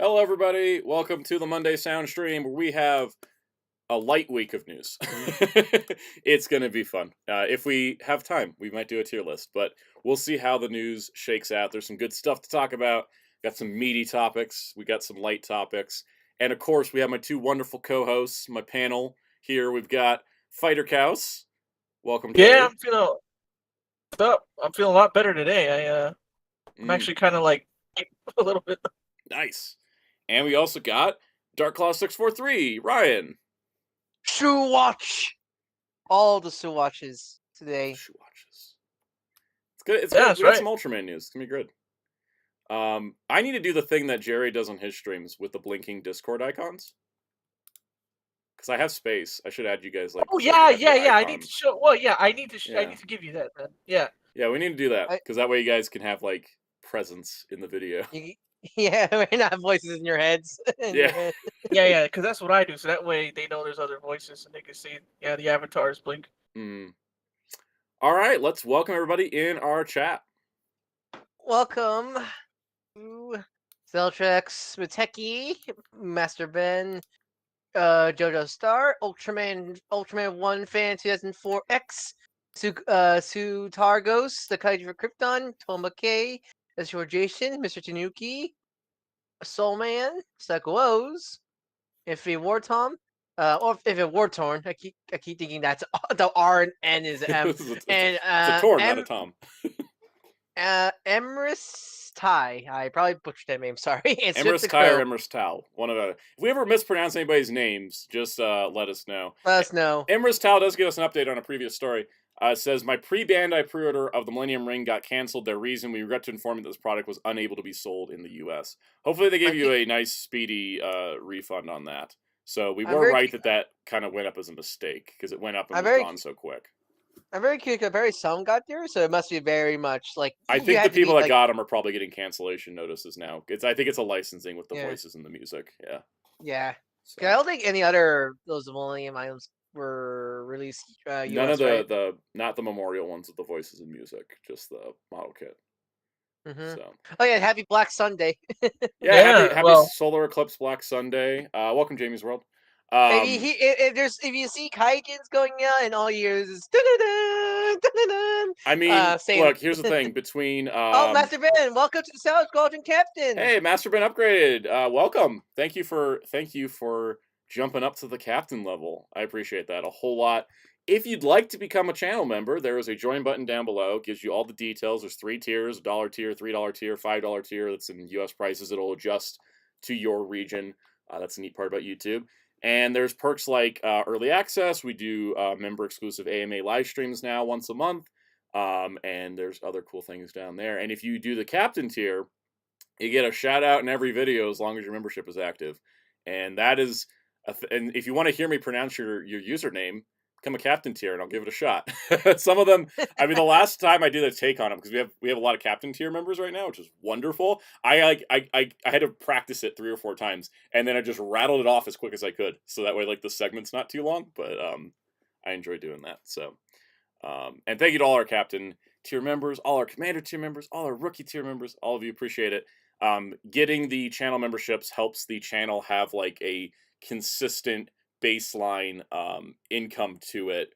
Hello, everybody. Welcome to the Monday Sound Stream, where we have a light week of news. It's going to be fun. If we have time, we might do a tier list, but we'll see how the news shakes out. There's some good stuff to talk about. Got some meaty topics. We got some light topics. And of course, we have my two wonderful co-hosts, my panel here. We've got Fighter Cows. Welcome, Jerry. Yeah, I'm feeling a lot better today. I'm actually kind of like a little bit. Nice. And we also got Dark Claw 643, Ryan. Shoe watch. All the shoe watches today. Shoe watches. It's good. It's Yeah, good. that's We got right. some Ultraman news. It's gonna be good. I need to do the thing that Jerry does on his streams with the blinking Discord icons. Because I have space. I should add you guys like. Oh so you yeah, have your I need to icons. show. Well, yeah, I need to. I Yeah. need to give you that, man. Yeah. Yeah, we need to do that I- because that way you guys can have like presence in the video. Yeah, we're not voices in your heads. Yeah. Yeah, because that's what I do. So that way they know there's other voices and they can see. Yeah, the avatars blink. All right, let's welcome everybody in our chat. Welcome to Zeltrex, Mateki, Master Ben, Jojo Star, Ultraman 1 Fan 2004X, Su Targos, the Kaiju for Krypton, Toma K, that's your Jason, Mr. Tanuki, Soulman, Psycho O's, Infinity War Tom, or if it War Torn, I keep thinking that's the R and N is M. It's And a Torn, not a Tom. Emrys Tai. I probably butchered that name. Sorry. It's Emrys just Tai or Emrys Tau. One of the. If we ever mispronounce anybody's names, just let us know. Let us know. Emrys Tau does give us an update on a previous story. It says, my pre-Bandai pre-order of the Millennium Ring got canceled. Their reason, we regret to inform you that this product was unable to be sold in the U.S. Hopefully they gave you a nice, speedy refund on that. So we were right that kind of went up as a mistake, because it went up and was gone so quick. I'm very curious. Very some got there, so it must be very much like. I think the people that got them are probably getting cancellation notices now. I think it's a licensing with the voices and the music. Yeah. Yeah. So. I don't think any other those Millennium items were released. US, None of right? not the memorial ones with the voices and music, just the model kit. So. Oh yeah, Happy Black Sunday. Happy Solar Eclipse Black Sunday. Welcome, Jamie's World. If you see Kaijins going out and all years is I mean, look, here's the thing between oh, Master Ben, welcome to the South Squadron Captain. Hey, Master Ben upgraded. Welcome. Thank you for jumping up to the captain level. I appreciate that a whole lot. If you'd like to become a channel member, there is a join button down below. It gives you all the details. There's 3 tiers, $1 tier, $3 tier, $5 tier. That's in US prices. It'll adjust to your region. That's the neat part about YouTube. And there's perks like early access. We do member-exclusive AMA live streams now once a month. And there's other cool things down there. And if you do the captain tier, you get a shout-out in every video as long as your membership is active. And that is... and if you want to hear me pronounce your username, become a captain tier and I'll give it a shot. Some of them, I mean, the last time I did a take on them, because we have a lot of captain tier members right now, which is wonderful. I had to practice it 3 or 4 times, and then I just rattled it off as quick as I could, so that way like the segment's not too long. But I enjoy doing that. So and thank you to all our captain tier members, all our commander tier members, all our rookie tier members. All of you appreciate it. Getting the channel memberships helps the channel have like a consistent baseline income to it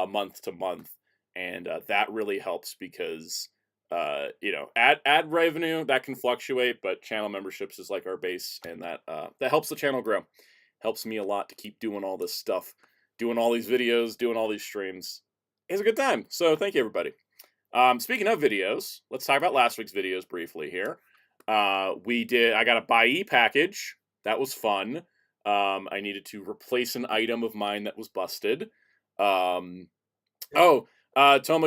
month to month, and that really helps because ad revenue that can fluctuate, but channel memberships is like our base, and that helps the channel grow. Helps me a lot to keep doing all this stuff, doing all these videos, doing all these streams. It's a good time, so thank you, everybody. Speaking of videos, let's talk about last week's videos briefly here. I got a buy package. That was fun. I needed to replace an item of mine that was busted. Toma,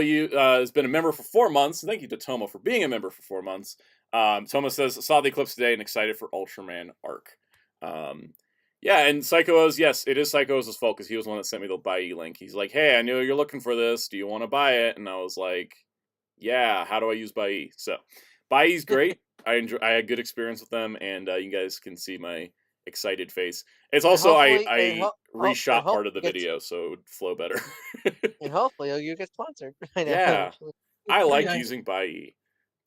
you has been a member for 4 months. Thank you to Toma for being a member for 4 months. Toma says, saw the Eclipse today and excited for Ultraman arc. Yeah, and Psycho O's, yes, it is Psycho O's fault because he was the one that sent me the buy link. He's like, hey, I knew you're looking for this. Do you want to buy it? And I was like, yeah, how do I use buy? So buy's great. I had good experience with them, and you guys can see my excited face. It's also I reshot part of the video so it would flow better. And hopefully you get sponsored. Yeah, I like using buy.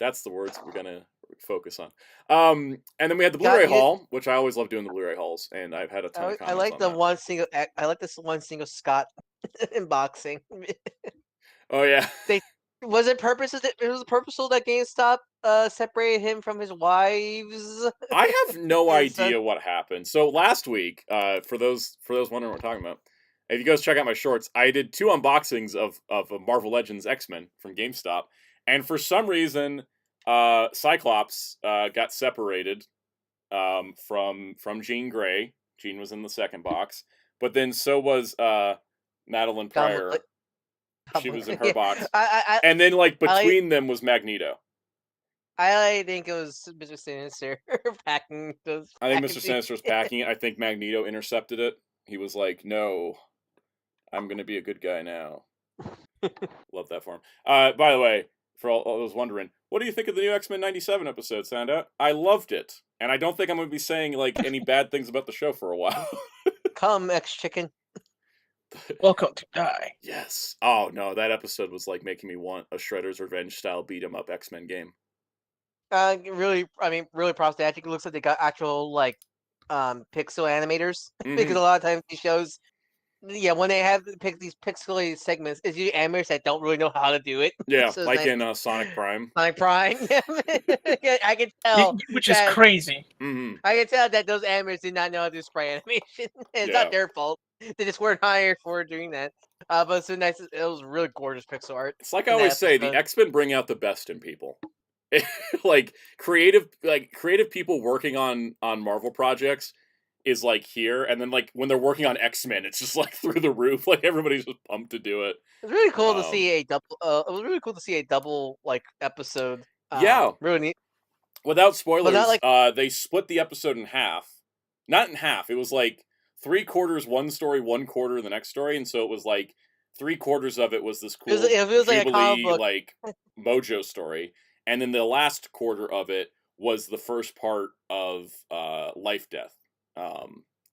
That's the words we're gonna focus on. And then we had the Blu-ray haul, which I always love doing the Blu-ray hauls, and I've had a ton of comments I like on the that. one single. I like this one single Scott unboxing. Oh yeah. Was it purpose? It was purposeful that GameStop separated him from his wives. I have no And son- idea what happened. So last week, for those wondering what we're talking about, if you guys check out my shorts, I did 2 unboxings of Marvel Legends X-Men from GameStop, and for some reason, Cyclops got separated from Jean Grey. Jean was in the second box, but then so was Madeline Pryor. She was in her Yeah, box, and then like between them was Magneto. I think it was Mr. Sinister packing those. I think Mr. packaging. Sinister was packing it. I think Magneto intercepted it. He was like, "No, I'm gonna be a good guy now." Love that for him. By the way, for all those wondering, what do you think of the new X-Men '97 episode, Soundout? I loved it, and I don't think I'm gonna be saying like any bad things about the show for a while. Come, X-Chicken. Welcome to Die. Yes. Oh no, that episode was like making me want a Shredder's Revenge style beat 'em up X-Men game. Really, I mean, really props to it looks like they got actual like pixel animators because Mhm. a lot of times these shows, yeah, when they have pick these pixelated segments, it's usually animators that don't really know how to do it. Yeah, So it's like in Sonic Prime. Sonic Prime. Yeah, I can tell Which is that crazy. Mhm. I can tell that those animators did not know how to do spray animation. It's Yeah. not their fault. They just weren't hired for doing that. But it's so nice. It was really gorgeous pixel art. It's like I in that always say, the episode. X-Men bring out the best in people. Like creative people working on Marvel projects is like here, and then like when they're working on X-Men, it's just like through the roof. Like everybody's just pumped to do it. It was really cool to see a double. It was really cool to see a double like episode. Yeah. Really neat. Without spoilers, not like- they split the episode in half. Not in half. It was like 3/4 one story, 1/4 the next story, and so it was like 3/4 of it was this cool It was like a comic Jubilee book. like Mojo story, and then the last quarter of it was the first part of Life Death,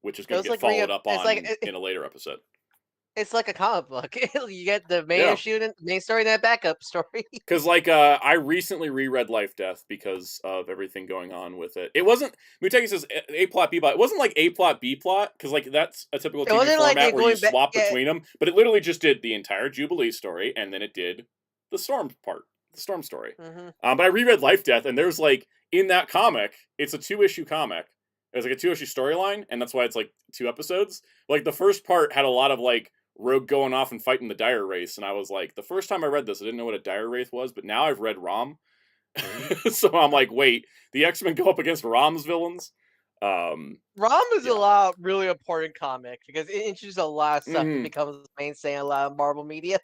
which is going was to get like followed up it's on like in a later episode. It's like a comic book. You get the main Yeah. issue, and main story, and that backup story. Because like I recently reread Life Death because of everything going on with it. It wasn't Muteki says A plot B plot. It wasn't like A plot B plot because like that's a typical It TV wasn't like format they where you going back- swap yeah. between them. But it literally just did the entire Jubilee story and then it did the Storm part, the Storm story. Mhm. But I reread Life Death and there's like in that comic, it's a 2-issue comic. It's like a 2-issue storyline, and that's why it's like 2 episodes. Like the first part had a lot of like Rogue going off and fighting the Dire Wraiths, and I was like, the first time I read this, I didn't know what a Dire Wraith was, but now I've read Rom, so I'm like, wait, the X-Men go up against Rom's villains. Rom is yeah. a lot really important comic because it introduces a lot of stuff Mhm. that becomes mainstay in a lot of Marvel media.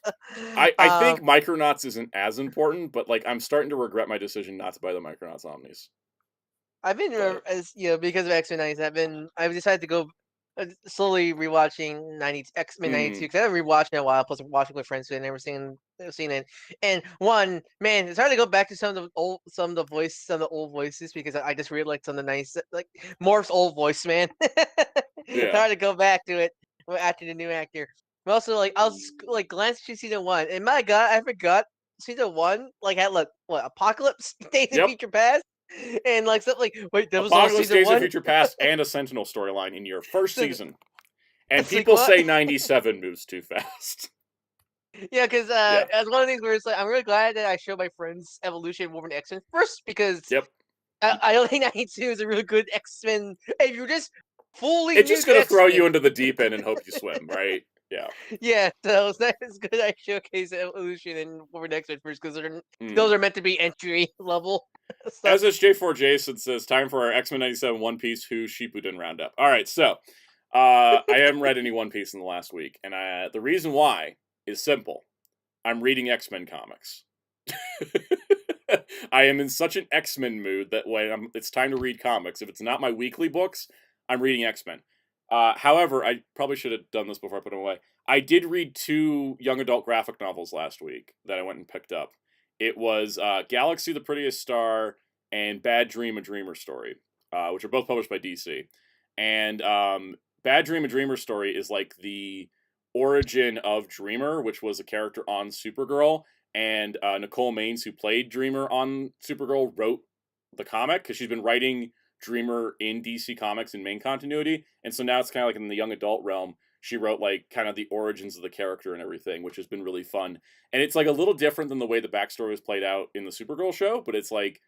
I think Micronauts isn't as important, but like I'm starting to regret my decision not to buy the Micronauts Omnis. I've been But- as because of X-Men 97, I've decided to go slowly rewatching X-Men 92 because I haven't rewatched in a while. Plus, I'm watching with friends who had never seen it. And one man, it's hard to go back to some of the old voices because I just really like some of the nice like Morph's old voice, man. Yeah. It's hard to go back to it after the new actor. But also, like I was like glancing through season 1, and my God, I forgot season 1 like had like what Apocalypse, Days of Yep. Future Past. And like stuff like wait, that was all Apocalypse, season Days 1. of Future Past, and a Sentinel storyline in your first season. And It's like, people what? say 97 moves too fast. Yeah, because Yeah. it's one of the things where it's like I'm really glad that I showed my friends Evolution of Wolverine X-Men first because Yep. I don't think 92 is a really good X-Men. If you're just fully It's new just to gonna throw X-Men. you into the deep end and hope you swim, right? Yeah. Yeah, so it's not as good I showcase Evolution and Wolverine X-Men first because Mm. those are meant to be entry level. As this J4 Jason says, time for our X-Men 97 One Piece Who Shippuden roundup. All right, so I haven't read any One Piece in the last week, and the reason why is simple. I'm reading X-Men comics. I am in such an X-Men mood that when it's time to read comics, if it's not my weekly books, I'm reading X-Men. However, I probably should have done this before I put them away. I did read 2 young adult graphic novels last week that I went and picked up. It was Galaxy the Prettiest Star and Bad Dream, a Dreamer Story, which are both published by DC. And Bad Dream, a Dreamer Story is like the origin of Dreamer, which was a character on Supergirl. And Nicole Maines, who played Dreamer on Supergirl, wrote the comic because she's been writing Dreamer in DC Comics in main continuity, and so now it's kind of like in the young adult realm. She wrote like kind of the origins of the character and everything, which has been really fun. And it's like a little different than the way the backstory was played out in the Supergirl show, but it's like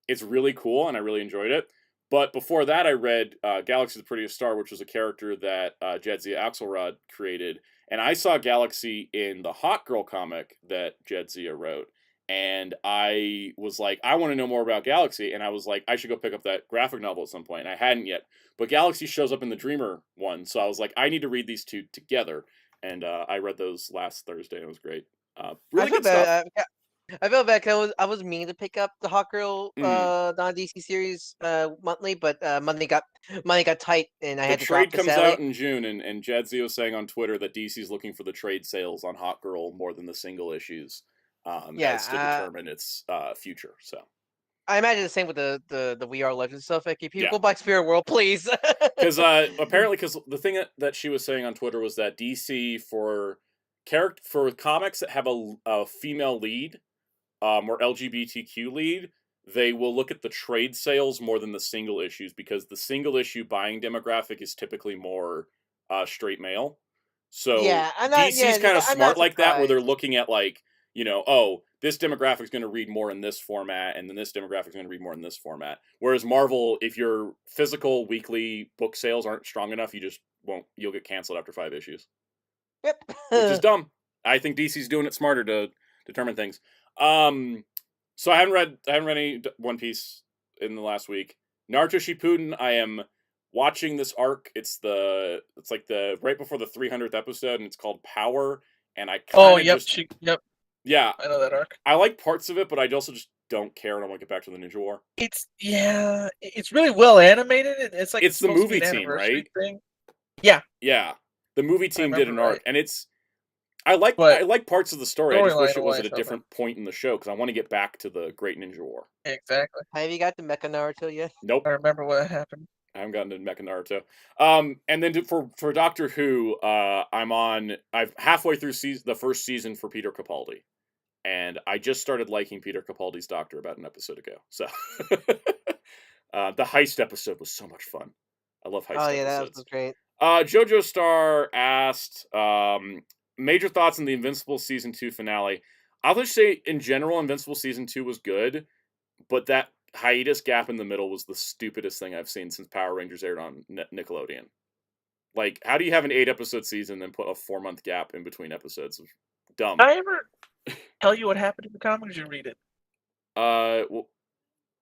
it's really cool and I really enjoyed it. But before that, I read Galaxy the Prettiest Star, which was a character that Jadzia Axelrod created. And I saw Galaxy in the Hawk Girl comic that Jadzia wrote. And I was like, I want to know more about Galaxy. And I was like, I should go pick up that graphic novel at some point. And I hadn't yet. But Galaxy shows up in the Dreamer one. So I was like, I need to read these two together. And I read those last Thursday. And it was great. Really good stuff. I feel bad because I was meaning to pick up the Hawk Girl non-DC series monthly, but money got tight and I had to drop the trade comes Sally. out in June, and Jadzia was saying on Twitter that DC's looking for the trade sales on Hawk Girl more than the single issues, as to determine its future. So I imagine the same with the We Are Legends stuff. Like, if you go buy Spirit World, please. Because apparently, because the thing that she was saying on Twitter was that DC for comics that have a female lead. Or LGBTQ lead, they will look at the trade sales more than the single issues because the single issue buying demographic is typically more straight male. So DC's kind of smart like that, where they're looking at like, oh, this demographic is going to read more in this format, and then this demographic is going to read more in this format. Whereas Marvel, if your physical weekly book sales aren't strong enough, you'll get canceled after 5 issues. Yep. Which is dumb. I think DC's doing it smarter to determine things. So I haven't read any One Piece in the last week. Naruto Shippuden, I am watching this arc. It's like the right before the 300th episode, and it's called Power. And I yeah, I know that arc. I like parts of it, but I also just don't care, and I want to get back to the Ninja War. It's really well animated. It's like it's the movie team, right? Thing. Yeah, the movie team did an arc, and I like parts of the story. I just wish it was at a different point in the show because I want to get back to the Great Ninja War. Exactly. Have you got the Mecha Naruto yet? Nope. I remember what happened. I haven't gotten to Mecha Naruto. And then for Doctor Who, I'm halfway through the first season for Peter Capaldi, and I just started liking Peter Capaldi's Doctor about an episode ago. So the heist episode was so much fun. I love heist episodes. Oh yeah, that was great. Jojo Star asked, major thoughts on the Invincible Season 2 finale. I'll just say, in general, Invincible Season 2 was good, but that hiatus gap in the middle was the stupidest thing I've seen since Power Rangers aired on Nickelodeon. Like, how do you have an 8-episode season and then put a 4-month gap in between episodes? Dumb. Did I ever tell you what happened in the comics? Did you read it? Well,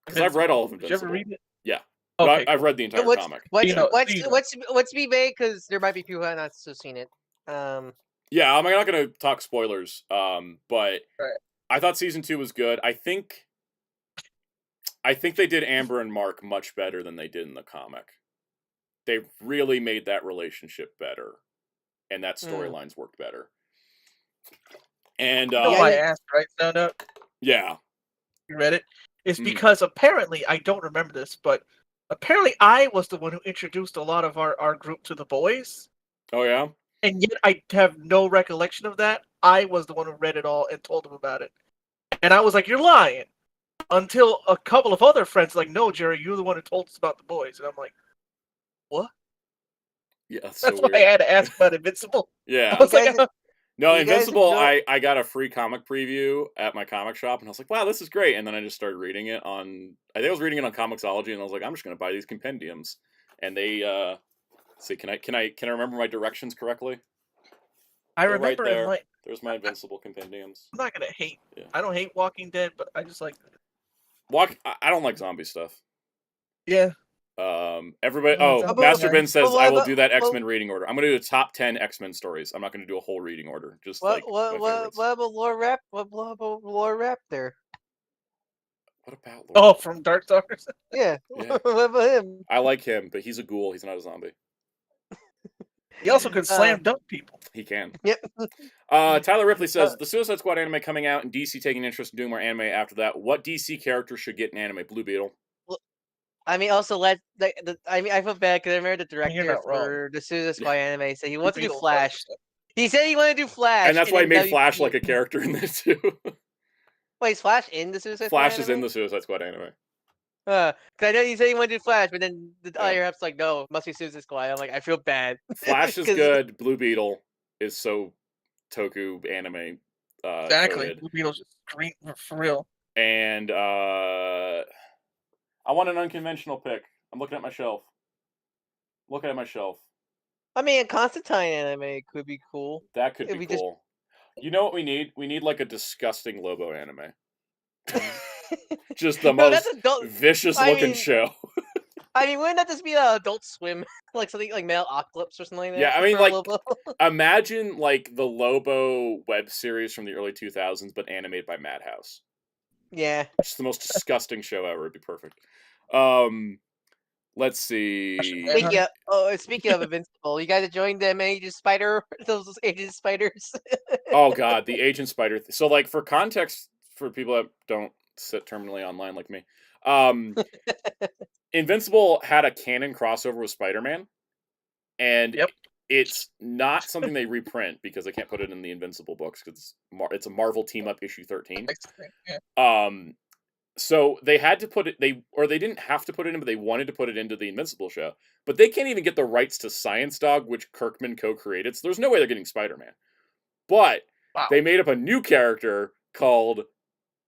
because I've read all of Invincible. Did you ever read it? Yeah. Okay. I've read the entire comic. What's be vague because there might be people who have not still seen it. Yeah, I'm not going to talk spoilers, but I thought Season 2 was good. I think they did Amber and Mark much better than they did in the comic. They really made that relationship better, and that storylines worked better. And I asked, right? No. Yeah. You read it? It's because apparently, I don't remember this, but apparently I was the one who introduced a lot of our group to the boys. Oh, yeah? And yet I have no recollection of that. I was the one who read it all and told them about it. And I was like, you're lying. Until a couple of other friends like, no, Jerry, you're the one who told us about the boys. And I'm like, what? Yeah, that's why I had to ask about Invincible. Yeah. I was no, Invincible, I got a free comic preview at my comic shop, and I was like, wow, this is great. And then I just started reading it I think I was reading it on Comixology, and I was like, I'm just going to buy these compendiums. And they, see, can I remember my directions correctly? I remember right there. Like, there's my Invincible compendiums. I'm not going to hate. Yeah. I don't hate Walking Dead, but I just like... I don't like zombie stuff. Yeah. Everybody. Master Ben says I will do that X-Men reading order. I'm gonna do the top 10 X-Men stories. I'm not gonna do a whole reading order. Just what about Lore Rap? What about Lore Rap there? What about Lore? Oh, from Darkstalkers? Yeah. What about him? I like him, but he's a ghoul. He's not a zombie. He also can slam dunk people. He can. Yep. Tyler Ripley says the Suicide Squad anime coming out and DC taking interest in doing more anime after that. What DC character should get an anime? Blue Beetle. I mean, also I feel bad because I remember the director for the Suicide Squad anime said he wants to do Flash. He said he wanted to do Flash, and that's why he made Flash like a character in this too. Wait, is Flash in the Suicide Squad? Flash is in the Suicide Squad anime. 'Cause I know you said you wanted to do Flash, but then the Yeah. higher up's like, no, it must be Suicide Squad. I'm like, I feel bad. Flash is 'Cause- good. Blue Beetle is so Toku anime Exactly. coded. Blue Beetle's just green for real. And I want an unconventional pick. I'm looking at my shelf. Looking at my shelf. I mean, a Constantine anime could be cool. That could If be we just- cool. You know what we need? We need like a disgusting Lobo anime. Just the No, most that's adult. vicious I looking mean- show. I mean, wouldn't that just be an Adult Swim, like something like Male Ocalypse or something like that? Yeah, I mean, for like- Lobo? Imagine like the Lobo web series from the early 2000s, but animated by Madhouse. Yeah. Just the most disgusting show ever. It'd be perfect. Let's see. Speaking of Invincible, you guys enjoying them Agent Spider? Those Agent Spiders? Oh god, the Agent Spider. So like for context, for people that don't sit terminally online like me, Invincible had a canon crossover with Spider-Man, and Yep. it's not something they reprint because they can't put it in the Invincible books because it's a Marvel Team Up issue 13. Yeah. So they had to put it. They didn't have to put it in, but they wanted to put it into the Invincible show. But they can't even get the rights to Science Dog, which Kirkman co-created. So there's no way they're getting Spider-Man. But Wow. they made up a new character called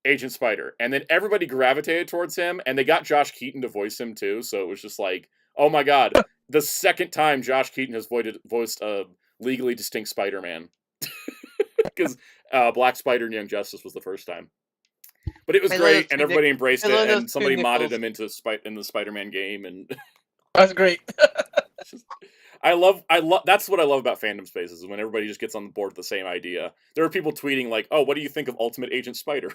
Agent Spider, and then everybody gravitated towards him, and they got Josh Keaton to voice him too. So it was just like, oh my god, the second time Josh Keaton has voiced a legally distinct Spider-Man, because Black Spider and Young Justice was the first time. But it was I love great, those and two everybody embraced I love it, those and two somebody modded nipples. him in the Spider-Man game, and That's great. it's just, I love. That's what I love about fandom spaces, is when everybody just gets on the board with the same idea. There are people tweeting like, "Oh, what do you think of Ultimate Agent Spider?"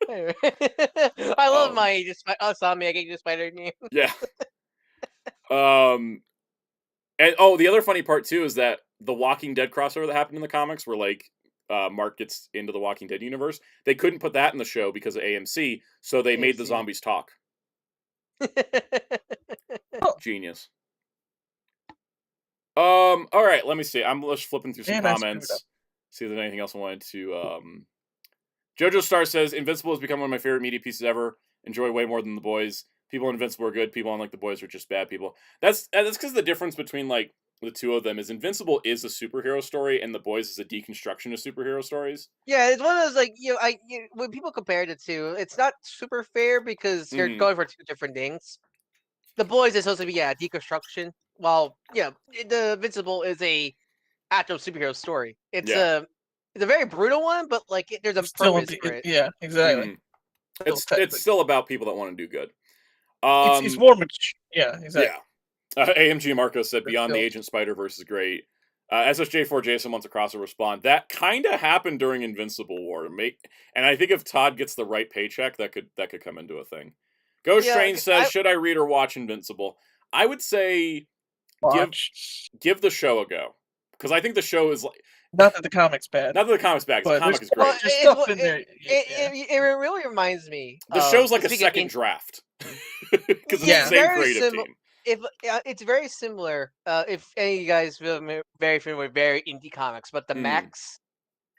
I love my Agent Spider. Insomniac Agent Spider name. Yeah. And the other funny part too is that the Walking Dead crossover that happened in the comics, where like Mark gets into the Walking Dead universe, they couldn't put that in the show because of AMC, so they made the AMC. zombies talk. Genius. All right, let me see. I'm just flipping through some Man, I screwed up. comments. See if there's anything else I wanted to. Jojo Star says Invincible has become one of my favorite media pieces ever. Enjoy way more than The Boys. People in Invincible are good. People unlike The Boys are just bad people. That's because the difference between like the two of them is Invincible is a superhero story and The Boys is a deconstruction of superhero stories. Yeah, it's one of those like when people compare the two, it's not super fair because they're Mhm. going for two different things. The Boys is supposed to be deconstruction, while the Invincible is a actual superhero story. It's a very brutal one, but like there's a purpose for it. Yeah, exactly. Mhm. It's still about people that want to do good. It's more mature. Yeah, exactly. Yeah. AMG Marco said But Beyond the still. Agent Spider-Verse is great. SSJ4 Jason wants a crossover spawn. That kind of happened during Invincible War. And I think if Todd gets the right paycheck, that could come into a thing. Ghost Train says, should I read or watch Invincible? I would say Watch. give the show a go. Because I think the show is like... Not that the comic's bad. Not that the comic's bad, 'cause the comic is great. Well, There's stuff in there. It really reminds me. The show's like a second draft. Because it's the same creative team. It's very similar. If any of you guys feel very familiar with very indie comics, but the Max,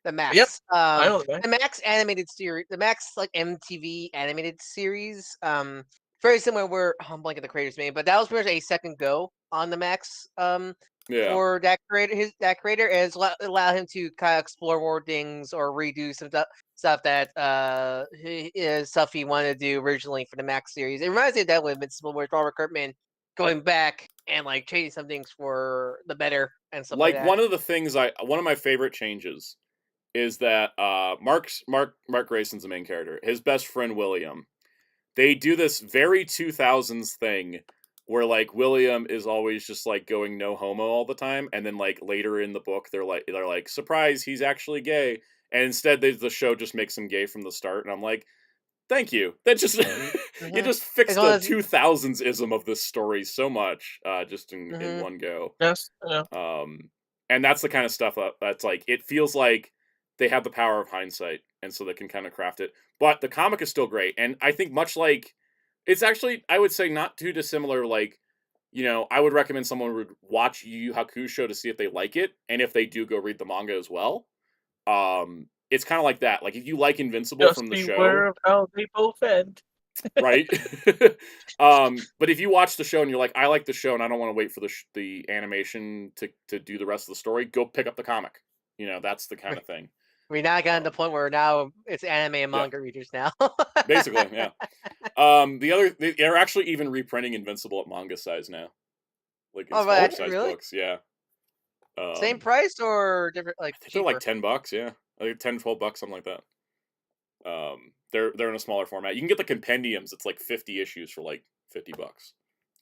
Yep. I know the Max animated series, the Max like MTV animated series, very similar. Where I'm blanking the creator's name, but that was pretty much a second go on the Max, for that creator, and it's allowed him to kind of explore more things or redo some stuff that stuff he wanted to do originally for the Max series. It reminds me of that with Invincible, where Robert Kirkman going back and like changing some things for the better and stuff like that. One of the things one of my favorite changes is that Mark Grayson's the main character. His best friend William. They do this very 2000s thing where like William is always just like going no homo all the time, and then like later in the book they're like surprise, he's actually gay, and instead the show just makes him gay from the start, and I'm like, thank you. That just you just fixed the 2000s ism of this story so much, just in one go. Yes. Yeah. And that's the kind of stuff that's like, it feels like they have the power of hindsight, and so they can kind of craft it. But the comic is still great, and I think much like, it's actually, I would say, not too dissimilar. Like, I would recommend someone would watch Yu Yu Hakusho to see if they like it, and if they do, go read the manga as well. It's kind of like that. Like, if you like Invincible from the show, beware of how they both end. right? But if you watch the show and you're like, I like the show and I don't want to wait for the animation to do the rest of the story, go pick up the comic. You know, that's the kind of thing. We now gotten to the Um, point where now it's anime and yeah, manga readers now. basically, yeah. They're actually even reprinting Invincible at manga size now, like in Oh, but smaller actually, size really? books. Yeah. Same Um, price or different, like I think they're like cheaper? $10. Yeah, like 10, $12, something like that. They're in a smaller format. You can get the compendiums. It's like 50 issues for like $50. It's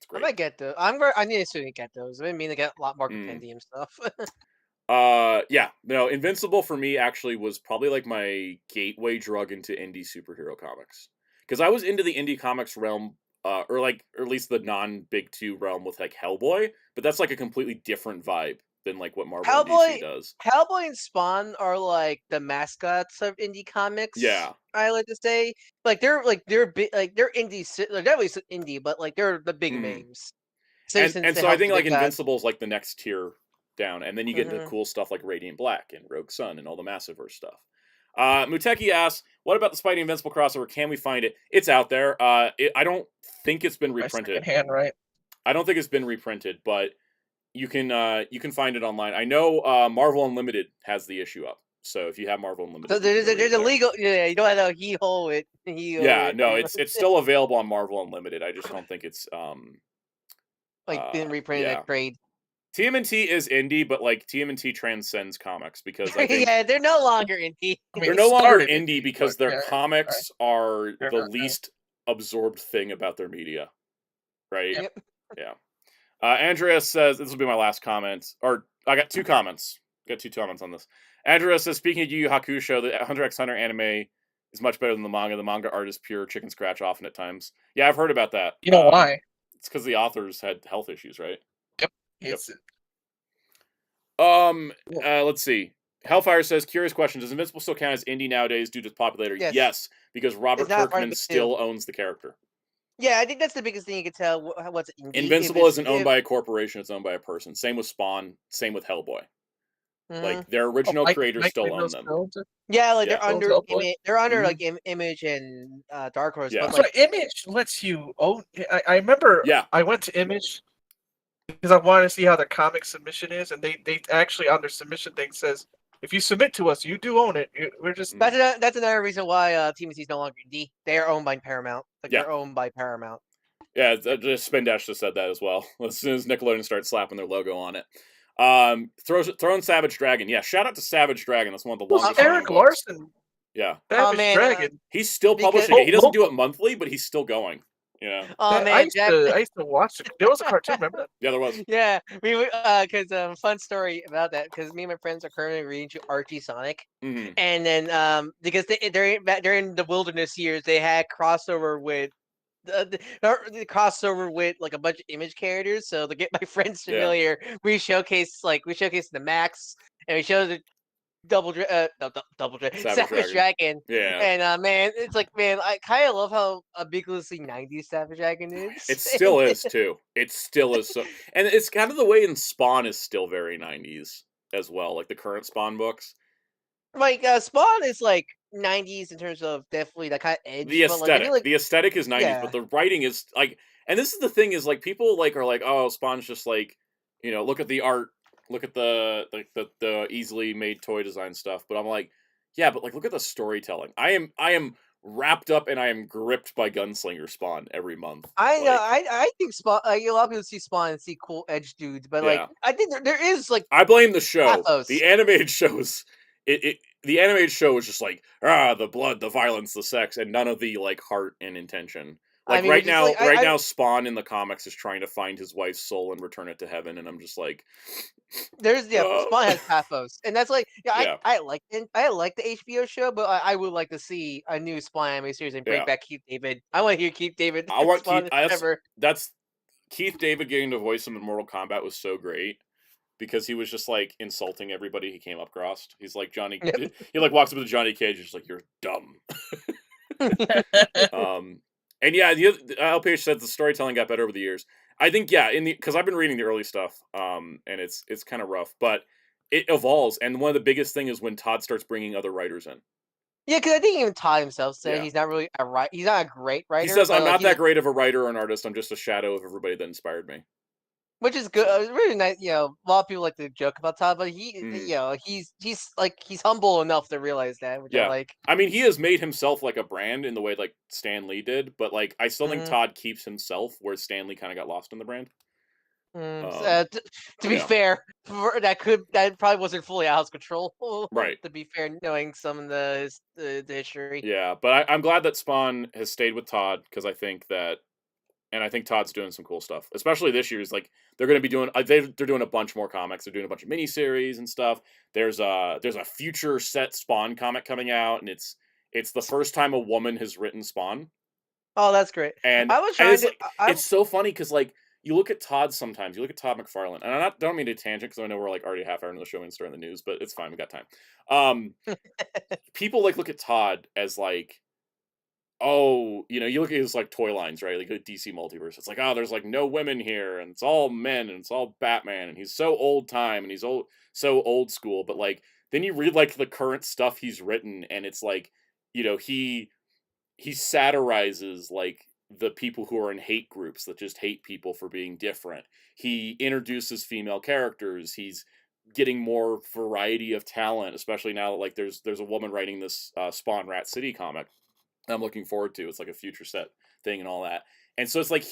I great. might get those. I need to get those. I mean to get a lot more compendium stuff. Yeah, no, Invincible for me actually was probably like my gateway drug into indie superhero comics. Because I was into the indie comics realm, or at least the non-big two realm with like Hellboy, but that's like a completely different vibe than like what Marvel and DC Hellboy, does. Hellboy and Spawn are like the mascots of indie comics. Yeah. I like to say, they're big, like they're indie, like definitely indie, but like they're the big Mhm. names. So since And they so I help think the like big guys. Invincible's like the next tier down, and then you get into Hmm. cool stuff like Radiant Black and Rogue Sun and all the Massiverse stuff. Muteki asks, "What about the Spidey Invincible crossover? Can we find it? It's out there. I don't think it's been By reprinted. secondhand, right? I don't think it's been reprinted, but you can find it online. I know Marvel Unlimited has the issue up, so if you have Marvel So Unlimited, you can go read there's it a there. legal, yeah. You don't have to he ho it, he ho Yeah, it, no, it's still available on Marvel Unlimited. I just don't think it's like being reprinted yeah. at trade. TMNT is indie, but like TMNT transcends comics because I think Yeah, they're no longer indie. I mean, they're it no longer started indie indie, but because their yeah, right. comics are They're the not now. least absorbed thing about their media, right? Yep. Yep. Yeah. Andreas says, this will be my last comment, or I got two comments. Got two comments on this. Andreas says, speaking of Yu Yu Hakusho, the Hunter x Hunter anime is much better than the manga. The manga art is pure chicken scratch often at times. Yeah, I've heard about that. You know why? It's because the authors had health issues, right? Yep. Yep. It's Let's see. Hellfire says, curious question: does Invincible still count as indie nowadays due to its popularity? Yes, Yes, because it's Robert not part of Kirkman the two. still owns the character. Yeah, I think that's the biggest thing you can tell what's indie. If Invincible it's isn't owned by a corporation; it's owned by a person. Same with Spawn. Same with Hellboy. Mhm. Like their original creators Mike still own Windows them. filmed. Yeah, like Yeah. they're under Mhm. like Image and Dark Horse, Yeah. but So like Image lets you own. I remember Yeah. I went to Image because I wanted to see how their comic submission is, and they actually on their submission thing says if you submit to us, you do own it. We're just that's another reason why TMC is no longer indie. They are owned by Paramount. Like Yeah. they're owned by Paramount. Yeah. Just Spin Dash just said that as well. As soon as Nickelodeon starts slapping their logo on it. Throw in Savage Dragon. Yeah. Shout out to Savage Dragon. That's one of the who's longest running Eric books. Larson, Yeah. Oh Savage man, Dragon. He's still because publishing it. He doesn't do Local. it monthly, but he's still going. Yeah. oh I man, used to watch it. There was a cartoon. Remember that? Yeah, there was. yeah, we because fun story about that because me and my friends are currently reading to Archie Sonic, Mm-hmm. and then because they're in the wilderness years, they had crossover with the crossover with like a bunch of Image characters. So to get my friends Yeah. familiar, we showcase the Max and we show the Savage Dragon. Yeah. And man, it's like man, I kind of love how ambiguously 90s Savage Dragon is. It still is too. It still is so, and it's kind of the way in Spawn is still very 90s as well, like the current Spawn books. Like Spawn is like 90s in terms of definitely that kind of edge, The but like I feel like the aesthetic is 90s, yeah, but the writing is like, and this is the thing is like people like are like, oh, Spawn's just like, look at the art, look at the easily made toy design stuff, but I'm like, yeah, but like look at the storytelling. I am wrapped up and I am gripped by Gunslinger Spawn every month. I know. Like, I think Spawn. A lot of people see Spawn and see cool edge dudes, but like yeah. I think there is like I blame the show. pathos. The animated shows. The animated show was just like the blood, the violence, the sex, and none of the like heart and intention. Like I mean, right now, like, now, Spawn in the comics is trying to find his wife's soul and return it to heaven, and I'm just like, Spawn has pathos, and that's like Yeah. I like the HBO show, but I would like to see a new Spawn anime series and bring Yeah. back Keith David. I want to hear Keith David. I want Spawn Keith. ever. That's Keith David getting to voice him in Mortal Kombat was so great because he was just like insulting everybody he came up across. He's like Johnny. Yep. He like walks up to Johnny Cage, and just like, you're dumb. And yeah, the LPH said the storytelling got better over the years. I think because I've been reading the early stuff, and it's kind of rough, but it evolves. And one of the biggest thing is when Todd starts bringing other writers in. Yeah, because I think even Todd himself said Yeah. he's not really he's not a great writer. He says, but, "I'm like, not he's that great of a writer or an artist. I'm just a shadow of everybody that inspired me." which is good. So, Really nice. A lot of people like to joke about Todd, but mm, he's humble enough to realize that, which I yeah. like. I mean, he has made himself like a brand in the way like Stan Lee did, but like I still think Mm, Todd keeps himself where Stan Lee kind of got lost in the brand. Um, to be yeah, fair, that probably wasn't fully out of his control. right. To be fair, knowing some of the history. Yeah, but I'm glad that Spawn has stayed with Todd because I think that, and I think Todd's doing some cool stuff. Especially this year is like they're going to be doing. They're doing a bunch more comics. They're doing a bunch of miniseries and stuff. There's a future set Spawn comic coming out, and it's the first time a woman has written Spawn, Oh, that's great. and I was and trying it's to. like it's so funny because like you look at Todd sometimes. You look at Todd McFarlane, and don't mean to tangent because I know we're like already half hour into the show and starting the news, but it's fine. We got time. People like look at Todd as like, oh, you look at his like toy lines, right? Like the DC multiverse. It's like, oh, there's like no women here, and it's all men, and it's all Batman, and he's so old time, and he's so old school. But like, then you read like the current stuff he's written, and it's like, he satirizes like the people who are in hate groups that just hate people for being different. He introduces female characters. He's getting more variety of talent, especially now that like there's a woman writing this Spawn Rat City comic I'm looking forward to. It's like a future set thing and all that. And so it's like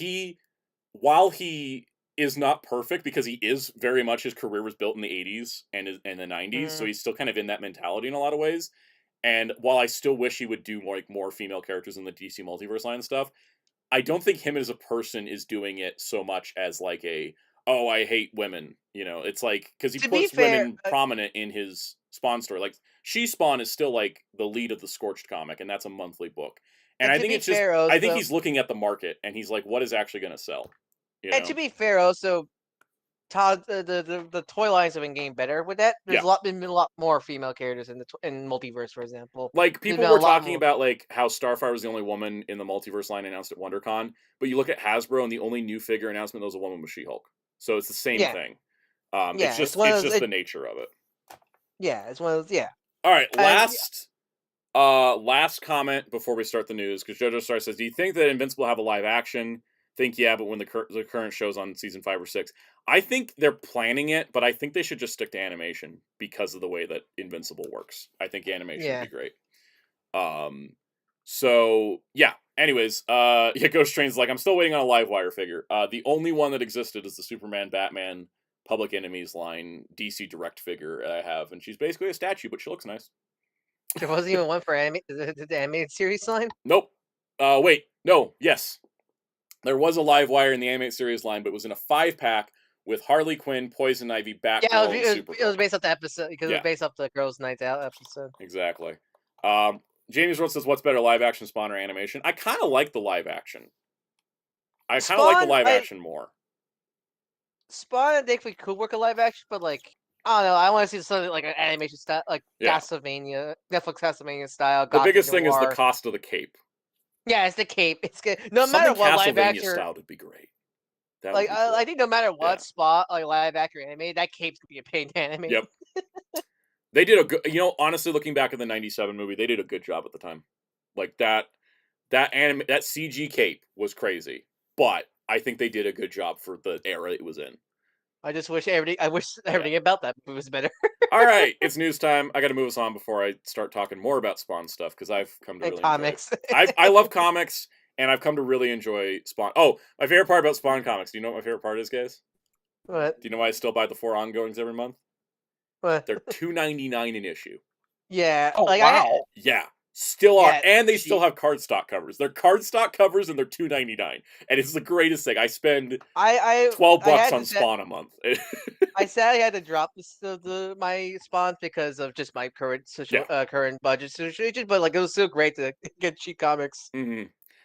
while he is not perfect because he is very much his career was built in the 80s and the 90s, so Mm, he's still kind of in that mentality in a lot of ways. And while I still wish he would do more female characters in the DC multiverse line and stuff, I don't think him as a person is doing it so much as like oh, I hate women. It's like because he to be puts fair, women prominent in his Spawn story. Like She Spawn is still like the lead of the Scorched comic, and that's a monthly book. And and I to think be it's just fair, I think also, he's looking at the market and he's like, what is actually going to sell? You and to know? be fair, also, Todd, the toy lines have been getting better with that. There's Yeah. been a lot more female characters in multiverse, for example. Like There's people been a were lot talking more. about like how Starfire was the only woman in the multiverse line announced at WonderCon, but you look at Hasbro and the only new figure announcement was a woman with She-Hulk. So it's the same Yeah, thing. It's yeah. It's just one it's of those. just the nature of it. Yeah, it's one of those. Yeah, All right, and last comment before we start the news, because JoJo Star says, "Do you think that Invincible have a live action?" Think yeah, but when the current show's on season 5 or 6, I think they're planning it, but I think they should just stick to animation because of the way that Invincible works. I think animation would yeah. be great. So yeah. Anyways, yeah, Ghost Train's like, I'm still waiting on a Livewire figure. The only one that existed is the Superman, Batman, Public Enemies line DC Direct figure I have, and she's basically a statue, but she looks nice. There wasn't even one for the animated series line. Nope. Wait. No. Yes. There was a Livewire in the animated series line, but it was in a 5-pack with Harley Quinn, Poison Ivy, Yeah, Batgirl, and it was Supergirl. based off the episode because it was Yeah, based off the Girls' Night Out episode. exactly. James Rhodes says, "What's better, live action Spawn or animation?" I kind of like the live action. I kind of like the Spawn, live action more. Spawn, I think we could work a live action, but like I don't know. I want to see something like an animation style, like Yeah. Castlevania, Netflix Castlevania style. The Gothic biggest thing is the noir. cost of the cape. Yeah, it's the cape. It's good. No matter Something what live Castlevania action, styled would be great. That would like be cool. I think no matter what Yeah. spot like live action anime, that cape's gonna be a pain to animate. Yep. They did a good. Honestly, looking back at the '97 movie, they did a good job at the time. Like that CG cape was crazy, but I think they did a good job for the era it was in. I just wish everything about that movie was better. All right, it's news time. I got to move us on before I start talking more about Spawn stuff because I've come to And really comics. enjoy it. I love comics, and I've come to really enjoy Spawn. Oh, my favorite part about Spawn comics. Do you know what my favorite part is, guys? What? Do you know why I still buy the 4 ongoings every month? What? They're $2.99 an issue. Yeah. Oh like wow! Yeah, still are, Yeah, and they still have cardstock covers. They're cardstock covers, and they're $2.99, and it's the greatest thing. I spend I $12 had on to Spawn a month. I sadly had to drop my spawns because of just my current current budget situation. But like it was still great to get cheap comics. Mm-hmm.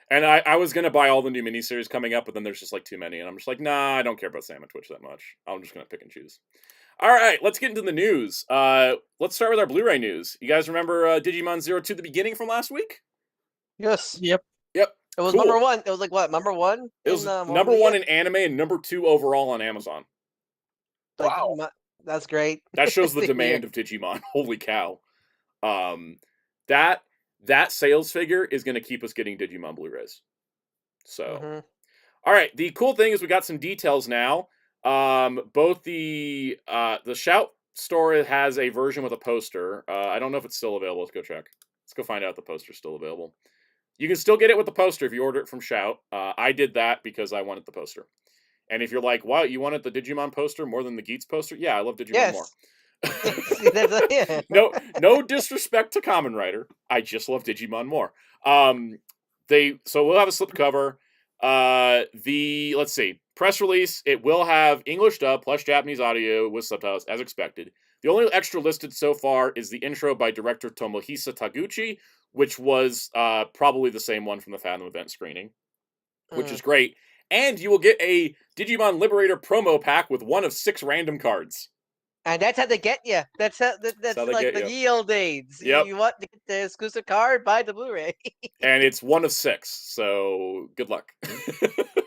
And I was gonna buy all the new miniseries coming up, but then there's just like too many, and I'm just like, nah, I don't care about Sam and Twitch that much. I'm just gonna pick and choose. All right, let's get into the news. Let's start with our Blu-ray news. You guys remember Digimon 02 at the beginning from last week? Yes. Yep. Yep. It was Cool. number one. It was like what, number one? It was in, number one in anime and number 2 overall on Amazon. Like, Wow. that's great. That shows the to hear. demand of Digimon. Holy cow. That that sales figure is going to keep us getting Digimon Blu-rays. So, Mm-hmm. all right. The cool thing is we got some details now. Both the Shout store has a version with a poster. I don't know if it's still available. Let's go check. Let's go find out if the poster's still available. You can still get it with the poster if you order it from Shout. I did that because I wanted the poster. And if you're like, wow, you wanted the Digimon poster more than the Geats poster? Yeah, I love Digimon more. Yeah. No disrespect to Kamen Rider. I just love Digimon more. So we'll have a slipcover. Let's see, press release. It will have English dub plus Japanese audio with subtitles as expected. The only extra listed so far is the intro by director Tomohisa Taguchi, which was probably the same one from the Fathom event screening, which is great. And you will get a Digimon Liberator promo pack with one of 6 random cards. And that's how they get you. That's like the ye olde days. Yep. You want to get the exclusive card, buy the Blu-ray. And it's one of 6, so good luck.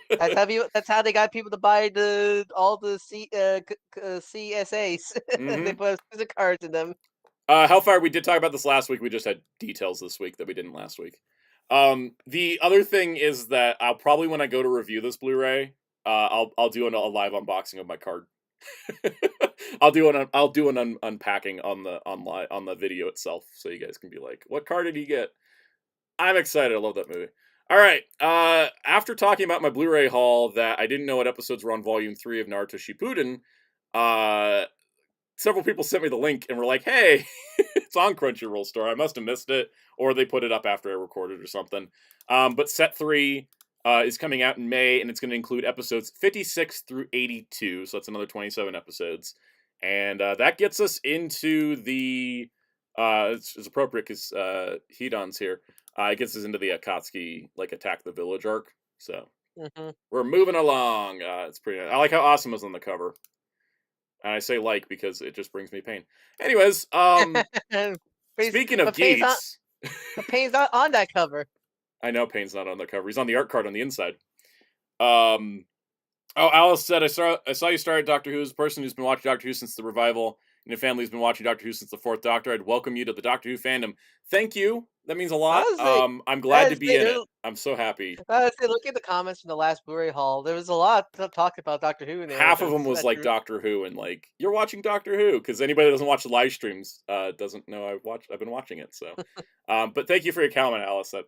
That's how they got people to buy all the CSAs. They put exclusive cards in them. Hellfire, we did talk about this last week. We just had details this week that we didn't last week. The other thing is that I'll probably, when I go to review this Blu-ray, I'll do a live unboxing of my card. I'll do an unpacking on the video itself, so you guys can be like, "What card did he get?" I'm excited. I love that movie. All right. After talking about my Blu-ray haul that I didn't know what episodes were on Volume 3 of Naruto Shippuden, several people sent me the link and were like, "Hey, it's on Crunchyroll store. I must have missed it, or they put it up after I recorded or something." But Set 3 is coming out in May, and it's going to include episodes 56 through 82. So that's another 27 episodes, and that gets us into the. It's appropriate because Hedon's here. It gets us into the Akatsuki attack the village arc. So we're moving along. It's pretty. I like how Awesome is on the cover. And I say because it just brings me pain. Anyways, speaking of Geats... Pain's not on that cover. I know Pain's not on the cover. He's on the art card on the inside. Alice said, I saw you started Doctor Who as a person who's been watching Doctor Who since the revival, and your family's been watching Doctor Who since the 4th Doctor. I'd welcome you to the Doctor Who fandom. Thank you. That means a lot. I'm glad to be in it. I'm so happy. Look at the comments from the last Blu-ray haul. There was a lot to talk about Doctor Who in there. Half of them was like Doctor Who and you're watching Doctor Who, because anybody that doesn't watch the live streams doesn't know I've been watching it. So, but thank you for your comment, Alice. That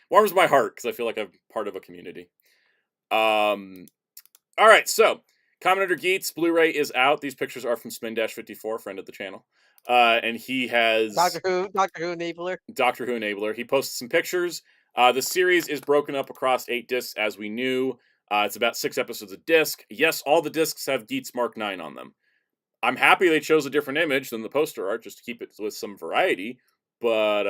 warms my heart because I feel like I'm part of a community. All right, so Commentator Geats Blu-ray is out. These pictures are from Spin-54, friend of the channel. And he has Doctor Who Enabler. Doctor Who Enabler. He posted some pictures. The series is broken up across 8 discs, as we knew. It's about 6 episodes a disc. Yes, all the discs have Geats Mark 9 on them. I'm happy they chose a different image than the poster art, just to keep it with some variety. But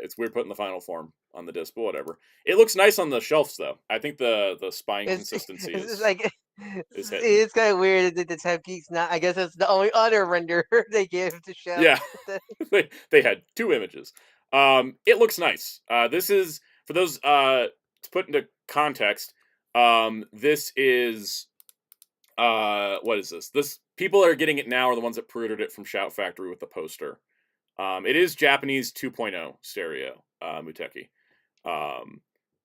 it's weird putting the final form on the disc, but whatever. It looks nice on the shelves, though. I think the spine consistency is it's kind of weird that the type Geeks not. I guess that's the only other render they gave to show. Yeah, they had 2 images. It looks nice. This is, for those to put into context. This is what is this? This people that are getting it now are the ones that pre-ordered it from Shout Factory with the poster. It is Japanese 2.0 stereo, Muteki.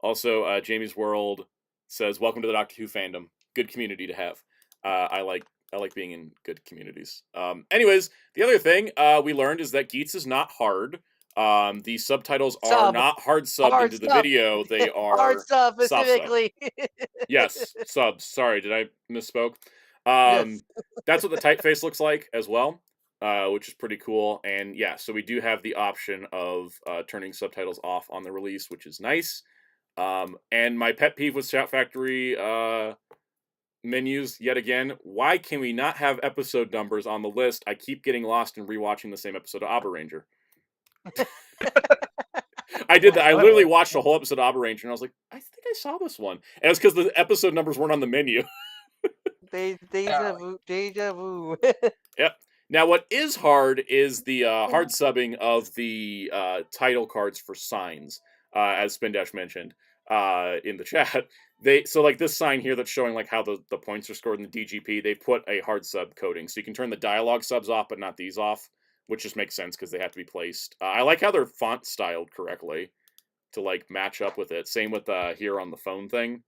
Also, Jamie's World says, "Welcome to the Doctor Who fandom. Good community to have." I like being in good communities. Anyways, the other thing we learned is that Geats is not hard. The subtitles are not hard subbed into the video. They are hard sub specifically. Yes, subs. Sorry, did I misspoke? Yes. That's what the typeface looks like as well. Which is pretty cool. And yeah, so we do have the option of turning subtitles off on the release, which is nice. And my pet peeve with Shout Factory menus, yet again, why can we not have episode numbers on the list? I keep getting lost in rewatching the same episode of Abba Ranger. I did that. I literally watched a whole episode of Abba Ranger, and I was like, I think I saw this one. And it's because the episode numbers weren't on the menu. Deja vu. Yep. Now, what is hard is the hard subbing of the title cards for signs, as Spindash mentioned in the chat. So this sign here that's showing how the points are scored in the DGP, they put a hard sub coding, so you can turn the dialogue subs off, but not these off. which just makes sense because they have to be placed. I like how they're font styled correctly to like match up with it. Same with here on the phone thing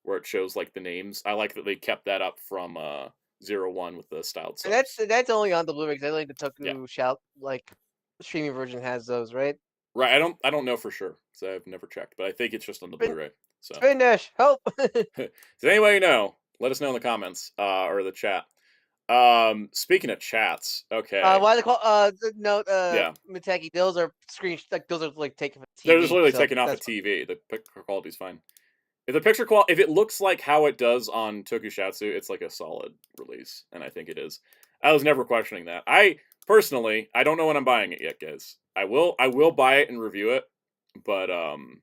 where it shows like the names. I like that they kept that up from 01 with the styled And subs. that's only on the Blu-ray. 'Cause I think the Yeah. Toku Shout streaming version has those, right? Right. I don't know for sure because I've never checked, but I think it's just on the Blu-ray. So Finish, help. does anybody know? Let us know in the comments or the chat. Speaking of chats, okay. Why they call note Yeah. Miteki? Those are those are like taken from TV. They're just literally so taken off a that's TV. The picture quality's fine. If the picture quality, if it looks like how it does on Tokusatsu, it's like a solid release, and I think it is. I was never questioning that. I personally, I don't know when I'm buying it yet, guys. I will buy it and review it, but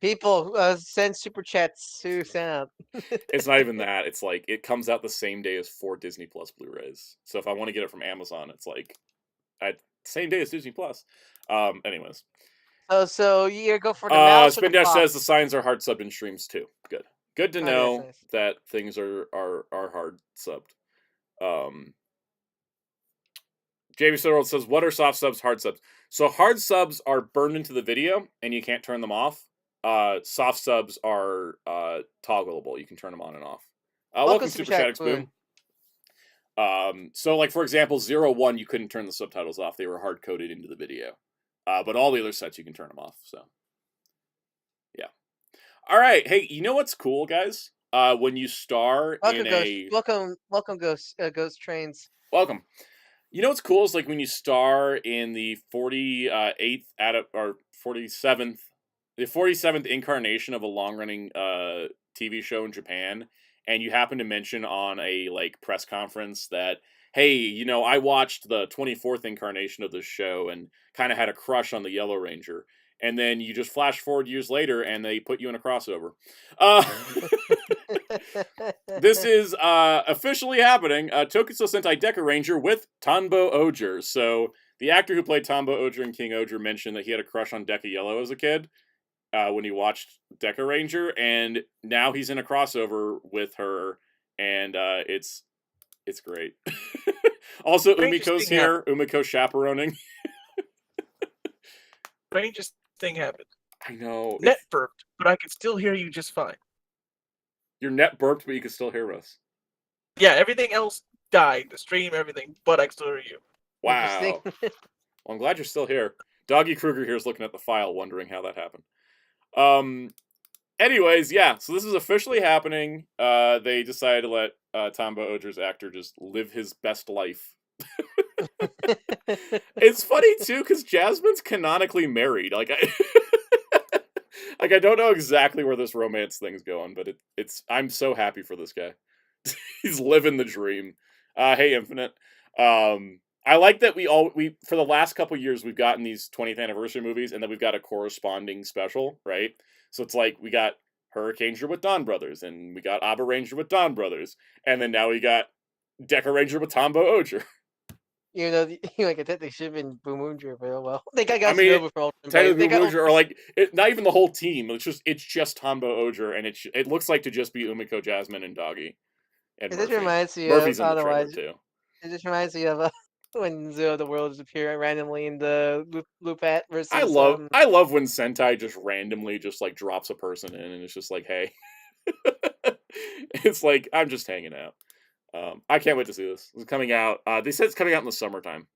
People send super chats to Sound. it's not even that. It's like it comes out the same day as 4 Disney Plus Blu-rays. So if I want to get it from Amazon, it's like same day as Disney Plus. Anyways. So you go for the mouse or Spin the Dash fox? says the signs are hard subbed in streams too. Good. Good to Oh, know that's nice. that things are hard subbed. JV Soderwald says, what are soft subs, hard subs? So hard subs are burned into the video and you can't turn them off. Soft subs are toggleable. You can turn them on and off. Welcome Super Chat Boom. So like for example, 01, you couldn't turn the subtitles off. They were hard coded into the video. But all the other sets you can turn them off. So yeah. All right. Hey, you know what's cool, guys? When you star Welcome, in welcome, Ghost Trains. Welcome. You know what's cool is like when you star in the 48th or 47th, the 47th incarnation of a long-running TV show in Japan, and you happen to mention on a like press conference that, hey, you know, I watched the 24th incarnation of this show and kind of had a crush on the Yellow Ranger. And then you just flash forward years later and they put you in a crossover. This is officially happening. Tokusatsu Sentai Deca Ranger with Tanbo Oger. So the actor who played Tanbo Oger and King Oger mentioned that he had a crush on Deca Yellow as a kid when he watched Deca Ranger. And now he's in a crossover with her. And it's great. Also, Umiko's here. Umiko chaperoning. Strangest thing happened. I know. Net burped, but I can still hear you just fine. Your net burped, but you can still hear us. Yeah, everything else died. The stream, everything, but I can still hear you. Wow. Well, I'm glad you're still here. Doggy Kruger here is looking at the file, wondering how that happened. Anyways, yeah, so this is officially happening. They decided to let Tanbo Oger's actor just live his best life. It's funny too because Jasmine's canonically married. Like I don't know exactly where this romance thing's going, but it's I'm so happy for this guy. He's living the dream. Hey Infinite. I like that we for the last couple years we've gotten these 20th anniversary movies and then we've got a corresponding special, right? So it's like we got Hurricaneger with Dawn Brothers and we got Abba Ranger with Dawn Brothers and then now we got Deca Ranger with Tanbo Oger. You know, like I think they should have been Boom Ranger, but oh well. They got I mean, Shinobu for Ultraman. technically Boom Oger, or like not even the whole team. It's just Tanbo Oger, and it looks like to just be Umiko, Jasmine, and Doggy. And This Murphy. reminds me Murphy's of in the trailer otherwise. too. It just reminds me of when Zero the World appear randomly in the Loopat versus. I love when Sentai just randomly just like drops a person in, and it's just like, hey, it's like I'm just hanging out. I can't wait to see this. It's coming out. They said it's coming out in the summertime.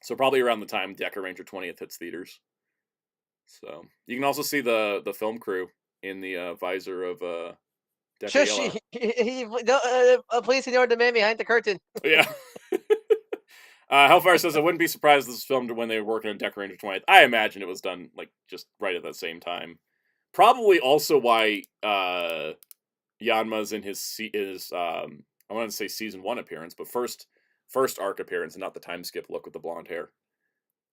So probably around the time Deca Ranger 20th hits theaters. So you can also see the film crew in the visor of Deca Yellow. Please ignore the man behind the curtain. Yeah. Hellfire says I wouldn't be surprised this was filmed when they were working on Deca Ranger 20th. I imagine it was done like just right at that same time. Probably also why Yanma's in his I want to say season 1 appearance, but first arc appearance and not the time skip look with the blonde hair.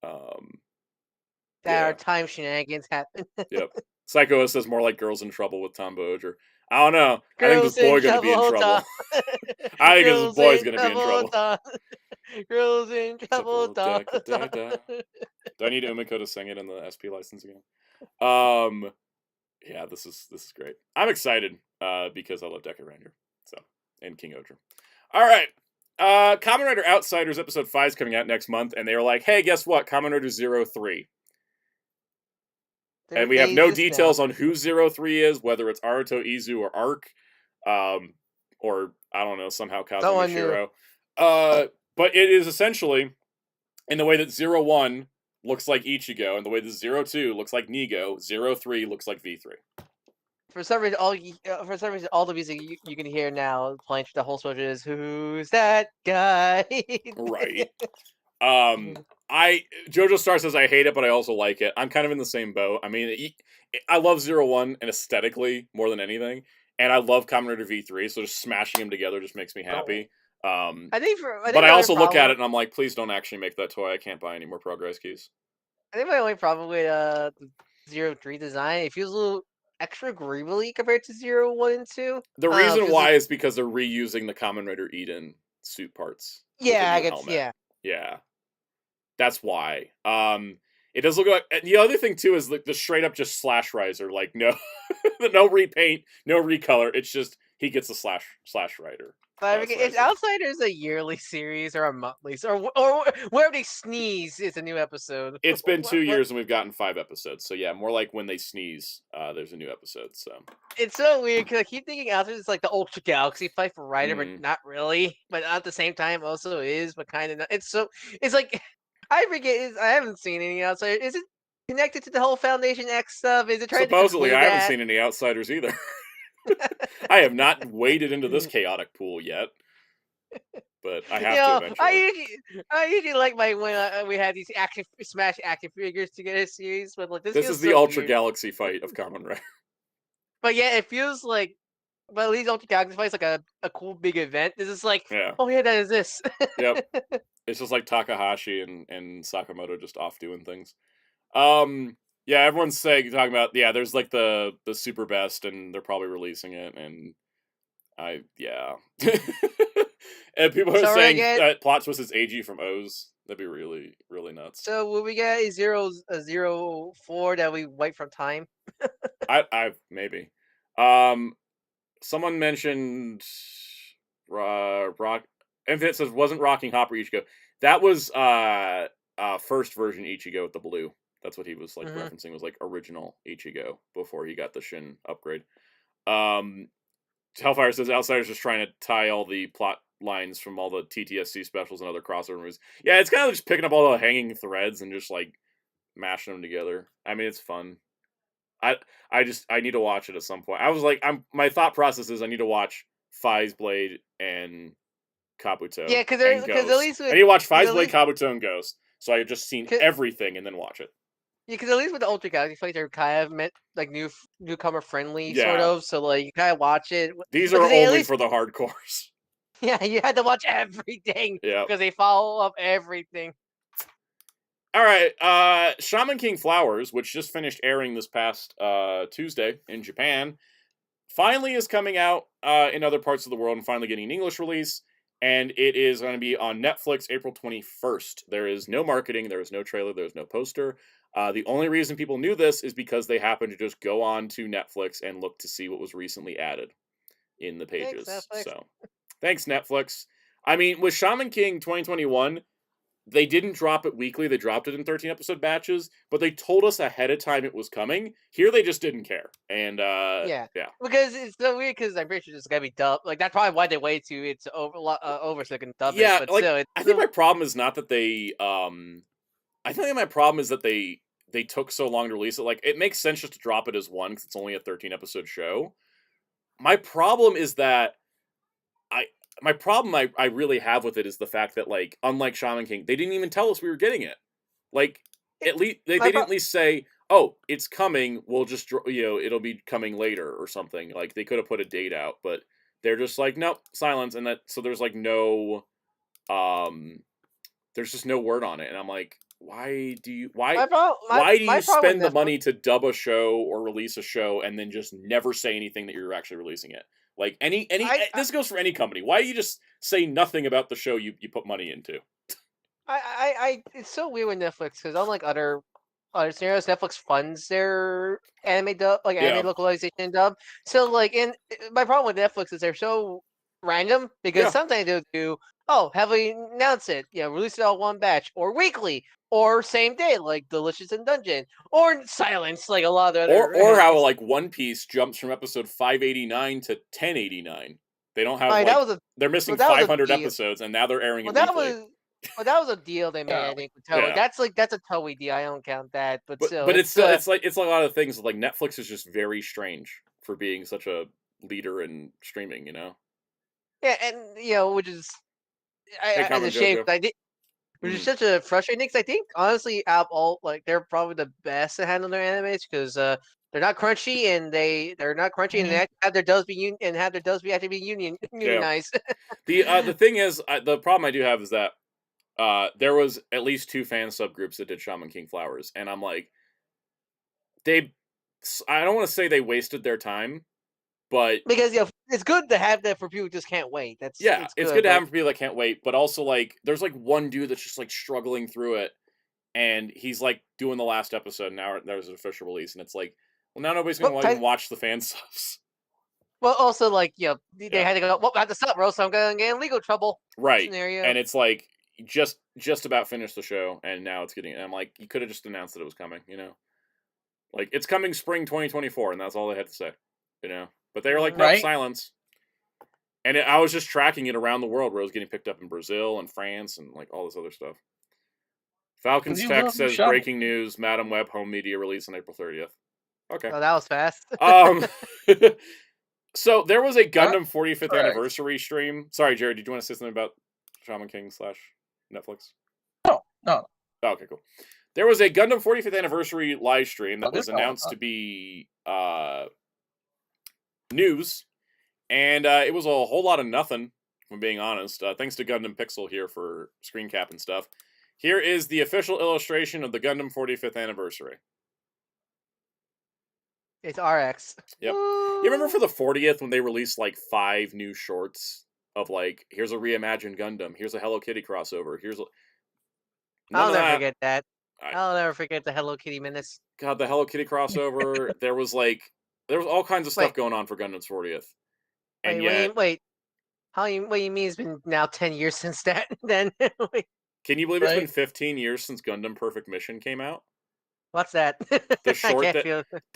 Our time shenanigans happen. Yep. Psycho says more like Girls in Trouble with Tanbo Oger. I don't know. I think this boy gonna be in trouble. I think this boy's gonna be in trouble. Girls in trouble. Do I need Umiko to sing it in the SP license again? Yeah, this is great. I'm excited because I love Deca Ranger. So and King Oger. All right. Kamen Rider Outsiders episode 5 is coming out next month, and they were like, "Hey, guess what? Kamen Rider 03." And we have no details on who 03 is, whether it's Aruto, Izu, or Arc, or I don't know, somehow Kazumi Shiro. But it is essentially in the way that 01 looks like Ichigo, and the way that 02 looks like Nigo, 03 looks like V3. For some reason, all the music you can hear now playing through the whole switch is "Who's that guy?" Right. JoJo Star says I hate it, but I also like it. I'm kind of in the same boat. I mean, I love 01 and aesthetically more than anything, and I love Kamen Rider V3. So just smashing them together just makes me happy. But I also look at it and I'm like, please don't actually make that toy. I can't buy any more progress keys. I think my only problem with the 03 design, it feels a little extra greebly compared to 01 and 2. The reason why is because they're reusing the Kamen Rider Eden suit parts. Yeah, I guess. Yeah. That's why. It does look like. The other thing too is the straight up just slash riser. Like no, no repaint, no recolor. It's just he gets a slash rider. But I mean, if Outsiders a yearly series or a monthly, or wherever they sneeze, it's a new episode. It's been 2 years and we've gotten 5 episodes. So yeah, more like when they sneeze, there's a new episode. So it's so weird because I keep thinking Outsiders is like the Ultra Galaxy fight for Rider, but not really. But at the same time, also is, but kind of not. It's like I forget. I haven't seen any Outsiders. Is it connected to the whole Foundation X stuff? Is it trying supposedly? To I haven't seen any Outsiders either. I have not waded into this chaotic pool yet, but I have to eventually. I usually like when we had these Smash action figures together series, but like this is the so Ultra weird. Galaxy fight of Kamen Rider. But yeah, it feels like, but at least Ultra Galaxy fight's like a cool big event. This is like, oh yeah, that is this. Yep, it's just like Takahashi and Sakamoto just off doing things. Yeah, everyone's talking about, there's like the super best, and they're probably releasing it, and and people are saying that plot twist is AG from O's. That'd be really, really nuts. So will we get a 04 that we wipe from time? I maybe. Someone mentioned Rock. Infinite says wasn't Rocking Hopper Ichigo. That was first version Ichigo with the blue. That's what he was like referencing, was like original Ichigo before he got the Shin upgrade. Hellfire says Outsiders just trying to tie all the plot lines from all the TTSC specials and other crossover movies. Yeah, it's kind of just picking up all the hanging threads and just like mashing them together. I mean, it's fun. I need to watch it at some point. I was like, my thought process is I need to watch Fai's Blade and Kabuto. Yeah, because at least I need to watch Fai's Blade, Kabuto, and Ghost. So I had just seen everything and then watch it. Yeah, because at least with the Ultra Galaxy fights, they're kind of meant like newcomer friendly, sort of. So like you kind of watch it. These are only for the hardcores. Yeah, you had to watch everything. Yeah, because they follow up everything. All right, Shaman King Flowers, which just finished airing this past Tuesday in Japan, finally is coming out in other parts of the world and finally getting an English release. And it is going to be on Netflix April 21st. There is no marketing, there is no trailer, there is no poster. The only reason people knew this is because they happened to just go on to Netflix and look to see what was recently added in the pages. Thanks, Netflix. I mean, with Shaman King 2021, they didn't drop it weekly. They dropped it in 13-episode batches, but they told us ahead of time it was coming. Here, they just didn't care. And, yeah. Because it's so weird, because I'm pretty sure it's going to be dubbed. Like, that's probably why they waited to it's over so they can dub it. But like, still, I think my problem is not that they, I think my problem is that they took so long to release it. Like, it makes sense just to drop it as one, because it's only a 13-episode show. My problem is that my problem I really have with it is the fact that, like, unlike Shaman King, they didn't even tell us we were getting it. Like, at least they didn't at least say, "Oh, it's coming. We'll just it'll be coming later" or something. Like, they could have put a date out, but they're just like, "Nope, silence." And so there's like no, there's just no word on it, and I'm like, why do you spend the money to dub a show or release a show and then just never say anything that you're actually releasing it? Like, this goes for any company. Why do you just say nothing about the show you put money into? It's so weird with Netflix, because unlike other scenarios, Netflix funds their anime dub, like anime localization dub. So like, my problem with Netflix is they're so random because Yeah. sometimes they'll do have we announce it, release it all one batch or weekly or same day like Delicious in Dungeon or Silence like a lot of other Or how animes. like One Piece jumps from episode 589 to 1089. They don't have I mean, like that was a they're missing that was a 500 deal. episodes and now they're airing Well, it that weekly. was a deal they made. Yeah. I think with Toei. Yeah. That's a Toei deal. I don't count that, but still, But it's still it's like a lot of things like Netflix is just very strange for being such a leader in streaming, you know. yeah, and which is Hey, it's a Cameron shame. Jojo. I did. Which is Mhm. such a frustrating thing. 'Cause I think honestly, out of all they're probably the best at handling their animes because they're not crunchy and they're not crunchy and Mhm. they have their does be have their does be actually be unionized. The thing is, the problem I do have is that there was at least 2 fan subgroups that did Shaman King Flowers, and I'm like, I don't want to say they wasted their time, but Because it's good to have that for people who just can't wait. yeah, It's it's good, good to but have them for people that can't wait. But also, like, there's like one dude that's just like struggling through it, and he's like doing the last episode. And now there's an official release, and it's like, well, now nobody's gonna even watch the fan subs, well, also like they Yeah. had to go. Well, I have to stop, bro. So I'm gonna get in legal trouble. right? Scenario. And it's like just about finished the show, and now it's getting. And I'm like, you could have just announced that it was coming, you know. Like, it's coming spring 2024, and that's all they had to say, you know? But they were like, nope, Right. silence. And I was just tracking it around the world where it was getting picked up in Brazil and France and, like, all this other stuff. Falcons You Tech love your says, shovel. breaking news, Madam Web home media release on April 30th. Okay. Oh, that was fast. So, there was a Gundam 45th correct. anniversary stream. Sorry, Jared, did you want to say something about Shaman King / Netflix? No. Oh, okay, cool. There was a Gundam 45th anniversary live stream that Oh, was they're going announced on. to be news, and it was a whole lot of nothing, if I'm being honest. Thanks to Gundam Pixel here for screen cap and stuff. Here is the official illustration of the Gundam 45th anniversary. It's RX. Yep. You remember for the 40th when they released like 5 new shorts of like, here's a reimagined Gundam, here's a Hello Kitty crossover, here's a... I'll never forget that. I'll never forget the Hello Kitty menace. God, the Hello Kitty crossover. There was all kinds of stuff going on for Gundam's 40th. And wait. What you mean it's been now 10 years since that? Then can you believe it's been Right. 15 years since Gundam Perfect Mission came out? What's that? The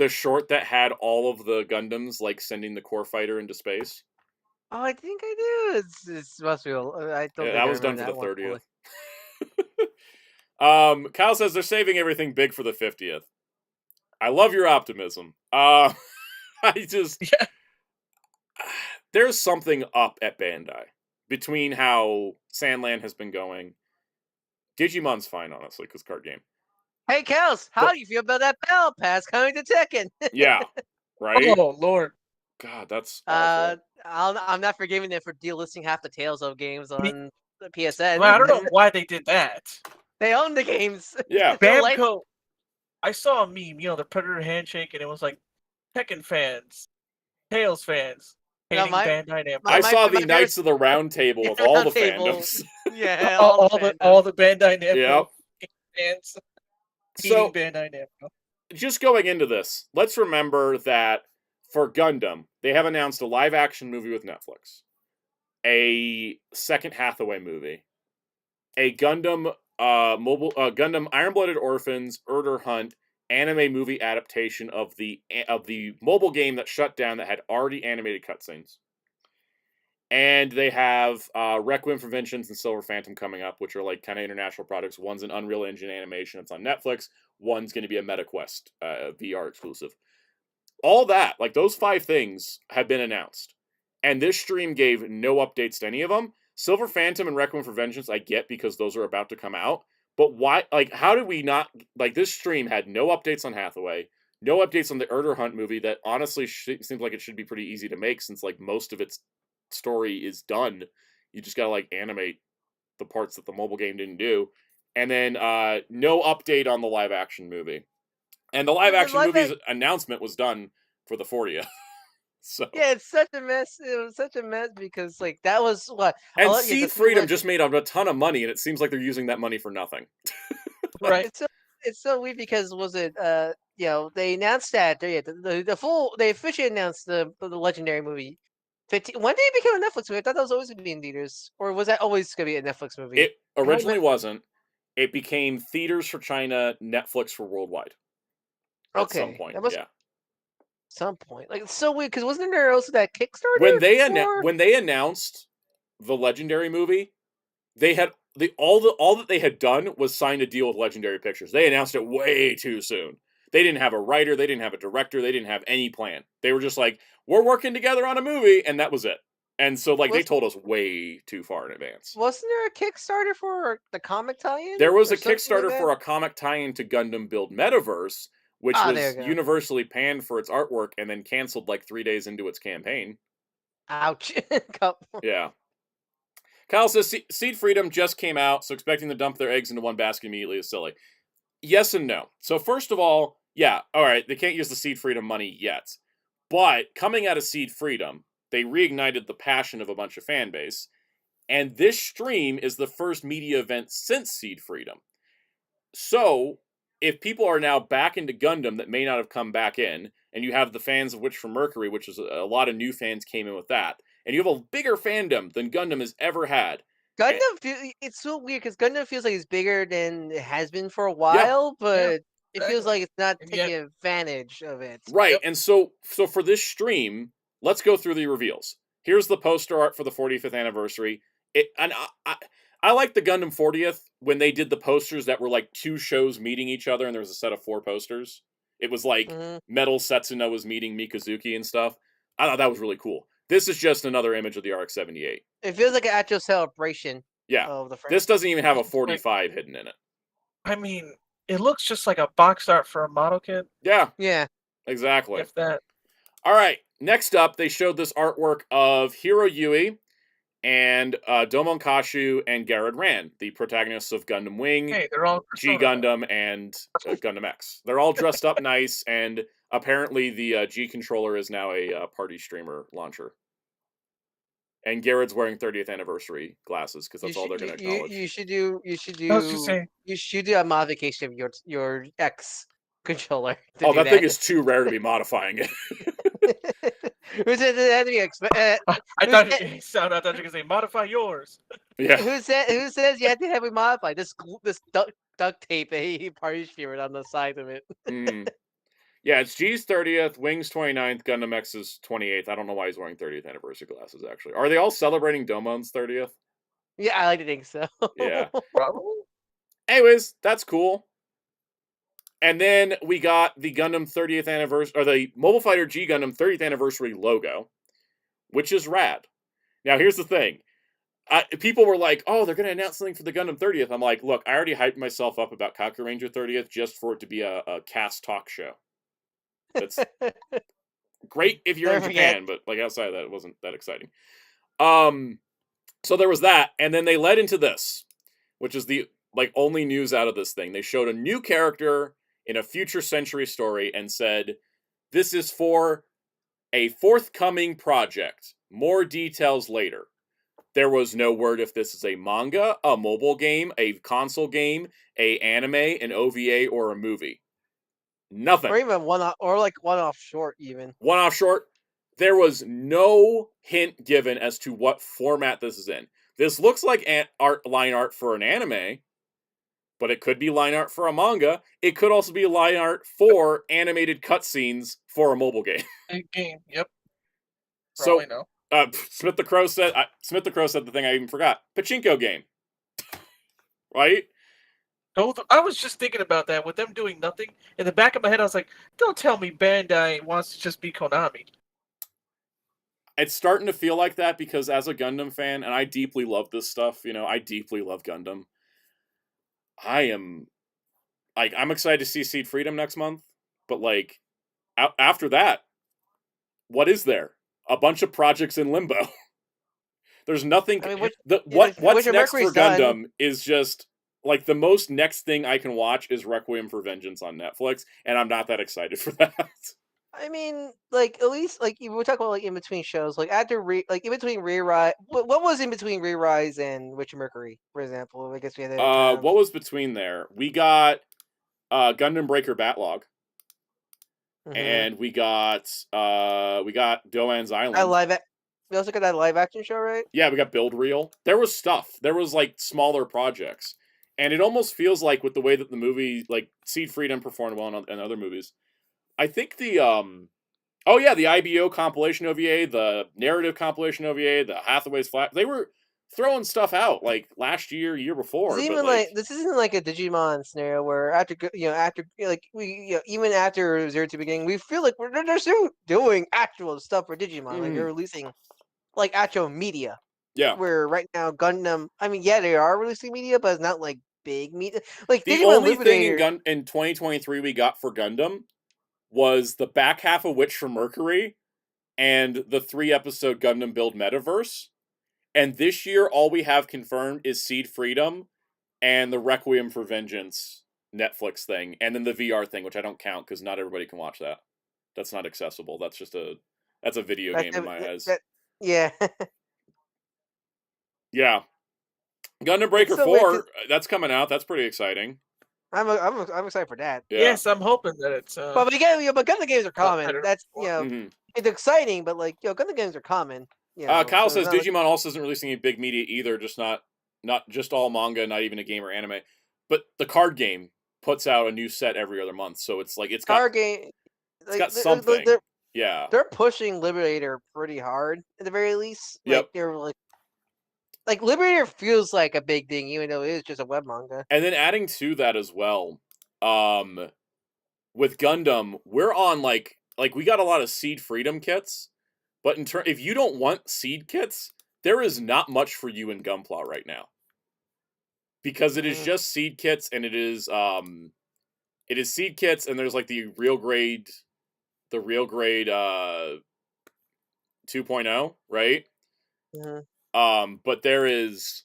short that had all of the Gundams like sending the core fighter into space. Oh, I think I do. It's must be. I don't think That I was done for remember the that one 30th. Kyle says they're saving everything big for the 50th. I love your optimism. I just Yeah. There's something up at Bandai between how Sandland has been going. Digimon's fine, honestly, because card game. Hey, Kels, how do you feel about that Battle Pass coming to Tekken? Yeah, right? Oh Lord. God, that's awful. I'm not forgiving them for delisting half the Tales of games on the PSN. Well, I don't know why they did that. They own the games. Yeah. Bamco. I saw a meme, the Predator handshake, and it was like Tekken fans, Tails fans, hating Bandai Namco. I saw the Knights of the Round Table with all the fandoms. Yeah, all the Bandai Namco fans So, hating Bandai Namco. Just going into this, let's remember that for Gundam, they have announced a live-action movie with Netflix, a second Hathaway movie, a Gundam Gundam Iron-Blooded Orphans Urder Hunt anime movie adaptation of the mobile game that shut down that had already animated cutscenes. And they have Requiem for Vengeance and Silver Phantom coming up, which are like kind of international products. One's an Unreal Engine animation. It's on Netflix. One's going to be a MetaQuest VR exclusive. All that, like those 5 things have been announced. And this stream gave no updates to any of them. Silver Phantom and Requiem for Vengeance, I get because those are about to come out. But why, like, how did we not, like, this stream had no updates on Hathaway, no updates on the Urder Hunt movie that honestly seems like it should be pretty easy to make since, like, most of its story is done. You just gotta, like, animate the parts that the mobile game didn't do. And then no update on the live action movie. And the live action movie's announcement was done for the 40th. So yeah, it's such a mess. It was such a mess because like that was what. And Seed Freedom just made a ton of money, and it seems like they're using that money for nothing. Right. It's so weird because was it they announced that they officially announced the legendary movie 15. When did it become a Netflix movie? I thought that was always going to be in theaters, or was that always going to be a Netflix movie? It originally wasn't. It became theaters for China, Netflix for worldwide. At some Okay, point, that was yeah. some point. Like it's so weird because wasn't there also that Kickstarter? When they for... when they announced the Legendary movie, they had all that they had done was sign a deal with Legendary Pictures. They announced it way too soon. They didn't have a writer, they didn't have a director, they didn't have any plan. They were just like, we're working together on a movie, and that was it. And so, like, they told us way too far in advance. Wasn't there a Kickstarter for the comic tie-in? There was a something Kickstarter like for a comic tie-in to Gundam Build Metaverse, which there was you go. universally panned for its artwork and then canceled like 3 days into its campaign. Ouch. Yeah. Kyle says Seed Freedom just came out, so expecting to dump their eggs into one basket immediately is silly. Yes and no. So first of all, yeah, all right, they can't use the Seed Freedom money yet. But coming out of Seed Freedom, they reignited the passion of a bunch of fan base. And this stream is the first media event since Seed Freedom. So, if people are now back into Gundam that may not have come back in, and you have the fans of Witch from Mercury, which is a lot of new fans came in with that, and you have a bigger fandom than Gundam has ever had. Gundam, it's so weird because Gundam feels like it's bigger than it has been for a while, but it feels like it's not taking advantage of it. Right, and so for this stream, let's go through the reveals. Here's the poster art for the 45th anniversary. I like the Gundam 40th when they did the posters that were like 2 shows meeting each other, and there was a set of 4 posters. It was like Metal Setsuno was meeting Mikazuki and stuff. I thought that was really cool. This is just another image of the RX-78. It feels like an actual celebration. Yeah, of the this doesn't even have a 45 hidden in it. I mean, it looks just like a box art for a model kit. Yeah, exactly. If that. All right, next up, they showed this artwork of Hiro Yui and Domon Kashu and Garrett Rand, the protagonists of Gundam Wing, Hey, they're all G Gundam, and Gundam X. They're all dressed up nice, and apparently the G controller is now a party streamer launcher. And Garrett's wearing 30th anniversary glasses because that's all they're going to acknowledge. You should do. I was just saying. You should do a modification of your X controller. Oh, that thing is too rare to be modifying it. Who said it had to be I thought you were going to say modify yours. Yeah. Who says you have to have it modified? This duct tape a party streamer on the side of it. Yeah, it's G's 30th, Wing's 29th, Gundam X's 28th. I don't know why he's wearing 30th anniversary glasses, actually. Are they all celebrating Domon's 30th? Yeah, I like to think so. Yeah. Probably. Anyways, that's cool. And then we got the Gundam 30th anniversary, or the Mobile Fighter G Gundam 30th anniversary logo, which is rad. Now, here's the thing. People were like, oh, they're going to announce something for the Gundam 30th. I'm like, look, I already hyped myself up about Kaku Ranger 30th just for it to be a cast talk show. That's great if you're in Japan, but like outside of that, it wasn't that exciting. So there was that, and then they led into this, which is the like only news out of this thing. They showed a new character in a future century story and said, this is for a forthcoming project. More details later. There was no word if this is a manga, a mobile game, a console game, a anime, an OVA, or a movie. Nothing. Or even one-off short, even. One-off short. There was no hint given as to what format this is in. This looks like line art for an anime, but it could be line art for a manga. It could also be line art for animated cutscenes for a mobile game. Yep. Probably so, no. Smith the Crow said the thing I even forgot. Pachinko game. Right? I was just thinking about that with them doing nothing. In the back of my head, I was like, don't tell me Bandai wants to just be Konami. It's starting to feel like that because as a Gundam fan, and I deeply love this stuff, I deeply love Gundam. I'm excited to see Seed Freedom next month, but like, after that, what is there? A bunch of projects in limbo. There's nothing. I mean, what's next for Gundam is just like the most next thing I can watch is Requiem for Vengeance on Netflix, and I'm not that excited for that. I mean, like at least like we're talking about like in between shows, like after in between Re-Rise. What was in between Re-Rise and Witch Mercury, for example? I guess we had. What was between there? We got Gundam Breaker Batlog. And we got Doan's Island. We also got that live action show, right? Yeah, we got Build Reel. There was stuff. There was like smaller projects, and it almost feels like with the way that the movie, like Seed Freedom, performed well in other movies. I think the oh yeah, the IBO compilation OVA, the narrative compilation OVA, the Hathaway's flat. They were throwing stuff out like last year before, but like This isn't like a Digimon scenario where after like even after Zero to Beginning, we feel like they're still doing actual stuff for Digimon. Like they're releasing like actual media. yeah. Where right now Gundam, I mean, yeah, they are releasing media, but it's not like big media. Like The Digimon only thing Liberator. in 2023 we got for Gundam was the back half of Witch from Mercury and the 3-episode Gundam Build Metaverse. And this year, all we have confirmed is Seed Freedom and the Requiem for Vengeance Netflix thing, and then the VR thing, which I don't count because not everybody can watch that. That's not accessible. That's a video game in my eyes. Yeah. Yeah. Gundam Breaker so 4, that's coming out. That's pretty exciting. I'm excited for that. Yeah. Yes, I'm hoping that it's. But Gundam games are common. better. That's it's exciting, but like Gundam games are common. Kyle so says it's not Digimon also isn't releasing any big media either, just not just all manga, not even a game or anime. But the card game puts out a new set every other month, so it's like it's got card game. it's got something. Yeah. They're pushing Liberator pretty hard at the very least. Like Yep. they're like Liberator feels like a big thing, even though it is just a web manga. And then adding to that as well, with Gundam, we're on like we got a lot of Seed Freedom kits, but if you don't want Seed kits, there is not much for you in Gunpla right now. Because it is just Seed kits, and it is Seed kits, and there's like the real grade 2.0, right? But there is,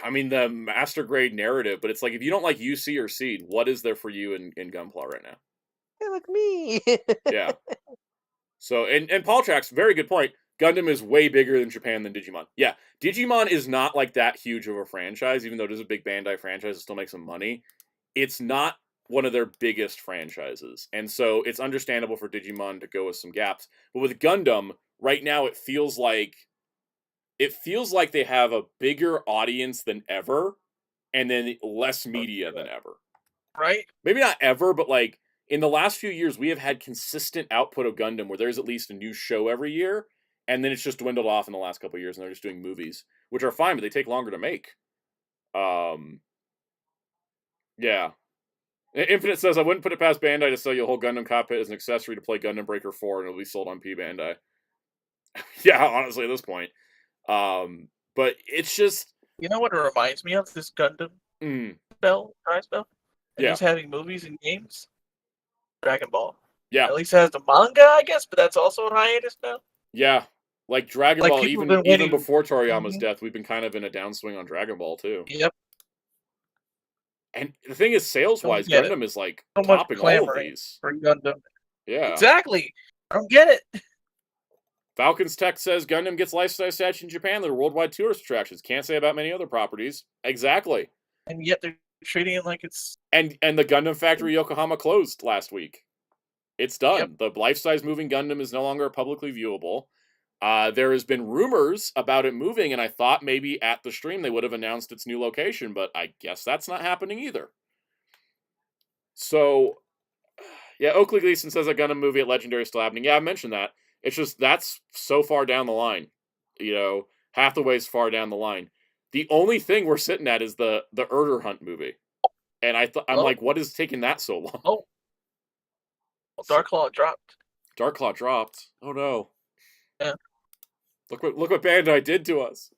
I mean, the master grade narrative, but it's like if you don't like UC or Seed, what is there for you in Gunpla right now? Hey, look me. Yeah. So and Paul Track's very good point. Gundam is way bigger in Japan than Digimon. Yeah, Digimon is not like that huge of a franchise, even though it is a big Bandai franchise. It still makes some money. It's not one of their biggest franchises, and so it's understandable for Digimon to go with some gaps. But with Gundam, right now, it feels like they have a bigger audience than ever, and then less media than ever. Right? Maybe not ever, but like in the last few years, we have had consistent output of Gundam where there's at least a new show every year, and then it's just dwindled off in the last couple of years, and they're just doing movies, which are fine, but they take longer to make. Yeah. Infinite says, I wouldn't put it past Bandai to sell you a whole Gundam cockpit as an accessory to play Gundam Breaker 4, and it'll be sold on P Bandai. Yeah, honestly, at this point. But it's just... You know what it reminds me of? This Gundam prize bell? And Yeah. he's having movies and games? Dragon Ball. Yeah. At least it has the manga, I guess, but that's also on hiatus now. Yeah. Like Dragon Like, Ball, people even have been waiting- before Toriyama's death, we've been kind of in a downswing on Dragon Ball, too. Yep. And the thing is, sales-wise, Don't get Gundam is like So much topping all of clamoring these. for Gundam. Yeah. Exactly. I don't get it. Falcons Tech says Gundam gets lifestyle status in Japan. They're worldwide tourist attractions. Can't say about many other properties. Exactly. And yet they're treating it like it's... And the Gundam factory Yokohama closed last week. It's done. The life-size moving Gundam is no longer publicly viewable. There has been rumors about it moving, and I thought maybe at the stream they would have announced its new location, but I guess that's not happening either. So, yeah, Oakley Gleason says a Gundam movie at Legendary is still happening. Yeah, I mentioned that. It's just that's so far down the line. You know, half the way's far down the line. The only thing we're sitting at is the Erder Hunt movie. And I'm like, what is taking that so long? Oh. Well, Dark Claw dropped. Dark Claw dropped. Oh no. Yeah. Look what Bandai did to us.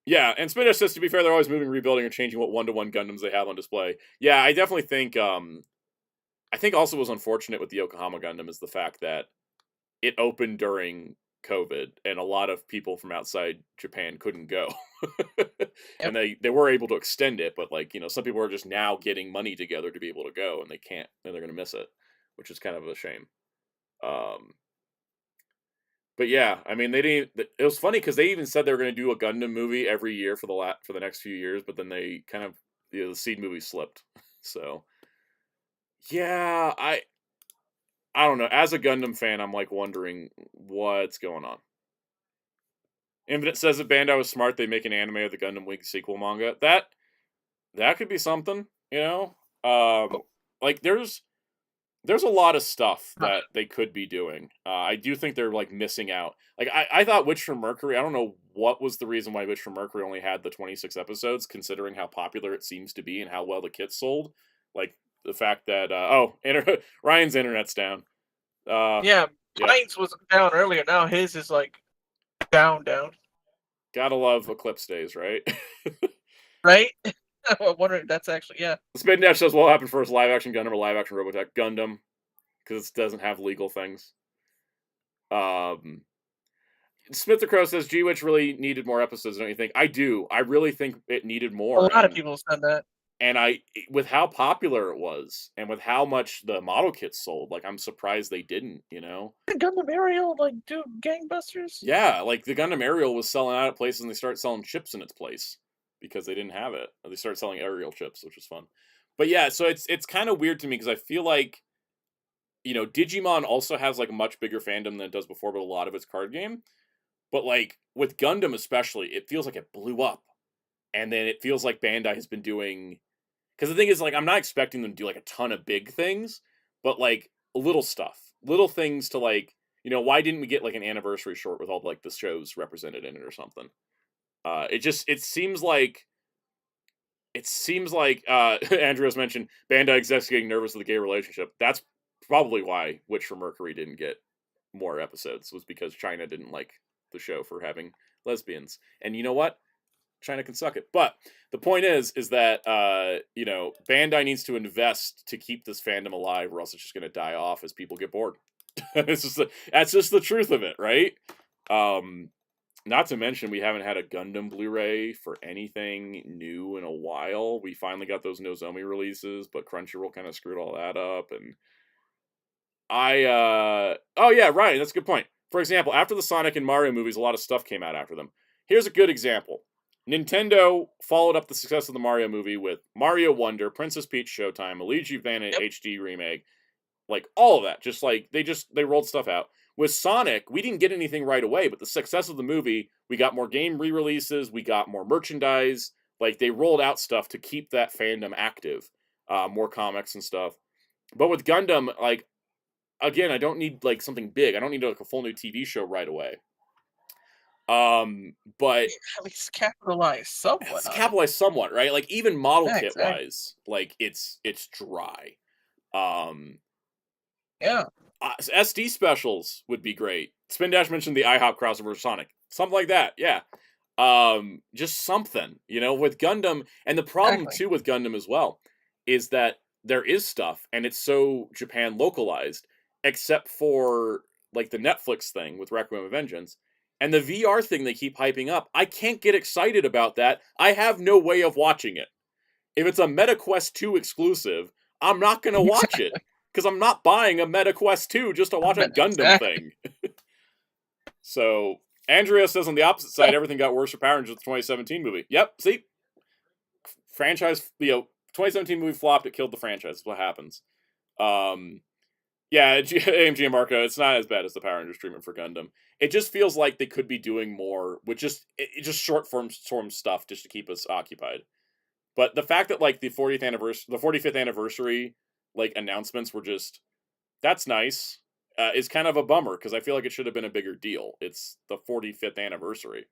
Yeah, and Spinner says, to be fair, they're always moving, rebuilding, or changing what one-to-one Gundams they have on display. Yeah, I definitely think I think also was unfortunate with the Yokohama Gundam is the fact that it opened during COVID, and a lot of people from outside Japan couldn't go. And they were able to extend it, but like, you know, some people are just now getting money together to be able to go, and they can't, and they're going to miss it, which is kind of a shame. But yeah, I mean, they didn't. It was funny because they even said they were going to do a Gundam movie every year for the next few years, but then they kind of the Seed movie slipped. So yeah, I don't know. As a Gundam fan, I'm like wondering what's going on. Infinite says that Bandai was smart. They make an anime of the Gundam Wing sequel manga. That could be something, you know. Like there's a lot of stuff that they could be doing. I do think they're like missing out. Like I thought Witch from Mercury. I don't know what was the reason why Witch from Mercury only had the 26 episodes, considering how popular it seems to be and how well the kit sold. Like the fact that Ryan's internet's down. Yeah, Mine's was down earlier. Now his is like down. Gotta love Eclipse days, right? Right? I'm wondering. That's actually Spin Dash says, what will happen first, live action Gundam or live action Robotech? Gundam, because it doesn't have legal things. Smith the Crow says, G-Witch really needed more episodes, don't you think? I do. I really think it needed more. A lot of people said that. And with how popular it was, and with how much the model kits sold, like, I'm surprised they didn't, you know? Did Gundam Ariel, like, do gangbusters? Yeah, like, the Gundam Ariel was selling out at places, and they started selling chips in its place, because they didn't have it. They started selling Ariel chips, which was fun. But yeah, so it's kind of weird to me, because I feel like, you know, Digimon also has, like, a much bigger fandom than it does before, but a lot of its card game. But, like, with Gundam especially, it feels like it blew up. And then it feels like Bandai has been doing... Because the thing is, like, I'm not expecting them to do, like, a ton of big things, but, like, little stuff. Little things to, like, you know, why didn't we get, like, an anniversary short with all, like, the shows represented in it or something? It seems like... Andrea's mentioned Bandai execs getting nervous with the gay relationship. That's probably why Witch from Mercury didn't get more episodes, was because China didn't like the show for having lesbians. And you know what? China can suck it. But the point is that, you know, Bandai needs to invest to keep this fandom alive, or else it's just going to die off as people get bored. That's just the truth of it, right? Not to mention, we haven't had a Gundam Blu-ray for anything new in a while. We finally got those Nozomi releases, but Crunchyroll kind of screwed all that up. And oh yeah, Ryan, that's a good point. For example, after the Sonic and Mario movies, a lot of stuff came out after them. Here's a good example. Nintendo followed up the success of the Mario movie with Mario Wonder, Princess Peach Showtime, a Luigi Bandit HD remake, like all of that. Just like they rolled stuff out. With Sonic, we didn't get anything right away, but the success of the movie, we got more game re-releases, we got more merchandise. Like they rolled out stuff to keep that fandom active, more comics and stuff. But with Gundam, like again, I don't need like something big. I don't need like a full new TV show right away. But at least capitalize somewhat. It's capitalized somewhat, right? Like even model kit exactly. wise, like it's dry. Yeah. SD specials would be great. Spin Dash mentioned the IHOP crossover Sonic, something like that. Yeah. Just something, you know, with Gundam, and the problem too with Gundam as well is that there is stuff, and it's so Japan localized, except for like the Netflix thing with Requiem of Vengeance. And the VR thing they keep hyping up, I can't get excited about that. I have no way of watching it. If it's a MetaQuest 2 exclusive, I'm not going to watch it. Because I'm not buying a MetaQuest 2 just to watch a Gundam thing. So, Andrea says on the opposite side, everything got worse for Power Rangers with the 2017 movie. Yep, see? Franchise, 2017 movie flopped, it killed the franchise. That's what happens. Yeah, AMG and Marco, it's not as bad as the Power Rangers treatment for Gundam. It just feels like they could be doing more with just short form stuff just to keep us occupied. But the fact that like the 45th anniversary like announcements were just, that's nice, is kind of a bummer because I feel like it should have been a bigger deal. It's the 45th anniversary.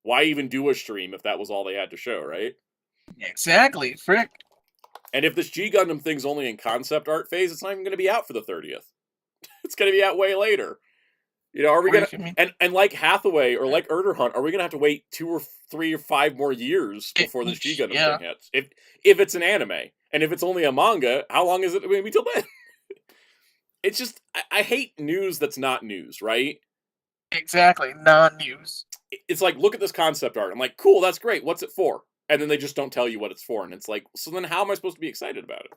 Why even do a stream if that was all they had to show, right? Exactly, frick. And if this G Gundam thing's only in concept art phase, it's not even going to be out for the 30th. It's going to be out way later. You know, are we going to... And like Hathaway or like Erderhunt, are we going to have to wait 2 or 3 or 5 more years before this G Gundam thing hits? If it's an anime, and if it's only a manga, how long is it going to be till then? It's just... I hate news that's not news, right? Exactly, non-news. It's like, look at this concept art. I'm like, cool, that's great. What's it for? And then they just don't tell you what it's for. And it's like, so then how am I supposed to be excited about it?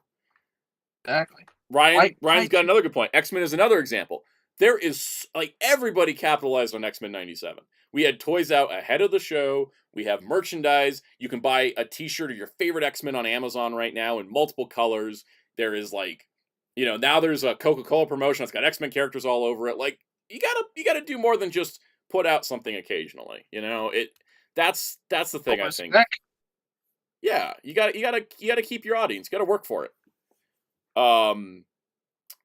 Exactly. Ryan's got another good point. X-Men is another example. There is, like, everybody capitalized on X-Men 97. We had toys out ahead of the show. We have merchandise. You can buy a t-shirt of your favorite X-Men on Amazon right now in multiple colors. There is, like, You know, now there's a Coca-Cola promotion that's got X-Men characters all over it. Like, you gotta do more than just put out something occasionally. You know, that's the thing I think. Yeah, you gotta keep your audience. You gotta work for it.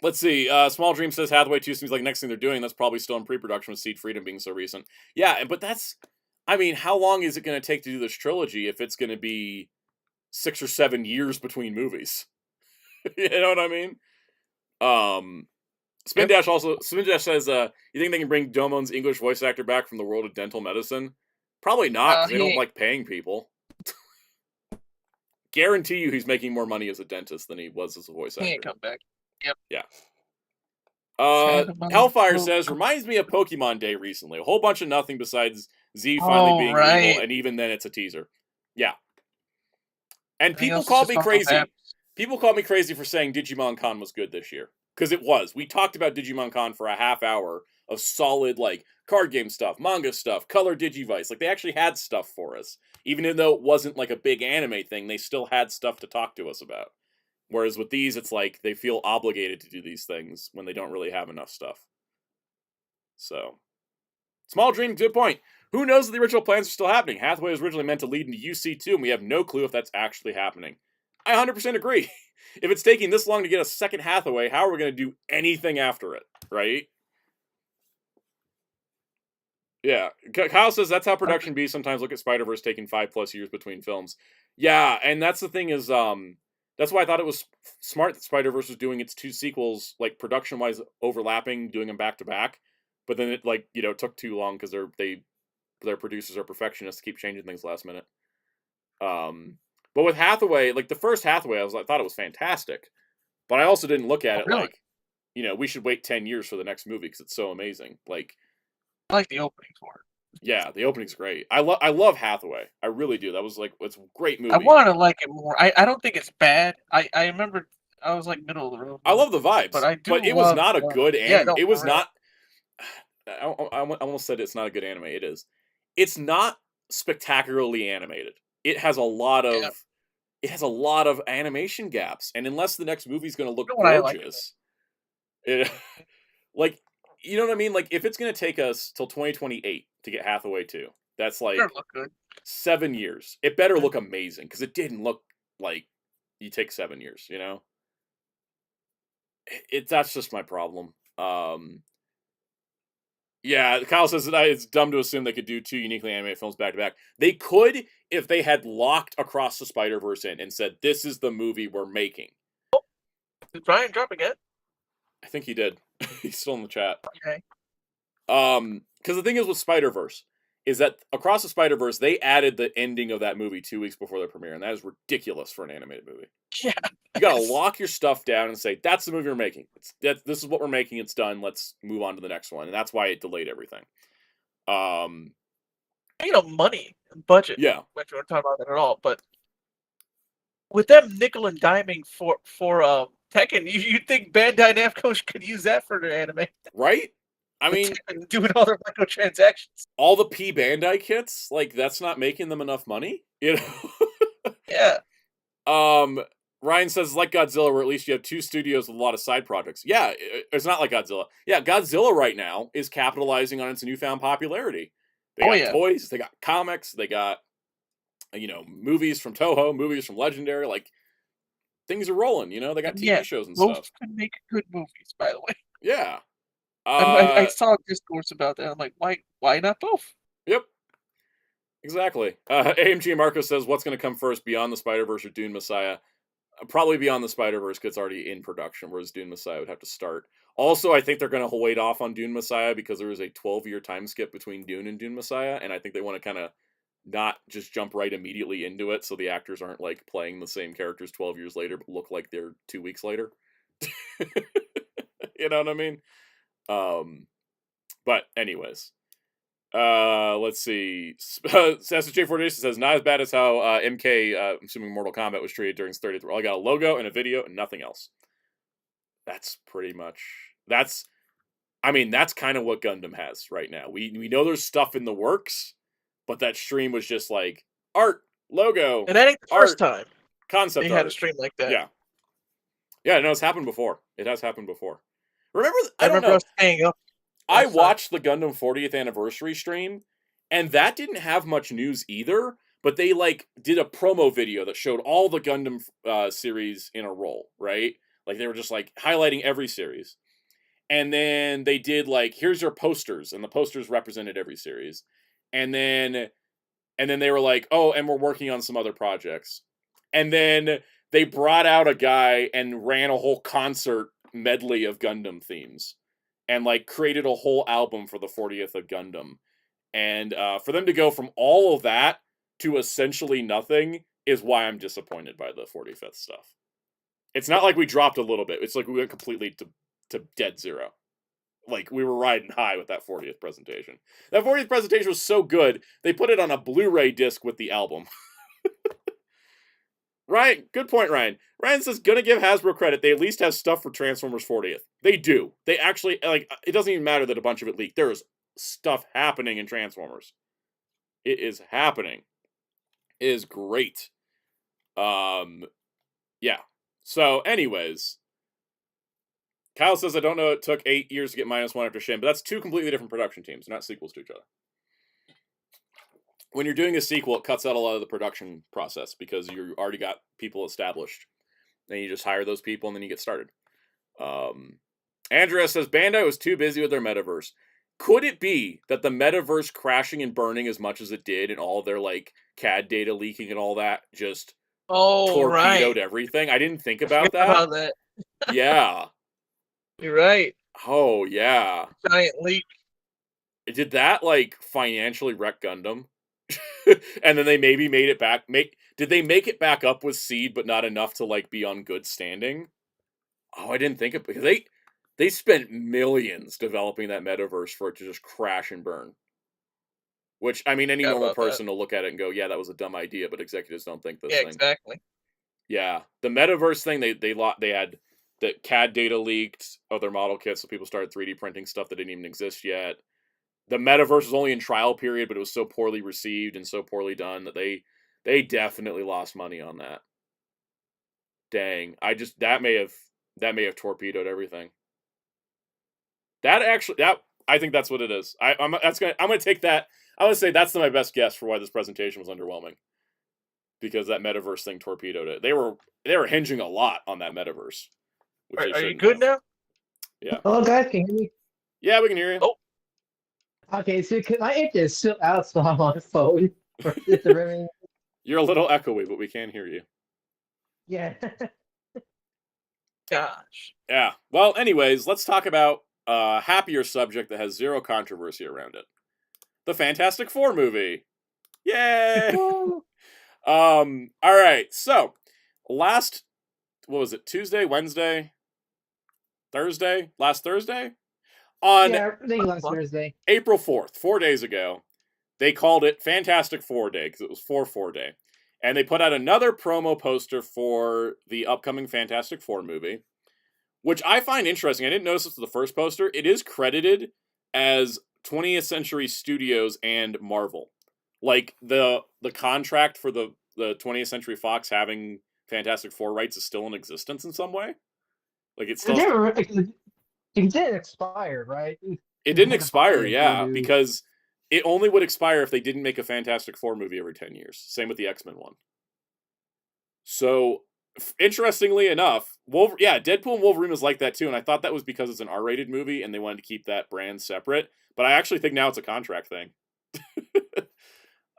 Let's see. Small Dream says Hathaway 2 seems like next thing they're doing. That's probably still in pre-production with Seed Freedom being so recent. Yeah, but that's. I mean, how long is it going to take to do this trilogy if it's going to be 6 or 7 years between movies? You know what I mean? Spin Dash says, you think they can bring Domon's English voice actor back from the world of dental medicine? Probably not, because they don't like paying people. Guarantee you he's making more money as a dentist than he was as a voice actor. He ain't come back. Yep. Yeah. Hellfire says, reminds me of Pokemon Day recently. A whole bunch of nothing besides Z finally being evil, and even then it's a teaser. Yeah. And people called me crazy. People called me crazy for saying Digimon Con was good this year. Because it was. We talked about Digimon Con for a half hour of solid, like, card game stuff, manga stuff, color Digivice. Like, they actually had stuff for us. Even though it wasn't, like, a big anime thing, they still had stuff to talk to us about. Whereas with these, it's like, they feel obligated to do these things when they don't really have enough stuff. So. Small Dream, good point. Who knows if the original plans are still happening? Hathaway was originally meant to lead into UC2, and we have no clue if that's actually happening. I 100% agree. If it's taking this long to get a second Hathaway, how are we going to do anything after it, right? Yeah, Kyle says that's how production be. Sometimes look at Spider-Verse taking 5+ years between films. Yeah, and that's the thing is, that's why I thought it was smart that Spider-Verse was doing its 2 sequels, like, production-wise overlapping, doing them back-to-back. But then it, like, you know, took too long because their producers are perfectionists, keep changing things last minute. But with Hathaway, like, the first Hathaway, I thought it was fantastic. But I also didn't look at it like, you know, we should wait 10 years for the next movie because it's so amazing. Like, I like the opening for it. Yeah, the opening's great. I love Hathaway. I really do. That was like, it's a great movie. I want to like it more. I don't think it's bad. I remember I was like middle of the road. I love the vibes, but it was not a good anime. It was not. I almost said it's not a good anime. It is. It's not spectacularly animated. It has a lot of animation gaps, and unless the next movie's going to look gorgeous, like, you know what I mean? Like, if it's going to take us till 2028 to get Hathaway 2, that's like 7 years. It better look amazing, because it didn't look like you take 7 years, you know? That's just my problem. Yeah, Kyle says that it's dumb to assume they could do 2 uniquely animated films back to back. They could if they had locked Across the Spider-Verse in and said, this is the movie we're making. Did Brian drop again? I think he did. He's still in the chat. Okay. Because the thing is with Spider-Verse is that Across the Spider-Verse, they added the ending of that movie 2 weeks before the premiere, and that is ridiculous for an animated movie. Yeah. You gotta lock your stuff down and say, that's the movie we're making. This is what we're making, it's done, let's move on to the next one. And that's why it delayed everything. You know, money, budget. Yeah. We don't talk about that at all, but with them nickel and diming for Tekken, you'd think Bandai Namco could use that for their anime. Right? I mean, doing all their microtransactions. All the P Bandai kits, like, that's not making them enough money, you know? Yeah. Ryan says, like Godzilla, where at least you have 2 studios with a lot of side projects. Yeah, it's not like Godzilla. Yeah, Godzilla right now is capitalizing on its newfound popularity. They got toys, they got comics, they got, you know, movies from Toho, movies from Legendary. Like, things are rolling, you know? They got TV shows and both stuff. Can make good movies, by the way. Yeah. I saw a discourse about that. I'm like, why not both? Yep. Exactly. AMG Marco says, what's going to come first, Beyond the Spider-Verse or Dune Messiah? Probably Beyond the Spider-Verse, because it's already in production, whereas Dune Messiah would have to start. Also, I think they're going to wait off on Dune Messiah because there is a 12-year time skip between Dune and Dune Messiah, and I think they want to kind of not just jump right immediately into it so the actors aren't, like, playing the same characters 12 years later but look like they're 2 weeks later. You know what I mean? But anyways. Let's see. SSJ48 says, not as bad as how MK, assuming Mortal Kombat, was treated during its 30th. Well, I got a logo and a video and nothing else. That's pretty much... That's kind of what Gundam has right now. We know there's stuff in the works, but that stream was just like, art, logo, and that ain't the first time concept they had a stream like that. Yeah. Yeah, no, it's happened before. It has happened before. Remember, I I don't remember know. us staying up. I last time. watched the Gundam 40th anniversary stream, and that didn't have much news either. But they like did a promo video that showed all the Gundam series in a row, right? Like they were just like highlighting every series, and then they did like here's your posters, and the posters represented every series, and then they were like, oh, and we're working on some other projects, and then they brought out a guy and ran a whole concert medley of Gundam themes, and like created a whole album for the 40th of Gundam, and for them to go from all of that to essentially nothing is why I'm disappointed by the 45th stuff. It's not like we dropped a little bit. It's like we went completely to dead zero. Like we were riding high with that 40th presentation. That 40th presentation was so good, they put it on a Blu-ray disc with the album. Ryan, good point, Ryan. Ryan says, gonna give Hasbro credit. They at least have stuff for Transformers 40th. They do. They actually, like, it doesn't even matter that a bunch of it leaked. There is stuff happening in Transformers. It is happening. It is great. Yeah. So, anyways, Kyle says, I don't know, it took 8 years to get -1 after Shin, but that's two completely different production teams. They're not sequels to each other. When you're doing a sequel, it cuts out a lot of the production process because you already got people established. Then you just hire those people and then you get started. Andrea says, Bandai was too busy with their metaverse. Could it be that the metaverse crashing and burning as much as it did and all their like CAD data leaking and all that just torpedoed everything? I didn't think about that. Yeah. You're right. Oh, yeah. Giant leak. Did that like financially wreck Gundam? And then they maybe made it back. Did they make it back up with Seed, but not enough to like be on good standing? Oh, I didn't think of because they spent millions developing that metaverse for it to just crash and burn. Which I mean, any normal person will look at it and go, "Yeah, that was a dumb idea," but executives don't think this thing. Yeah, exactly. Yeah, the metaverse thing they had the CAD data leaked of their model kits, so people started 3D printing stuff that didn't even exist yet. The metaverse was only in trial period, but it was so poorly received and so poorly done that they definitely lost money on that. Dang, that may have torpedoed everything. I think that's what it is. I'm gonna take that. I'm gonna say that's my best guess for why this presentation was underwhelming. Because that metaverse thing torpedoed it. They were hinging a lot on that metaverse. Are you good now? Yeah. Oh, guys, can you hear me? Yeah, we can hear you. Oh. Okay, so can I internet is still out, so I'm on the phone. You're a little echoey, but we can hear you. Yeah. Gosh. Yeah. Well, anyways, let's talk about a happier subject that has zero controversy around it. The Fantastic Four movie. Yay! All right. So, what was it? Tuesday, Wednesday, Thursday? Last Thursday? On I think last Thursday. April 4th, 4 days ago, they called it Fantastic Four Day because it was 4/4 Day. And they put out another promo poster for the upcoming Fantastic Four movie, which I find interesting. I didn't notice this with the first poster. It is credited as 20th Century Studios and Marvel. Like, the contract for the 20th Century Fox having Fantastic Four rights is still in existence in some way. Like, it's still... It didn't expire, right? It didn't expire, yeah, because it only would expire if they didn't make a Fantastic Four movie every 10 years. Same with the X-Men one. So, interestingly enough, Deadpool and Wolverine was like that too, and I thought that was because it's an R-rated movie and they wanted to keep that brand separate, but I actually think now it's a contract thing.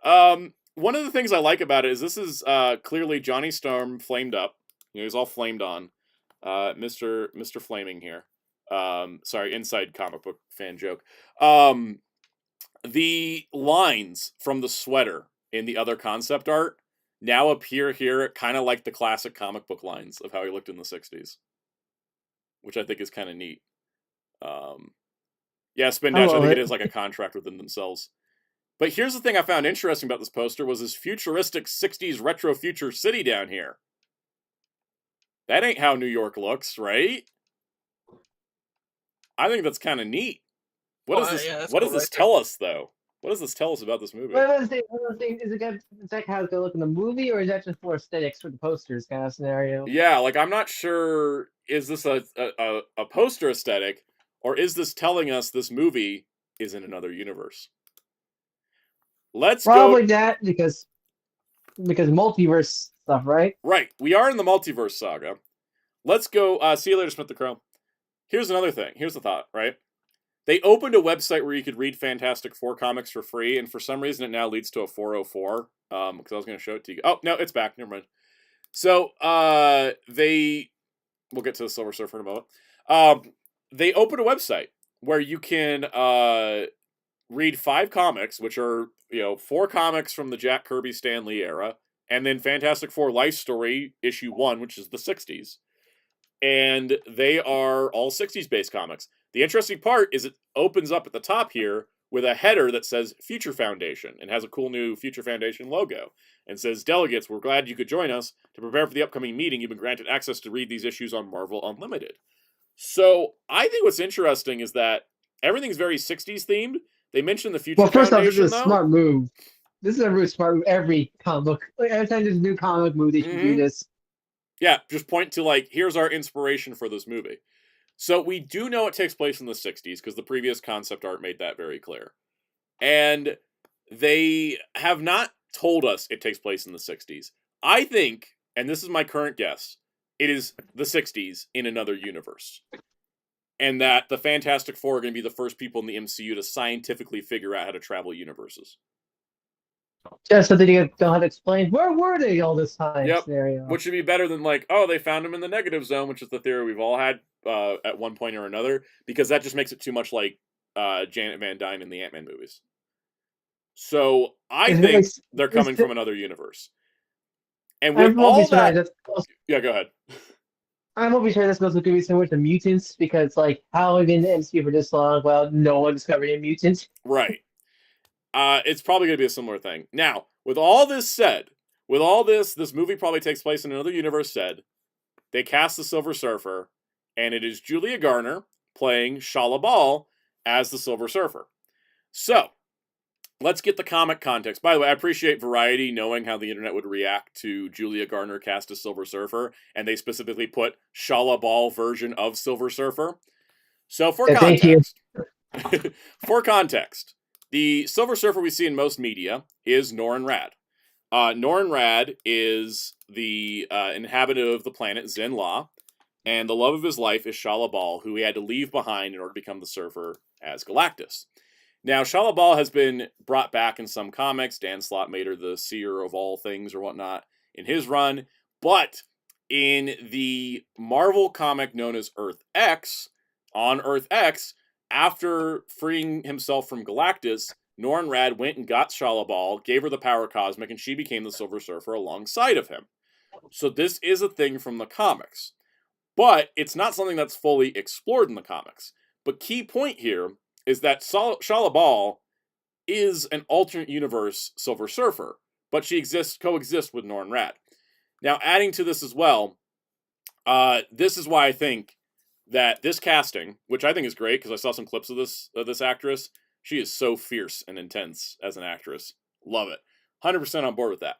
One of the things I like about it is this is clearly Johnny Storm flamed up. You know, he's all flamed on. Mr. Flaming here. Sorry, inside comic book fan joke. The lines from the sweater in the other concept art now appear here kind of like the classic comic book lines of how he looked in the 60s. Which I think is kind of neat. Yeah, Spin Dash, I think it is like a contract within themselves. But here's the thing I found interesting about this poster was this futuristic 60s retro future city down here. That ain't how New York looks, right? I think that's kind of neat. What does this tell us, though? What does this tell us about this movie? Is that how it's gonna look in the movie, or is that just for aesthetics for the posters kind of scenario? Yeah, like I'm not sure. Is this a poster aesthetic, or is this telling us this movie is in another universe? Let's go. Probably that because multiverse stuff, right? Right, we are in the multiverse saga. Let's go. See you later, Smith the Crow. Here's another thing. Here's the thought. Right, they opened a website where you could read Fantastic Four comics for free, and for some reason it now leads to a 404. Because I was going to show it to you. Oh no, it's back. Never mind. So we'll get to the Silver Surfer in a moment. They opened a website where you can read 5 comics, which are 4 comics from the Jack Kirby Stan Lee era, and then Fantastic Four Life Story issue 1, which is the 60s. And they are all 60s based comics. The interesting part is it opens up at the top here with a header that says Future Foundation and has a cool new Future Foundation logo and says, "Delegates, we're glad you could join us. To prepare for the upcoming meeting, you've been granted access to read these issues on Marvel Unlimited." So I think what's interesting is that everything's very 60s themed. They mentioned the Future Well, first off, this Foundation, is a though. smart move. This is a really smart move. Every comic book, every time there's a new comic movie, they should do this. Yeah, just point to like, here's our inspiration for this movie. So we do know it takes place in the 60s because the previous concept art made that very clear. And they have not told us it takes place in the 60s. I think, and this is my current guess, it is the 60s in another universe. And that the Fantastic Four are going to be the first people in the MCU to scientifically figure out how to travel universes. Just so that you don't have to explain where were they all this time. Yep. Scenario. Which would be better than like, oh, they found him in the negative zone, which is the theory we've all had at one point or another, because that just makes it too much like Janet Van Dyne in the Ant-Man movies. So I think they're coming from another universe. And with all that... Yeah, go ahead. I'm always sure this goes to be similar to mutants, because like how have we been in the MCU for this long? Well, no one discovered a mutant. Right. It's probably going to be a similar thing. Now, with all this said, with all this movie probably takes place in another universe said, they cast the Silver Surfer, and it is Julia Garner playing Shala Ball as the Silver Surfer. So, let's get the comic context. By the way, I appreciate Variety knowing how the internet would react to Julia Garner cast as Silver Surfer, and they specifically put Shala Ball version of Silver Surfer. So, for context, for context, the Silver Surfer we see in most media is Norrin Radd. Norrin Radd is the inhabitant of the planet Zen-La, and the love of his life is Shala Ball, who he had to leave behind in order to become the Surfer as Galactus. Now, Shala Ball has been brought back in some comics. Dan Slott made her the seer of all things or whatnot in his run. But in the Marvel comic known as Earth X, on Earth X, after freeing himself from Galactus, Norrin Radd went and got Shala Ball, gave her the power cosmic, and she became the Silver Surfer alongside of him. So this is a thing from the comics. But it's not something that's fully explored in the comics. But key point here is that Shala Ball is an alternate universe Silver Surfer, but she coexists with Norrin Radd. Now, adding to this as well, this is why I think that this casting, which I think is great because I saw some clips of this actress, she is so fierce and intense as an actress. Love it. 100% on board with that.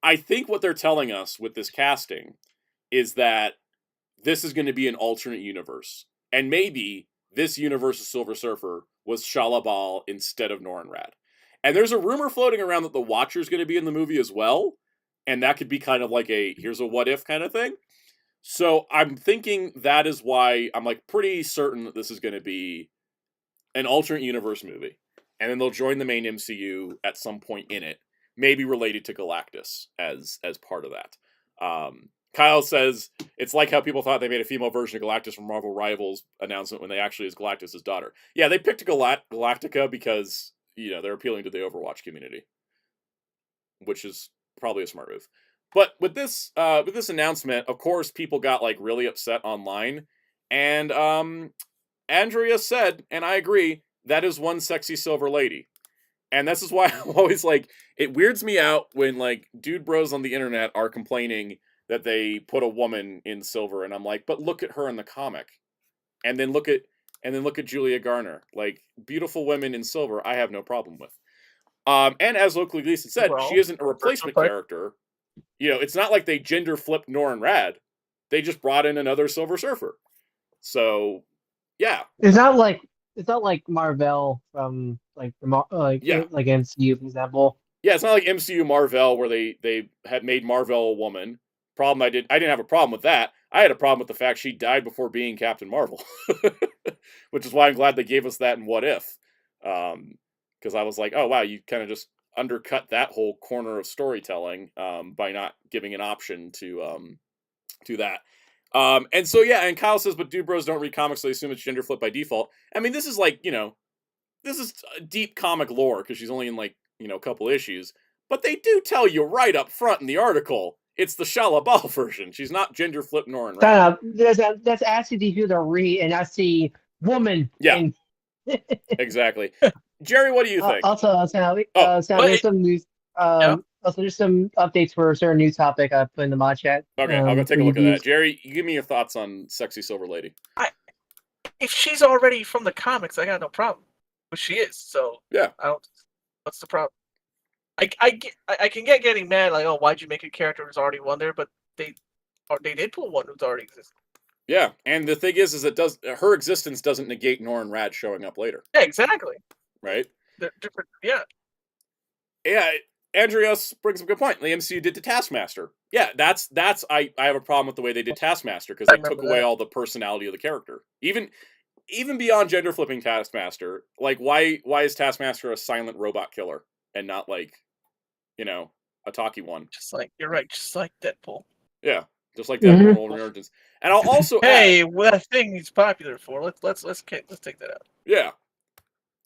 I think what they're telling us with this casting is that this is going to be an alternate universe. And maybe this universe's Silver Surfer was Shala Ball instead of Norrin Radd. And there's a rumor floating around that the Watcher's going to be in the movie as well. And that could be kind of like here's a what if kind of thing. So I'm thinking that is why I'm like pretty certain that this is going to be an alternate universe movie. And then they'll join the main MCU at some point in it, maybe related to Galactus as part of that. Kyle says, it's like how people thought they made a female version of Galactus from Marvel Rivals announcement when they actually is Galactus' daughter. Yeah, they picked Galactica because, they're appealing to the Overwatch community, which is probably a smart move. But with this announcement, of course, people got like really upset online, and Andrea said, and I agree, that is one sexy silver lady, and this is why I'm always like, it weirds me out when like dude bros on the internet are complaining that they put a woman in silver, and I'm like, but look at her in the comic, and then look at Julia Garner, like beautiful women in silver. I have no problem with. And as Locally Gleason said, Well, she isn't a first replacement part. character. You know, it's not like they gender flipped Nor and Rad. They just brought in another Silver Surfer. So, yeah, It's not like Marvel from like yeah. like MCU, for example. Yeah, it's not like MCU Marvel where they had made Marvel a woman. I didn't have a problem with that. I had a problem with the fact she died before being Captain Marvel, which is why I'm glad they gave us that in What If, because I was like, oh wow, you kind of just undercut that whole corner of storytelling by not giving an option to that. And so yeah, and Kyle says, but dude bros don't read comics, so they assume it's gender flip by default. I mean, this is like, you know, this is deep comic lore because she's only in like, you know, a couple issues, but they do tell you right up front in the article it's the Shalabal version. She's not gender flip nor in red. That's asking you to read and I see woman. Yeah, And exactly. Jerry, what do you think? also, Sally, Oh, there's some news. Yeah. Also, there's some updates for a certain news topic I put in the mod chat. Okay, I'll go take a look at reviews. that. Jerry, you give me your thoughts on Sexy Silver Lady. If she's already from the comics, I got no problem. But she is, so Yeah. I don't. What's the problem? I can get getting mad like, oh, why'd you make a character who's already one there? But they did put one who's already existed. Yeah, and the thing is her existence doesn't negate Nor and Rad showing up later. Yeah, exactly. Right? They're different. Yeah. Yeah, Andreas brings up a good point. The MCU did to Taskmaster. Yeah, that's I have a problem with the way they did Taskmaster because they took away all the personality of the character. Even beyond gender flipping Taskmaster, like why is Taskmaster a silent robot killer and not like, you know, a talky one? Just like you're right, just like Deadpool. Yeah, just like Deadpool World Emergence. And I'll also hey, add, what a thing he's popular for. Let's take that out. Yeah.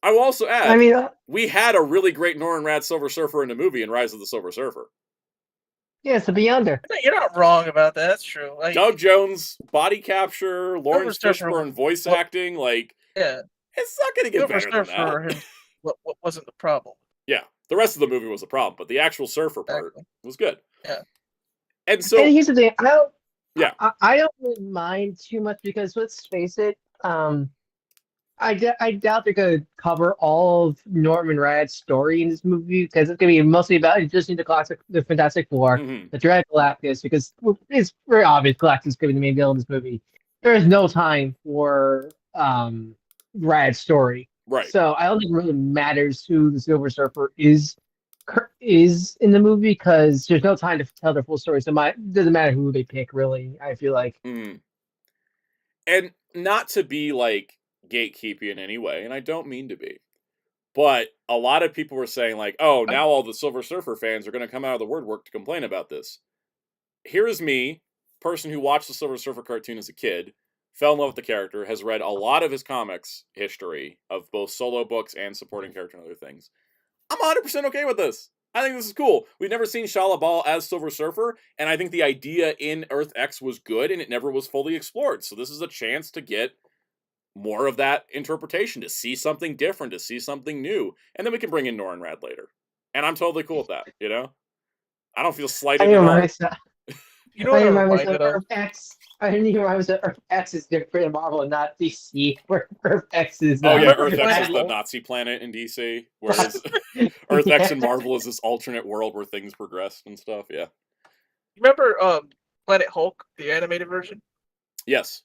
I will also add, I mean, we had a really great Nor and Rad Silver Surfer in the movie in Rise of the Silver Surfer. yeah, it's a Beyonder. You're not wrong about that. That's true. Doug Jones, body capture, Lawrence Surfer Fishburne voice acting, like, Yeah, it's not going to get better than Surfer that. what wasn't the problem? Yeah, the rest of the movie was a problem, but the actual Surfer part was good. Yeah. And so, And here's the thing, I don't really mind too much because let's face it, I doubt they're gonna cover all of Norman Rad's story in this movie because it's gonna be mostly about just the Fantastic Four, the Dread Galactus, because it's very obvious Galactus is gonna be the main villain in this movie. There is no time for Rad's story, right? So I don't think it really matters who the Silver Surfer is in the movie because there's no time to tell their full story. So it doesn't matter who they pick, really. I feel like, and not to be like gatekeeping in any way, and I don't mean to be, but a lot of people were saying like, oh, now all the Silver Surfer fans are going to come out of the woodwork to complain about this. Here is me, person who watched the Silver Surfer cartoon as a kid, fell in love with the character, has read a lot of his comics history of both solo books and supporting character and other things. I'm 100% okay with this. I think this is cool. We've never seen Shalabal as Silver Surfer, and I think the idea in Earth X was good, and it never was fully explored. So this is a chance to get more of that interpretation, to see something different, to see something new, and then we can bring in Nor and Rad later. And I'm totally cool with that, you know? I don't feel slighted at all. You know what I reminded of? Earth X. I didn't even realize that Earth X is different in Marvel and not DC. Where Earth X is. Oh yeah, Earth X is the Nazi planet in DC, whereas Earth X in Marvel is this alternate world where things progressed and stuff. Yeah. Remember Planet Hulk, the animated version? Yes.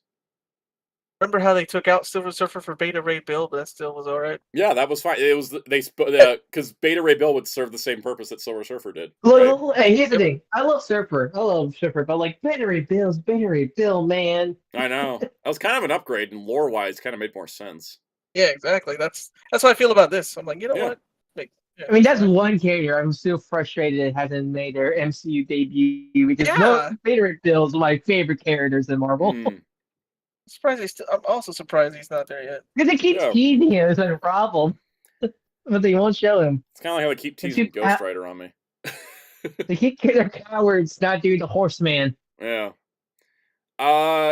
Remember how they took out Silver Surfer for Beta Ray Bill, but that still was all right? Yeah, that was fine. It was because Beta Ray Bill would serve the same purpose that Silver Surfer did. Right? Hey, here's the thing. I love Surfer, but like Beta Ray Bill, man. I know. That was kind of an upgrade, and lore-wise, kind of made more sense. Yeah, exactly. That's how I feel about this. I'm like, you know what? I mean, that's one character I'm still frustrated it hasn't made their MCU debut because Beta Ray Bill is my favorite characters in Marvel. I'm also surprised he's not there yet. Because they keep teasing him, it's a problem. But they won't show him. It's kind of like how they keep teasing Ghost Rider on me. They keep their cowards not doing the Horseman. Yeah.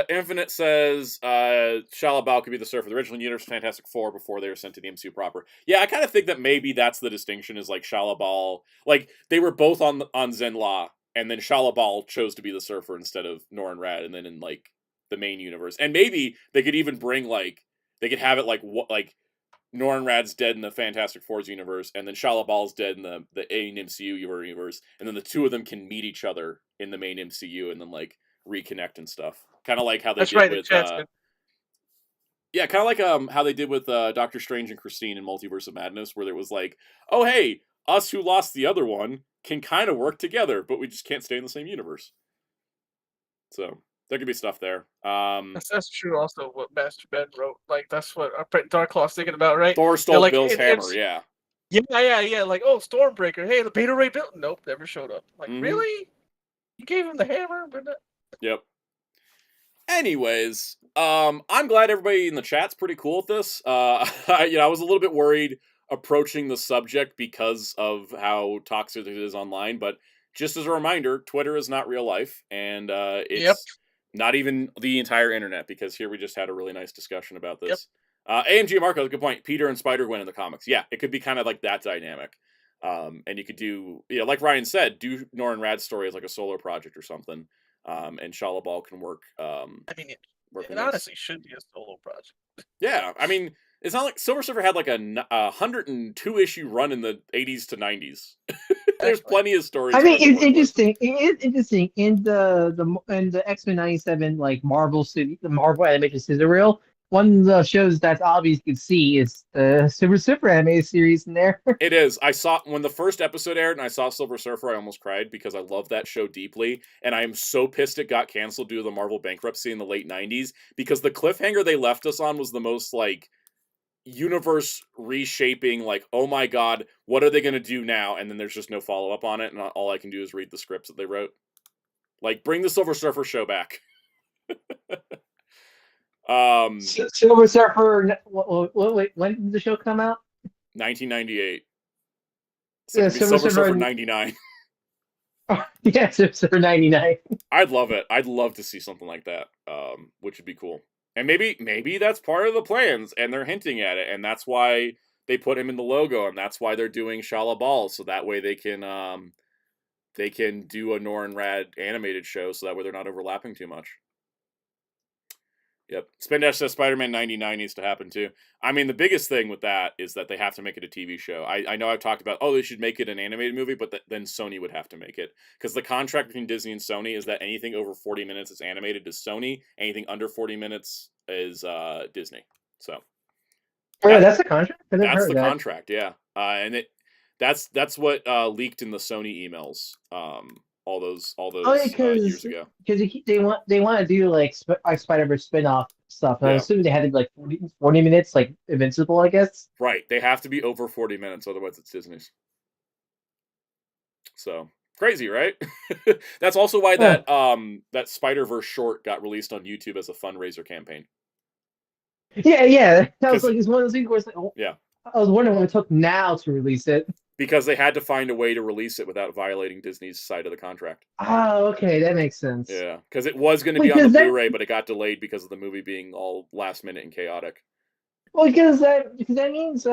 Infinite says Shalabal could be the Surfer. The original universe Fantastic Four before they were sent to the MCU proper. Yeah, I kind of think that maybe that's the distinction is like Shalabal. Like, they were both on Zenla, and then Shalabal chose to be the Surfer instead of Nor and Rad, and then in like the main universe. And maybe they could even bring like they could have it like what like Norrin Rad's dead in the Fantastic Four's universe, and then Shalabal's dead in the main MCU universe, and then the two of them can meet each other in the main MCU and then like reconnect and stuff. Kind of like how they That's did right. with The yeah, kind of like how they did with Doctor Strange and Christine in Multiverse of Madness, where there was like, oh hey, us who lost the other one can kind of work together, but we just can't stay in the same universe. So there could be stuff there. That's true. Also, what Master Ben wrote, like that's what Dark Claw's thinking about, right? Thor stole like, Bill's hammer. Yeah. Yeah. Like, oh, Stormbreaker. Hey, the Beta Ray Bill. Nope, never showed up. Like, Mhm. really? You gave him the hammer, but not... Yep. Anyways, I'm glad everybody in the chat's pretty cool with this. I was a little bit worried approaching the subject because of how toxic it is online, but just as a reminder, Twitter is not real life, and it's not even the entire internet, because here we just had a really nice discussion about this. AMG Marco, good point. Peter and Spider-Gwen in the comics. Yeah, it could be kind of like that dynamic. And you could do, like Ryan said, do Norrin Rad's story as like a solo project or something. And Shalabal can work. I mean, it honestly should be a solo project. Yeah, I mean, it's not like Silver Surfer had like a 102 issue run in the 80s to 90s. There's plenty of stories. I mean, it's interesting. It is interesting in the X-Men '97 like the Marvel animated scissor reel. One of the shows that's obvious you can see is the Silver Surfer animated series in there. It is. I saw when the first episode aired and I saw Silver Surfer, I almost cried because I love that show deeply. And I am so pissed it got canceled due to the Marvel bankruptcy in the late 90s, because the cliffhanger they left us on was the most like universe reshaping, like, oh my god, what are they going to do now? And then there's just no follow-up on it. And all I can do is read the scripts that they wrote. Like, bring the Silver Surfer show back. Silver Surfer. Wait, when did the show come out? 1998. So yeah, Silver Surfer 99. Yeah, Silver Surfer 99. I'd love it. I'd love to see something like that, which would be cool. And maybe that's part of the plans, and they're hinting at it, and that's why they put him in the logo, and that's why they're doing Shalabal, so that way they can do a Norrin Rad animated show, so that way they're not overlapping too much. Yep. Spendash says Spider-Man 99 needs to happen too. I mean, the biggest thing with that is that they have to make it a TV show. I know I've talked about, they should make it an animated movie, but then Sony would have to make it. Because the contract between Disney and Sony is that anything over 40 minutes is animated to Sony, anything under 40 minutes is Disney. So. Oh, yeah, that's the contract? That's the contract, yeah. And that's what leaked in the Sony emails. All those years ago. Because they want to do like Spider-Verse spin-off stuff. And I'm assuming they had to be like 40 minutes, like Invincible, I guess. Right. They have to be over 40 minutes, otherwise it's Disney's. So crazy, right? That's also why that Spider-Verse short got released on YouTube as a fundraiser campaign. Yeah. That was like, it's one of those things where it's like, yeah. I was wondering what it took now to release it. Because they had to find a way to release it without violating Disney's side of the contract. Oh, okay, that makes sense. Yeah, because it was going to be on the Blu-ray, but it got delayed because of the movie being all last minute and chaotic. Well, because that means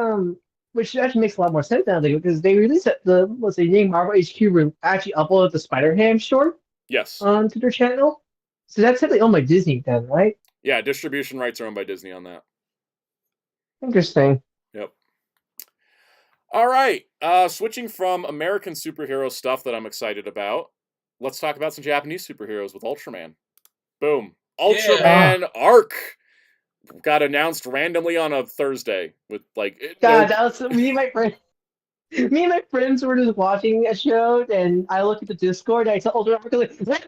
which actually makes a lot more sense now, because they released Marvel HQ actually uploaded the Spider-Ham short. Yes. Onto their channel, so that's simply owned by Disney then, right? Yeah, distribution rights are owned by Disney on that. Interesting. Yep. All right, switching from American superhero stuff that I'm excited about, let's talk about some Japanese superheroes with Ultraman. Boom. Ultraman Arc got announced randomly on a Thursday with like... that was me and my friend. Me and my friends were just watching a show, and I looked at the Discord, and I saw Ultraman Arc,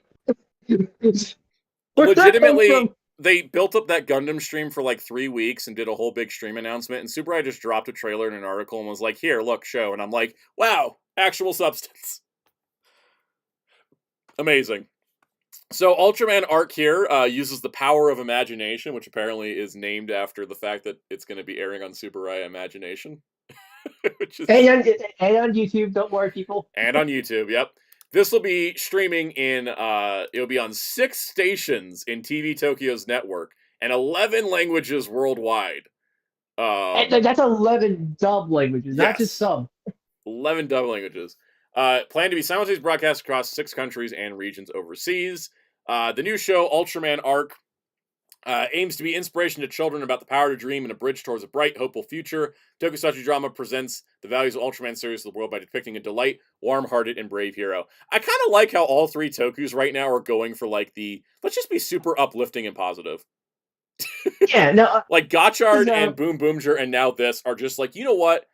legitimately... They built up that Gundam stream for like 3 weeks and did a whole big stream announcement, and Super Eye just dropped a trailer in an article and was like, here, look, show. And I'm like, wow, actual substance. Amazing. So Ultraman Arc here uses the power of imagination, which apparently is named after the fact that it's going to be airing on Super Eye Imagination. Which is... and on YouTube, don't worry, people. And on YouTube, yep. This will be streaming in, it'll be on 6 stations in TV Tokyo's network and 11 languages worldwide. That's 11 dub languages, not just sub. 11 dub languages. Planned to be simultaneously broadcast across 6 countries and regions overseas. The new show, Ultraman Arc, Aims to be inspiration to children about the power to dream and a bridge towards a bright, hopeful future. Tokusatsu drama presents the values of Ultraman series to the world by depicting a delight, warm-hearted, and brave hero. I kind of like how all three Tokus right now are going for like the let's just be super uplifting and positive. Yeah, no, like Gotchard and Boom Boomger and now this are just like, you know what?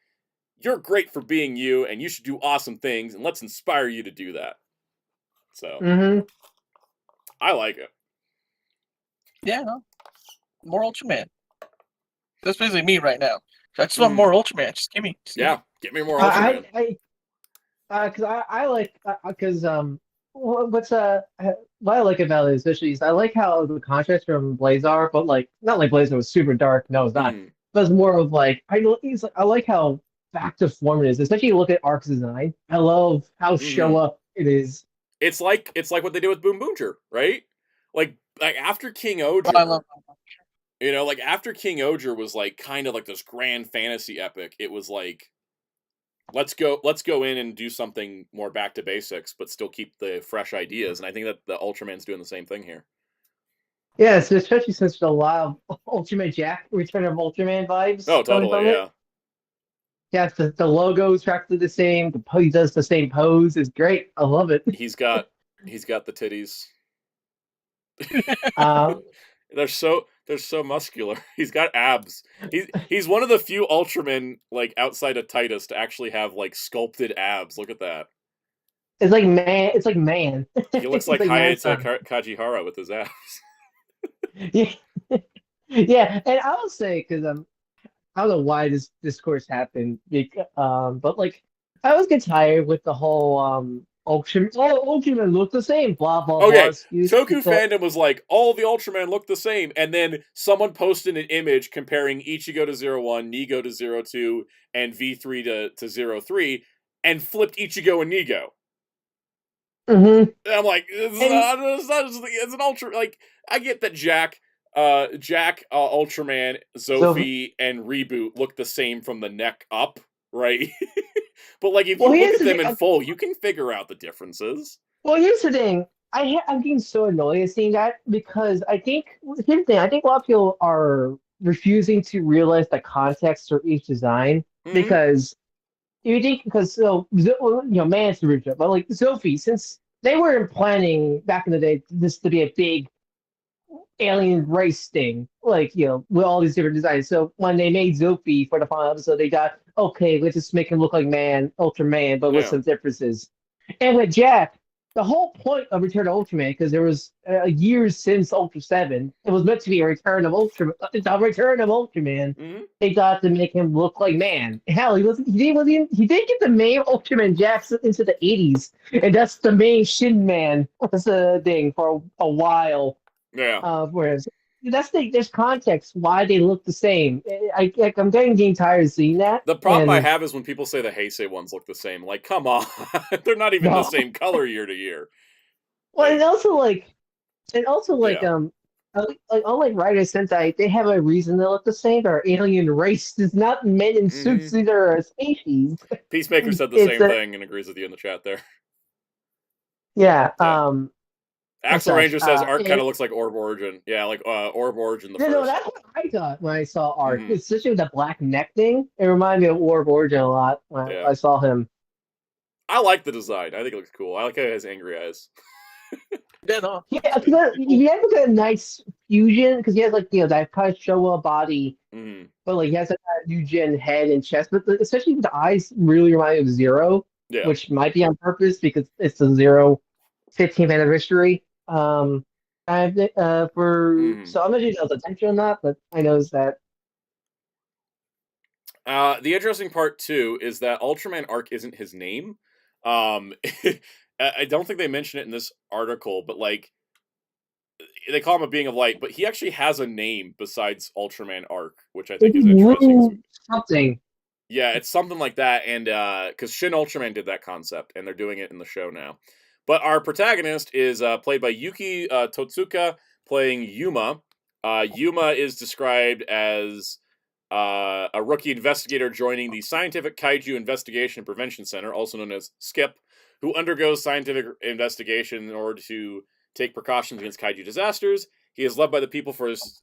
You're great for being you, and you should do awesome things, and let's inspire you to do that. So, I like it. Yeah, no. More Ultraman. That's basically me right now. I just want more Ultraman. Just give me. Get me more Ultraman. Because I like what I like about it especially is I like how the contrast from Blazar, but like not like Blazar was super dark. No, it's not. But it's more of like I like how back to form it is. Especially you look at Arc's design. I love how show up it is. It's like what they did with Boom Boomger, right? Like after King Oger. I love you know, like after King Oger was like kind of like this grand fantasy epic. It was like let's go in and do something more back to basics, but still keep the fresh ideas. And I think that the Ultraman's doing the same thing here. Yeah, so especially since there's a lot of Ultraman Jack, Return of Ultraman vibes. Oh, totally, yeah. Yeah, the logo is practically the same. He does the same pose. It's great. I love it. He's got the titties. They're so muscular. He's got abs. He's one of the few Ultramen like outside of Titus to actually have like sculpted abs. Look at that. It's like man. It's like man. He looks like Hayate Kajihara with his abs. Yeah, yeah, and I will say because I don't know why this discourse happened, but like I always get tired with the whole Ultraman look the same, blah blah blah. Toku fandom was like, all the Ultraman look the same, and then someone posted an image comparing Ichigo to 01, Nigo to 02, and V3 to 03, and flipped Ichigo and Nigo. And I'm like, it's an Ultra. Like, I get that Jack, Ultraman, Zophie, and Reboot look the same from the neck up, right? But like, if you look at them in full, you can figure out the differences. Well, here's the thing. I'm getting so annoyed at seeing that because I think here's the thing. I think a lot of people are refusing to realize the context for each design because you think man's the original, but like Zophie, since they weren't planning back in the day this to be a big alien race thing, like, with all these different designs. So when they made Zophie for the final episode, they got, okay, let's just make him look like Ultraman, but with some differences. And with Jack, the whole point of Return of Ultraman, because there was years since Ultra 7, it was meant to be a Return of Ultraman. The Return of Ultraman. They got to make him look like man. Hell, he did get the main Ultraman Jack into the 80s, and that's the main Shin Man. That's the thing for a while. Yeah. Whereas there's context why they look the same. I'm getting tired of seeing that. The problem I have is when people say the Heisei ones look the same. Like, come on, they're not even the same color year to year. Well, and also unlike Rider Sentai, they have a reason to look the same. Our alien race is not men in suits; these are a species. Peacemaker said the same thing and agrees with you in the chat there. Yeah. Axel Ranger says Arc kind of looks like Orb Origin. Yeah, like Orb Origin. No, that's what I thought when I saw Arc. Especially with the black neck thing. It reminded me of Orb Origin a lot when I saw him. I like the design. I think it looks cool. I like how he has angry eyes. Yeah, no. Yeah, he has like a nice fusion because he has like that kind of Showa body, but like he has that Eugene head and chest. But especially with the eyes, really remind me of Zero, which might be on purpose because it's the Zero 15th anniversary. So I'm not sure if that was attention or not, but I noticed that. The interesting part too is that Ultraman Arc isn't his name. I don't think they mention it in this article, but like they call him a being of light, but he actually has a name besides Ultraman Arc, which I think is interesting. Something. Yeah, it's something like that, and because Shin Ultraman did that concept, and they're doing it in the show now. But our protagonist is played by Yuki Totsuka, playing Yuma. Yuma is described as a rookie investigator joining the Scientific Kaiju Investigation and Prevention Center, also known as SKIP, who undergoes scientific investigation in order to take precautions against kaiju disasters. He is loved by the people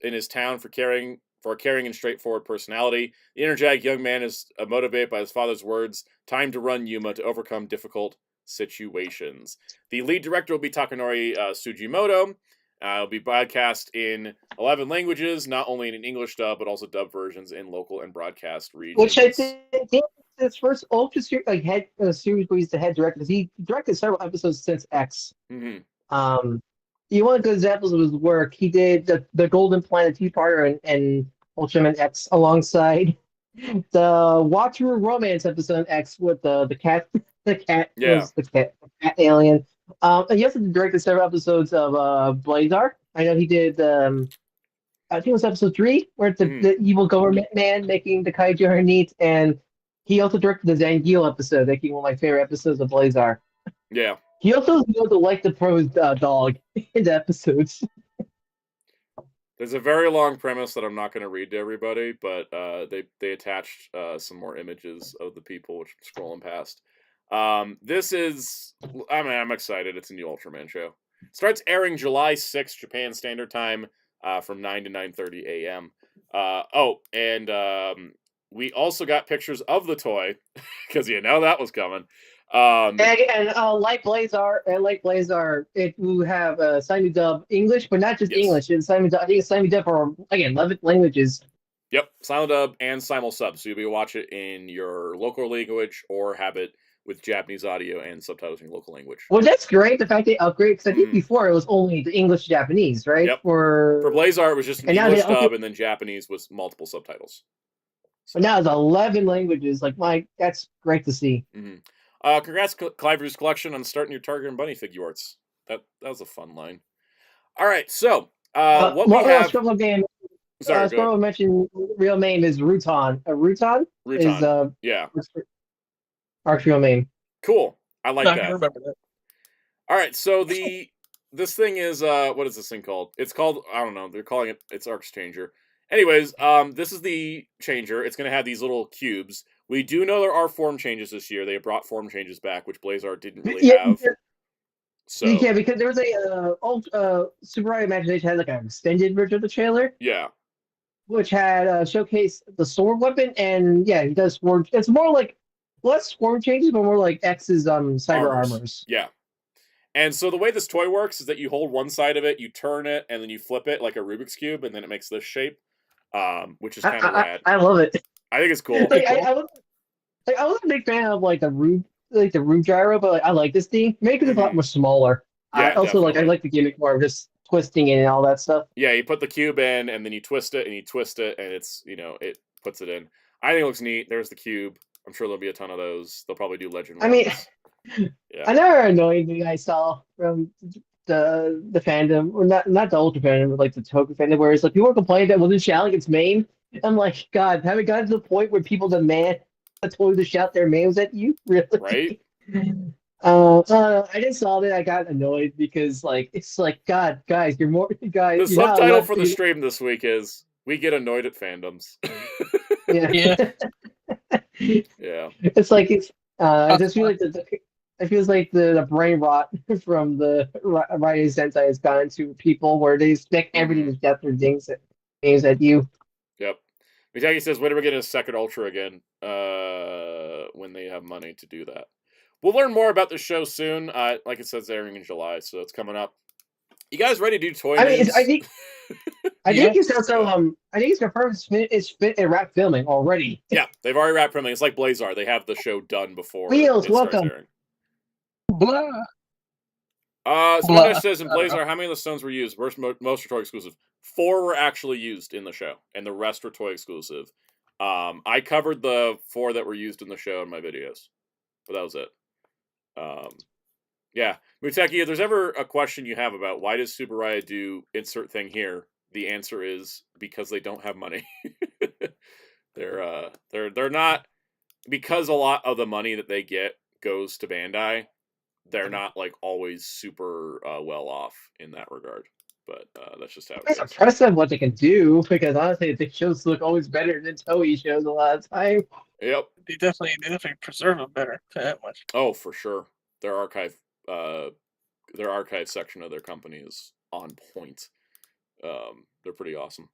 in his town for a caring and straightforward personality. The energetic young man is motivated by his father's words, "Time to run, Yuma, to overcome difficult situations." The lead director will be Takanori Sugimoto. It'll be broadcast in 11 languages, not only in an English dub, but also dub versions in local and broadcast regions. Which I think his first Ultra series, series where he's the head director. He directed several episodes since X. Mm-hmm. One of the good examples of his work, he did the Golden Planet Two-parter and Ultraman X alongside the Wataru romance episode X with the cat. The cat was the cat alien. And he also directed several episodes of Blazar. I know he did. I think it was episode 3, where it's the evil government man making the kaiju her neat, and he also directed the Zangief episode, making one of my favorite episodes of Blazar. Yeah. He also knows to like the pros dog in the episodes. There's a very long premise that I'm not going to read to everybody, but they attached some more images of the people, which I'm scrolling past. This is, I'm excited. It's a new Ultraman show. Starts airing July 6th, Japan Standard Time, from 9 to 9:30 a.m. We also got pictures of the toy, because that was coming. Like Blazar, it will have simul-dub English, but not just English. It's simul-dub. I think it's simul-dub for 11 languages. Yep, simul-dub and simul-sub. So you'll be able to watch it in your local language or have it with Japanese audio and subtitles in your local language. Well, that's great. The fact they upgrade, because I think before it was only the English Japanese, right? Yep. For Blazar, it was just an English dub, and then Japanese was multiple subtitles. But now it's 11 languages. That's great to see. Mm-hmm. Congrats, Cliver's Collection, on starting your Target and Bunny figure arts. That was a fun line. All right, so what we have. Sorry, mentioned real name is Rutan. Rutan is Arc's real name. Cool. I like that. I remember that. All right, so this thing is what is this thing called? It's called, I don't know. They're calling it's Arc's Changer. Anyways, this is the changer. It's going to have these little cubes. We do know there are form changes this year. They have brought form changes back, which Blazar didn't really have. So because there was a Super Eye Imagination had an extended version of the trailer. Yeah. Which had showcased the sword weapon, and he does sword. It's more like less form changes, but more like X's cyber armors. Yeah. And so the way this toy works is that you hold one side of it, you turn it, and then you flip it like a Rubik's Cube, and then it makes this shape, which is kind of rad. I love it. I think it's cool. I wasn't a big fan of the Rube gyro, but I like this thing. Maybe it's a lot more smaller. Yeah, I like the gimmick more of just twisting it and all that stuff. Yeah, you put the cube in, and then you twist it, and it's it puts it in. I think it looks neat. There's the cube. I'm sure there'll be a ton of those. They'll probably do legend ones. Another annoying thing I saw from the fandom, or not the Ultra fandom, but the Toku fandom, where it's people were complaining that wasn't shouting its main. I'm like, God, haven't gotten to the point where people demand the toy to shout their names at you? Really? Right? I just saw that. I got annoyed because it's God, guys, you're more guys. The subtitle for the stream this week is "We Get Annoyed at Fandoms." Yeah. Yeah. I just feel like it feels like the brain rot from the writing Sentai has gone to people where they expect everything to get their names at you. Yep. Mitagi says, when are we getting a second Ultra again? When they have money to do that. We'll learn more about the show soon. Like it says, airing in July, so it's coming up. You guys ready to do toy news? I think it's also I think it's confirmed it's wrapped filming already. Yeah, they've already wrapped filming. It's like Blazar. They have the show done before. Wheels, welcome. Blah. Someone says in Blazar, how many of the stones were used? Most were toy exclusive. 4 were actually used in the show, and the rest were toy exclusive. I covered the 4 that were used in the show in my videos, but that was it. Yeah, Muteki, if there's ever a question you have about why does Super Raya do insert thing here, the answer is because they don't have money. They're not, because a lot of the money that they get goes to Bandai. They're not always super well off in that regard, but that's just how it is. It's impressive what they can do, because honestly, the shows look always better than Toei shows a lot of time. Yep, they definitely preserve them better. That much. Oh, for sure. Their archive section of their company is on point. They're pretty awesome.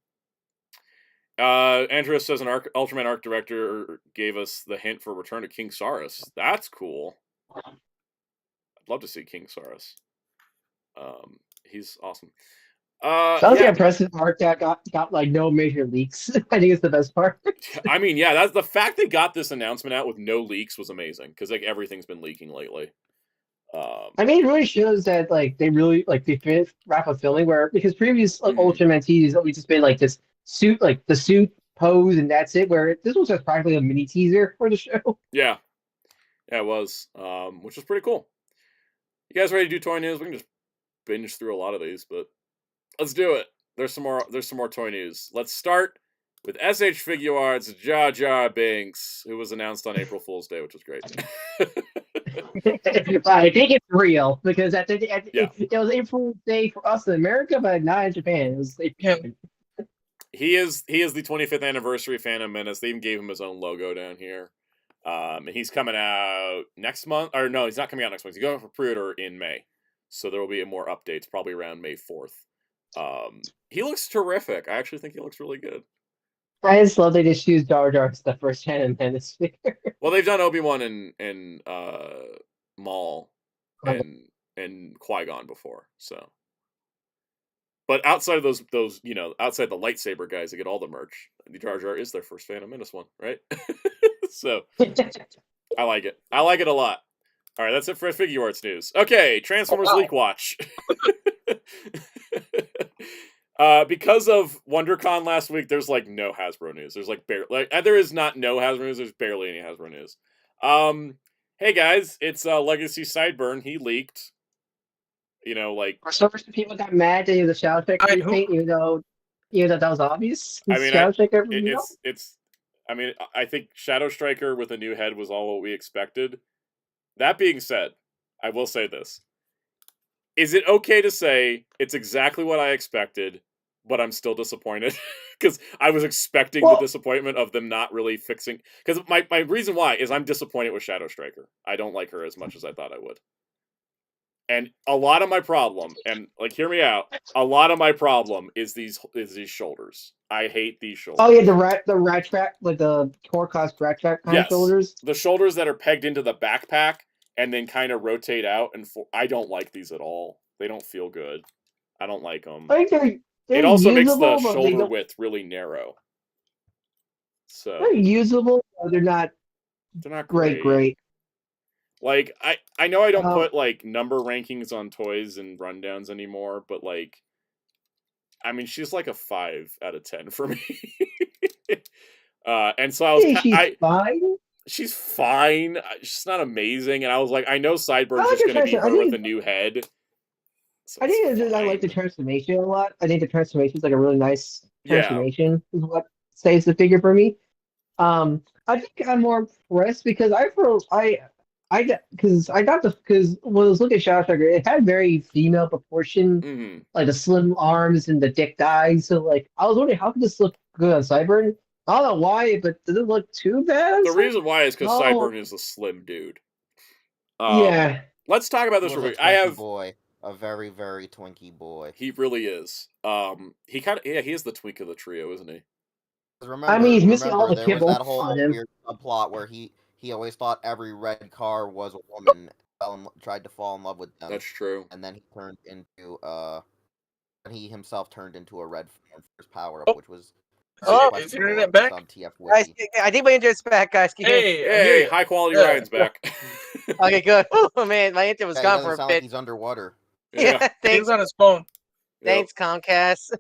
Andrew says an Ultraman art director gave us the hint for Return to King Saurus. That's cool. I'd love to see King Saurus. He's awesome. Sounds like impressive art that got like no major leaks. I think it's the best part. I mean, yeah, that's the fact they got this announcement out with no leaks was amazing because like everything's been leaking lately. I mean, it really shows that like they really like they finished wrap up filming where because previous like Ultraman teasers always just been like this suit, like the suit pose, and that's it. Where this was just practically a mini teaser for the show. Yeah, it was, which was pretty cool. You guys ready to do toy news? We can just binge through a lot of these, but let's do it. There's some more toy news. Let's start with SH Figuarts Jar Jar Binks, who was announced on April Fool's Day, which was great. I think it's real because it was April Day for us in America, but not in Japan. It was He is the 25th anniversary Phantom Menace. They even gave him his own logo down here. And he's coming out next month. Or no, he's not coming out next month. He's going for pre-order in May. So there will be more updates probably around May 4th. He looks terrific. I actually think he looks really good. I just love they just use Jar Jar as the first Phantom Menace figure. Well, they've done Obi-Wan and Maul and Qui-Gon before, so. But outside of those, outside the lightsaber guys that get all the merch, the Jar Jar is their first Phantom Menace one, right? So, I like it. I like it a lot. All right, that's it for Figuarts news. Okay, Transformers Leak Watch. Because of WonderCon last week, there's like no Hasbro news. There's like there is not no Hasbro news. There's barely any Hasbro news. Hey guys, it's Legacy Sideburn. He leaked. For some reason, people got mad that he was a Shadow Striker repaint, even though that was obvious. I mean, Shadow Striker, I mean, I think Shadow Striker with a new head was all what we expected. That being said, I will say this. Is it okay to say it's exactly what I expected, but I'm still disappointed? Because I was expecting the disappointment of them not really fixing... Because my reason why is I'm disappointed with Shadow Striker. I don't like her as much as I thought I would. And a lot of my problem, and like hear me out, a lot of my problem is these shoulders. I hate these shoulders. Oh yeah, the rat trap, like the Torcos rat trap kind of shoulders. The shoulders that are pegged into the backpack and then kind of rotate out, and I don't like these at all. They don't feel good. I don't like them. I think they're it also usable, makes the shoulder width really narrow. So they're usable, but they're not great. Like, I know I don't put, like, number rankings on toys and rundowns anymore, but, like, I mean, she's like a 5 out of 10 for me. And so I was... She's fine? She's fine. She's not amazing. And I was like, I know Sideburn's just going to be her with a new head. So I think I like the transformation a lot. I think the transformation is like a really nice transformation is what saves the figure for me. I think I'm more impressed because because when I was looking at Shadow Striker, it had very female proportion, like the slim arms and the thick thighs. So like, I was wondering how could this look good on Sideburn? I don't know why, but does it look too bad? The reason why is because Sideburn is a slim dude. Yeah. Let's talk about this real quick. A very, very twinkie boy. He really is. He is the twink of the trio, isn't he? Remember, he's missing all the kibble that whole on him. Weird subplot where he always thought every red car was a woman, tried to fall in love with them. That's true. And then he himself turned into a red form for his power up, which was is your internet back? on TF Guys, I think my internet's back, guys. Hey, high quality Ryan's back. Okay, good. Oh man, my internet was gone for a bit. Like he's underwater. Yeah, He's on his phone. Thanks, Comcast.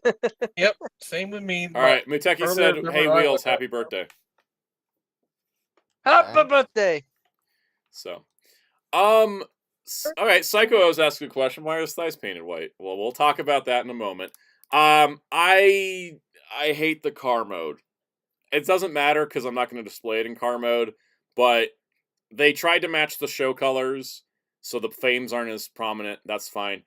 Yep, same with me. All right, Muteki said, "Hey Wheels, happy birthday." Happy birthday. So, all right, Psycho was asking a question. Why are his thighs painted white? Well, we'll talk about that in a moment. I hate the car mode. It doesn't matter because I'm not going to display it in car mode, but they tried to match the show colors, so the flames aren't as prominent. That's fine.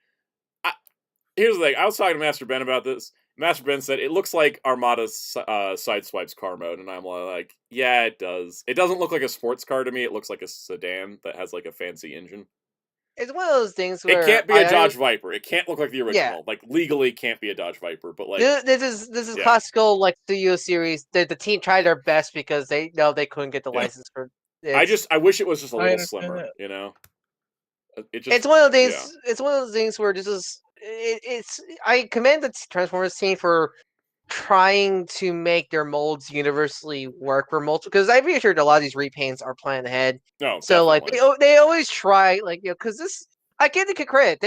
Here's the thing. I was talking to Master Ben about this. Master Ben said, it looks like Armada's Sideswipe's car mode, and I'm like, yeah, it does. It doesn't look like a sports car to me. It looks like a sedan that has like a fancy engine. it's one of those things It where can't be a Dodge Viper. It can't look like the Yeah. original. Like legally, can't be a Dodge Viper. But like this is yeah. classical like studio series. The team tried their best because they know they couldn't get the Yeah. license for. I wish it was just a I little understand slimmer. that. You know, it just It's one of those yeah. things. It's one of those things where this is. It's. I commend the Transformers team for trying to make their molds universally work for multiple. Because I'm pretty sure a lot of these repaints are planned ahead. No, So like definitely. they always try like because this I give the credit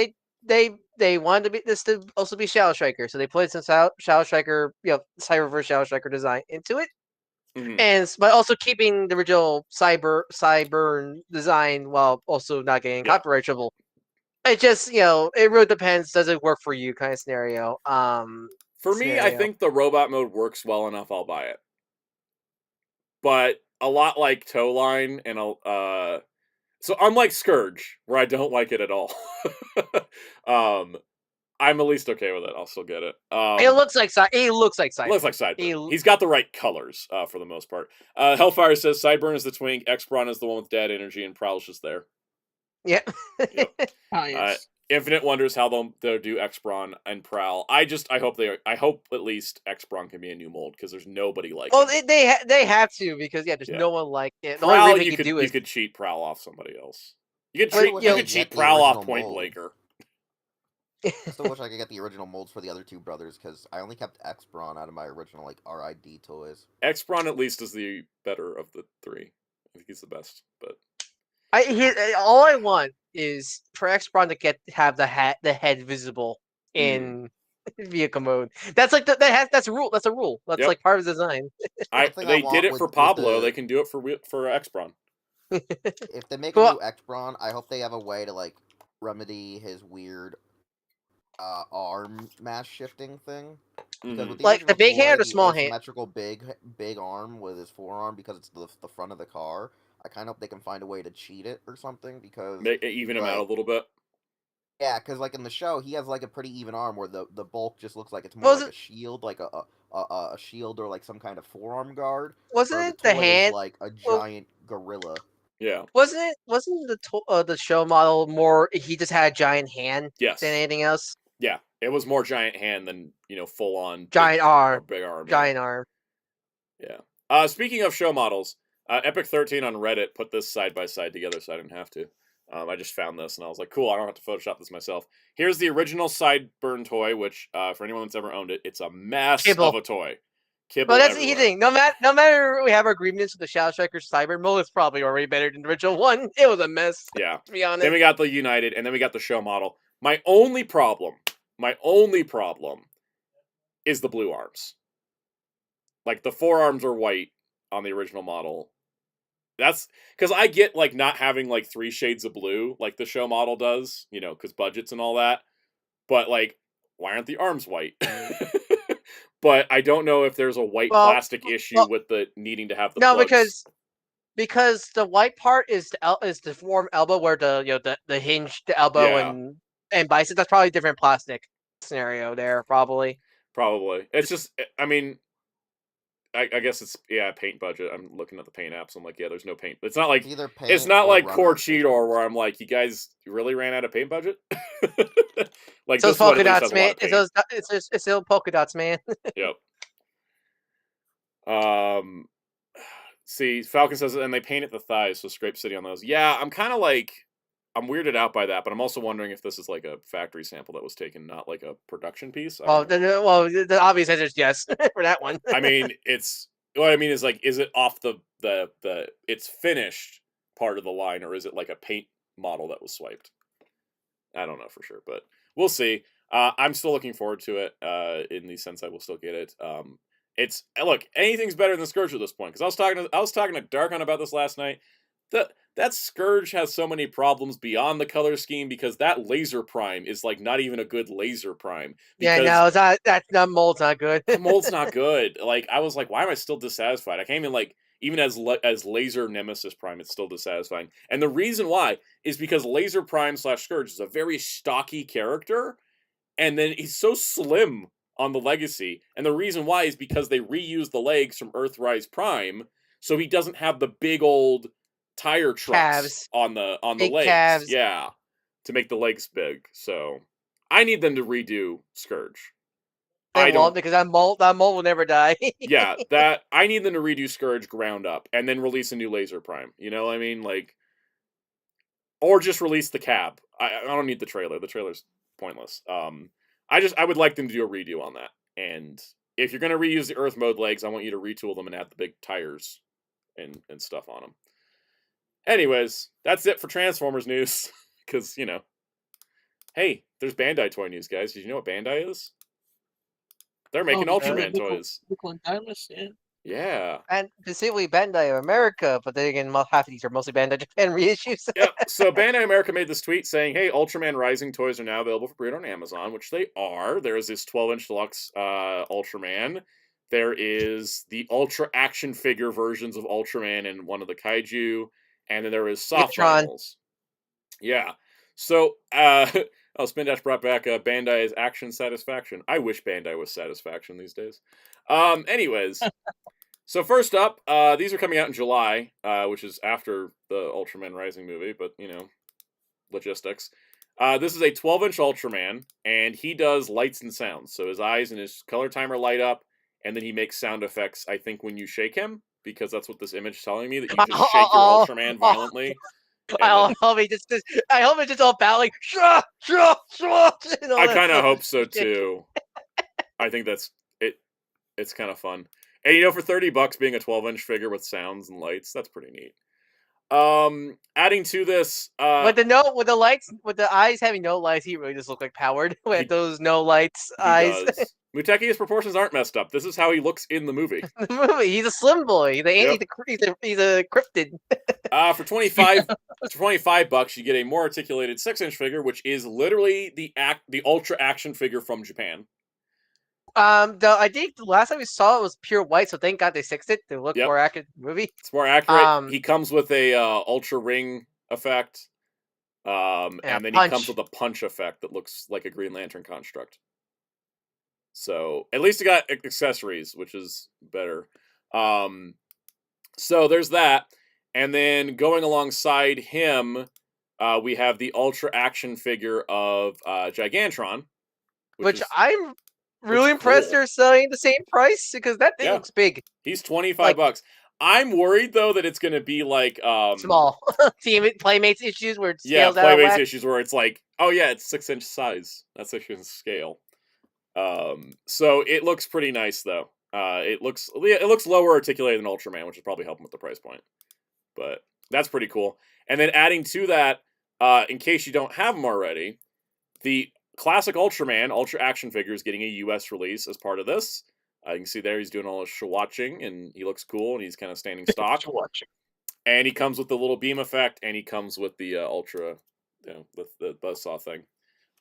they wanted to be this to also be Shadow Striker, so they put some Shadow Striker Cyberverse Shadow Striker design into it, Mhm. and but also keeping the original Cyburn design while also not getting copyright trouble. It just it really depends. Does it work for you? Kind of scenario. For me, I think the robot mode works well enough. I'll buy it. But a lot like Toe Line and so unlike Scourge, where I don't like it at all, I'm at least okay with it. I'll still get it. It looks like Cyburn. Looks like Sideburn. He's got the right colors for the most part. Hellfire says Sideburn is the twink, X-Brawn is the one with dad energy, and Prowl's just there. Yeah. Yep. Yes. Infinite wonders how they'll do X-Brawn and Prowl. I hope at least X-Brawn can be a new mold because there's nobody like Well, him. they have to because there's Yeah. no one like it. The Prowl, only reason you you could do is you could cheat Prowl off somebody else. You Well, could cheat the Prowl off original Point mold. Blaker. I still wish I could get the original molds for the other two brothers because I only kept X-Brawn out of my original like RID toys. X-Brawn at least is the better of the three. I think he's the best, but all I want is for X-Brawn to have the head visible in vehicle mode. That's like that's a rule. That's a rule. That's Yep. like part of the design. They did it for Pablo. They can do it for X-Brawn. If they make a new X-Brawn, I hope they have a way to like remedy his weird arm mass shifting thing. Because with the like the big toy, hand or small the hand? asymmetrical big arm with his forearm because it's the front of the car. I kind of hope they can find a way to cheat it or something because even him out a little bit. Yeah, because like in the show, he has like a pretty even arm where the bulk just looks like it's more like a shield, like a shield or like some kind of forearm guard. Wasn't it the the toy hand? is like a giant gorilla? Yeah. Wasn't the show model more? He just had a giant hand. Yes. Than anything else. Yeah, it was more giant hand than full on giant arm. Big arm. Giant arm. Yeah. Speaking of show models, Epic 13 on Reddit put this side by side together, so I didn't have to. I just found this and I was like, cool, I don't have to Photoshop this myself. Here's the original Sideburn toy, which for anyone that's ever owned it, it's a mess of a toy. Kibble well, that's everywhere. the thing. No matter we have agreements with the Shadow Striker Cyber mold, it's probably already better than the original one. It was a mess. Yeah. To be honest. Then we got the United, and then we got the show model. My only problem is the blue arms. Like the forearms are white on the original model. That's because I get like not having like 3 shades of blue like the show model does, because budgets and all that. But like, why aren't the arms white? But I don't know if there's a white plastic issue with the needing to have the plugs. because the white part is the forearm elbow where the hinge, the elbow and bicep. That's probably a different plastic scenario there, probably. Probably. It's just, I mean, I guess it's paint budget. I'm looking at the paint apps. I'm like, there's no paint. It's not like Core Cheetor where I'm like, you guys really ran out of paint budget. Like so this polka one dots, man. It's still polka dots, man. Yep. See, Falcon says, and they painted the thighs, so Scrape City on those. Yeah, I'm kind of like, I'm weirded out by that, but I'm also wondering if this is like a factory sample that was taken, not like a production piece. The obvious answer is yes for that one. I mean, what I mean is like, is it off the it's finished part of the line, or is it like a paint model that was swiped? I don't know for sure, but we'll see. I'm still looking forward to it. In the sense I will still get it. Look, anything's better than Scourge at this point, because I was talking to Darkon about this last night. That Scourge has so many problems beyond the color scheme, because that Laser Prime is like not even a good Laser Prime. It's not. That mold's not good. The mold's not good. Like, I was like, why am I still dissatisfied? I can't even as Laser Nemesis Prime, it's still dissatisfying. And the reason why is because Laser Prime / Scourge is a very stocky character, and then he's so slim on the Legacy. And the reason why is because they reused the legs from Earthrise Prime, so he doesn't have the big old tire trucks on the legs. Calves. Yeah. to make the legs big. So I need them to redo Scourge. They won't, because that mold will never die. Yeah, I need them to redo Scourge ground up and then release a new Laser Prime. You know what I mean? Like, or just release the cab. I don't need the trailer. The trailer's pointless. I would like them to do a redo on that. And if you're gonna reuse the Earth mode legs, I want you to retool them and add the big tires and stuff on them. Anyways, that's it for Transformers news. Because, you know, hey, there's Bandai toy news, guys. Did you know what Bandai is? They're making Ultraman toys. Yeah. Yeah. And specifically Bandai of America, but then again, half of these are mostly Bandai Japan reissues. Yep. So Bandai America made this tweet saying, hey, Ultraman Rising toys are now available for pre-order on Amazon, which they are. There's this 12-inch deluxe Ultraman. There is the Ultra action figure versions of Ultraman and one of the Kaiju. And then there is soft vinyls. Yeah. So, Spin Dash brought back Bandai's Action Satisfaction. I wish Bandai was Satisfaction these days. Anyways, so first up, these are coming out in July, which is after the Ultraman Rising movie, but, you know, logistics. This is a 12-inch Ultraman, and he does lights and sounds. So his eyes and his color timer light up, and then he makes sound effects, I think, when you shake him, because that's what this image is telling me, that you just shake your Ultraman violently. I hope it's just all about like shua, shua, shua, I kind of hope so too. I think that's it. It's kind of fun, and you know, for $30 being a 12-inch figure with sounds and lights, that's pretty neat. Adding to this, with the lights, with the eyes having no lights, he really just looked like powered with those no lights eyes. Does. Muteki's proportions aren't messed up. This is how he looks in the movie. He's a slim boy. He's a cryptid. For $25, you get a more articulated 6-inch figure, which is literally the Ultra action figure from Japan. I think the last time we saw it was pure white, so thank God they fixed it to look more accurate in the movie. It's more accurate. He comes with a Ultra ring effect, and then he comes with a punch effect that looks like a Green Lantern construct. So at least he got accessories, which is better. So there's that. And then going alongside him, we have the Ultra action figure of Gigantron. Which I'm really impressed they're selling the same price, because that thing looks big. He's $25. I'm worried, though, that it's going to be like... small. Playmates issues where it scales out. Yeah, Playmates issues where it's like, oh yeah, it's 6-inch size. That's 6-inch scale. So it looks pretty nice, though. It looks lower articulated than Ultraman, which is probably helping with the price point. But that's pretty cool. And then adding to that, in case you don't have them already, the classic Ultraman Ultra action figure is getting a US release as part of this. You can see there he's doing all his swatching, and he looks cool, and he's kind of standing stock. And he comes with the little beam effect, and he comes with the Ultra, you know, the buzzsaw thing.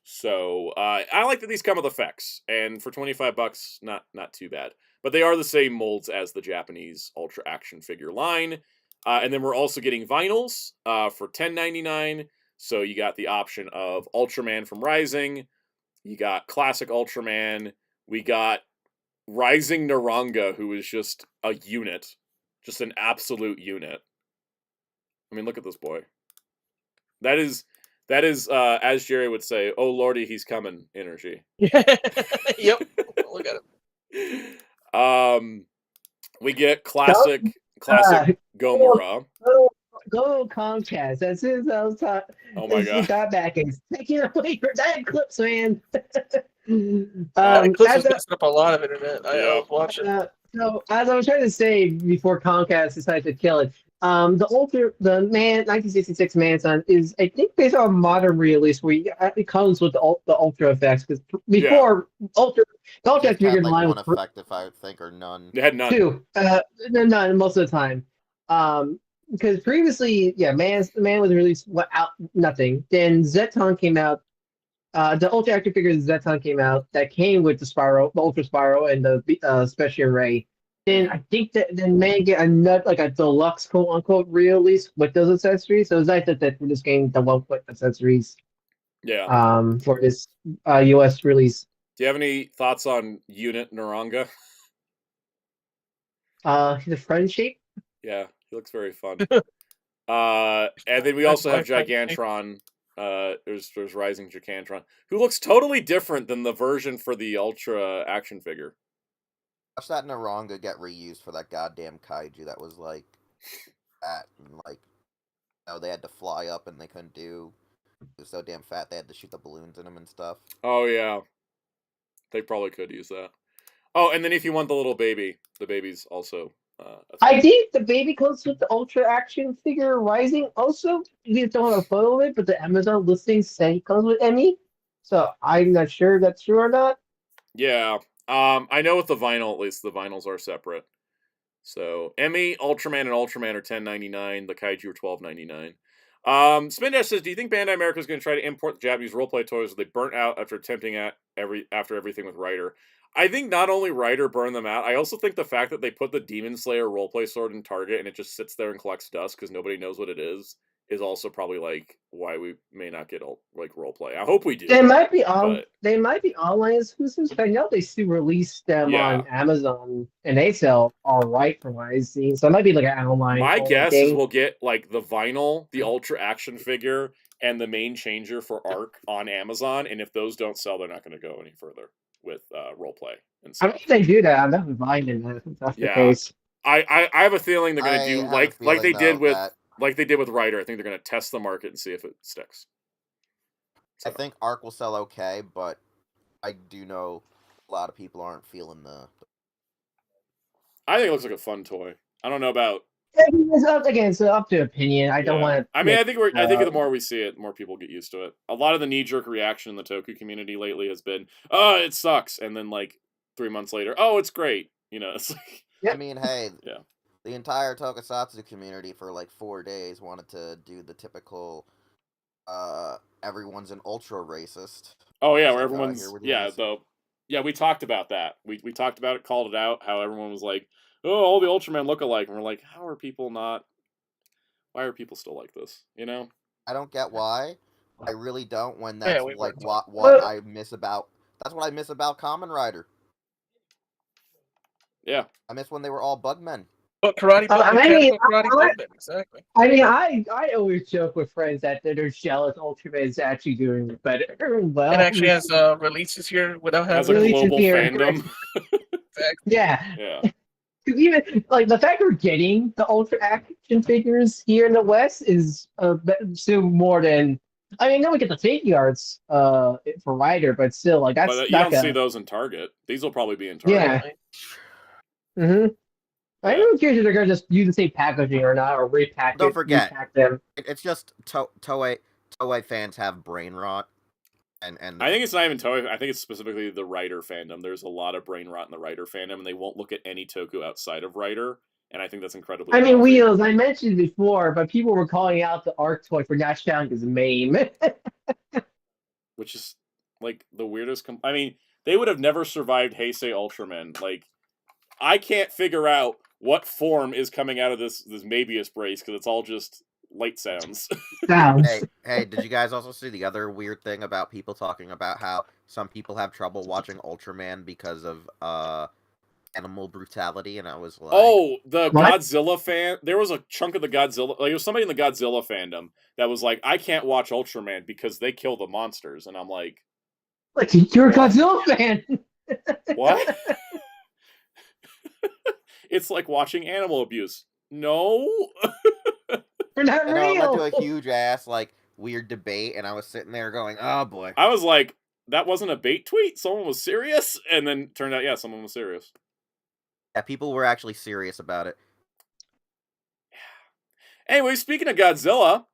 So I like that these come with effects, and for $25, not too bad. But they are the same molds as the Japanese Ultra action figure line. And then we're also getting vinyls for $10.99. So you got the option of Ultraman from Rising. You got classic Ultraman. We got Rising Naranga, who is just a unit. Just an absolute unit. I mean, look at this boy. That is, as Jerry would say, oh lordy, he's coming energy. Yep. Look at him. We get classic Gomora. Go Comcast. As soon as I was talking, oh my god, got back and taking away for that Eclipse, man. Eclipse was messing up a lot of internet. I was watching. So as I was trying to say before Comcast decided to kill it, the 1966 Man-Son is, I think, based on a modern release where it comes with the Ultra effects, because before Ultra figure line one effect, if I think, or none. They had none. Two, none most of the time. Because previously, Man was released without nothing. Then Zeton came out. The Ultra action figure Zeton came out that came with the Ultra Spyro, and the Special Ray. Then I think that Man get a deluxe quote unquote release with those accessories. So it's nice that for this game the one with accessories. Yeah. For this US release. Do you have any thoughts on Unit Naranga? He's a friend shape. Yeah, he looks very fun. And then we also have Gigantron There's Rising Gigantron, who looks totally different than the version for the Ultra action figure. Watch that Naranga get reused for that goddamn kaiju that was like fat and like they had to fly up and they couldn't do. It was so damn fat they had to shoot the balloons in him and stuff. Oh yeah, they probably could use that. Oh, and then if you want the little baby, the baby's also. I think the baby comes with the Ultra action figure Rising. Also, we don't have a photo of it, but the Amazon listing say it comes with Emmy. So I'm not sure if that's true or not. Yeah. I know with the vinyl, at least the vinyls are separate. So Emmy, Ultraman, and Ultraman are $10.99. The Kaiju are $12.99. Spin Dash says, "Do you think Bandai America is going to try to import the Japanese roleplay toys that they burnt out after attempting after everything with Rider?" I think not only Rider burned them out, I also think the fact that they put the Demon Slayer roleplay sword in Target and it just sits there and collects dust because nobody knows what it is also probably like why we may not get like roleplay. I hope we do. They might be but they might be online exclusives. I know they still released them Yeah. on Amazon and they sell all right from what I've seen. So it might be like an online. My only guess is thing. we'll get like the vinyl, the Ultra action figure, and the main changer for Arc on Amazon. And if those don't sell, they're not going to go any further with roleplay and I stuff. mean, if they do that, I'm not buying it if that's the Yeah. case. I have a feeling they're going to do I have a like feeling, they did though, with that- like they did with Rider. I think they're going to test the market and see if it sticks. I think Arc will sell okay, but I do know a lot of people aren't feeling the. I think it looks like a fun toy. I don't know about. It's up, again, it's up to opinion. I don't want to. I mean, I think the more we see it, the more people get used to it. A lot of the knee-jerk reaction in the Toku community lately has been, "Oh, it sucks," and then like 3 months later, "Oh, it's great." You know, it's like. Yep. I mean, hey, Yeah. The entire Tokusatsu community for like 4 days wanted to do the typical, everyone's an ultra racist. Oh yeah, It's where like, everyone's here with you, we talked about that. We talked about it, called it out. How everyone was like, "Oh, all the Ultraman look alike," and we're like, "How are people not? Why are people still like this?" You know? I don't get why. I really don't. When Yeah, that's we like were what Well- I miss about. That's what I miss about Kamen Rider. Yeah. I miss when they were all bugmen. But karate, I mean, mechanical karate, exactly. I mean, I always joke with friends that they're jealous Ultraman is actually doing better. Well, It actually has releases here without As a having. Releases global here. fandom. yeah. Yeah. Because even like the fact we're getting the Ultra action figures here in the West is still more than. I mean, I know we get the figure arts for Rider, but still, like that's But you not don't see those in Target. These will probably be in Target. Yeah. Mm-hmm. Yeah. I'm curious if they're gonna just use the same packaging or not, or repack Don't it, forget. repack them. It's just Toei fans have brain rot, and I think it's not even Toei. I think it's specifically the Rider fandom. There's a lot of brain rot in the Rider fandom, and they won't look at any Toku outside of Rider. And I think that's incredibly. I mean, healthy. Wheels, I mentioned before, but people were calling out the Arc toy for not shouting his name. Which is like the weirdest. I mean, they would have never survived Heisei Ultraman. Like, I can't figure out what form is coming out of this Mabius brace because it's all just light sounds. Sounds. Hey, did you guys also see the other weird thing about people talking about how some people have trouble watching Ultraman because of animal brutality? And I was like, Oh, the What? Godzilla fan. There was a chunk of the Godzilla. Like, there was somebody in the Godzilla fandom that was like, I can't watch Ultraman because they kill the monsters. And I'm like, Like, you're a Godzilla fan. what? It's like watching animal abuse. No. They're not and it led real. to a huge ass like weird debate, and I was sitting there going, oh boy. I was like, that wasn't a bait tweet. Someone was serious. And then turned out, yeah, someone was serious. Yeah, people were actually serious about it. Anyway, speaking of Godzilla,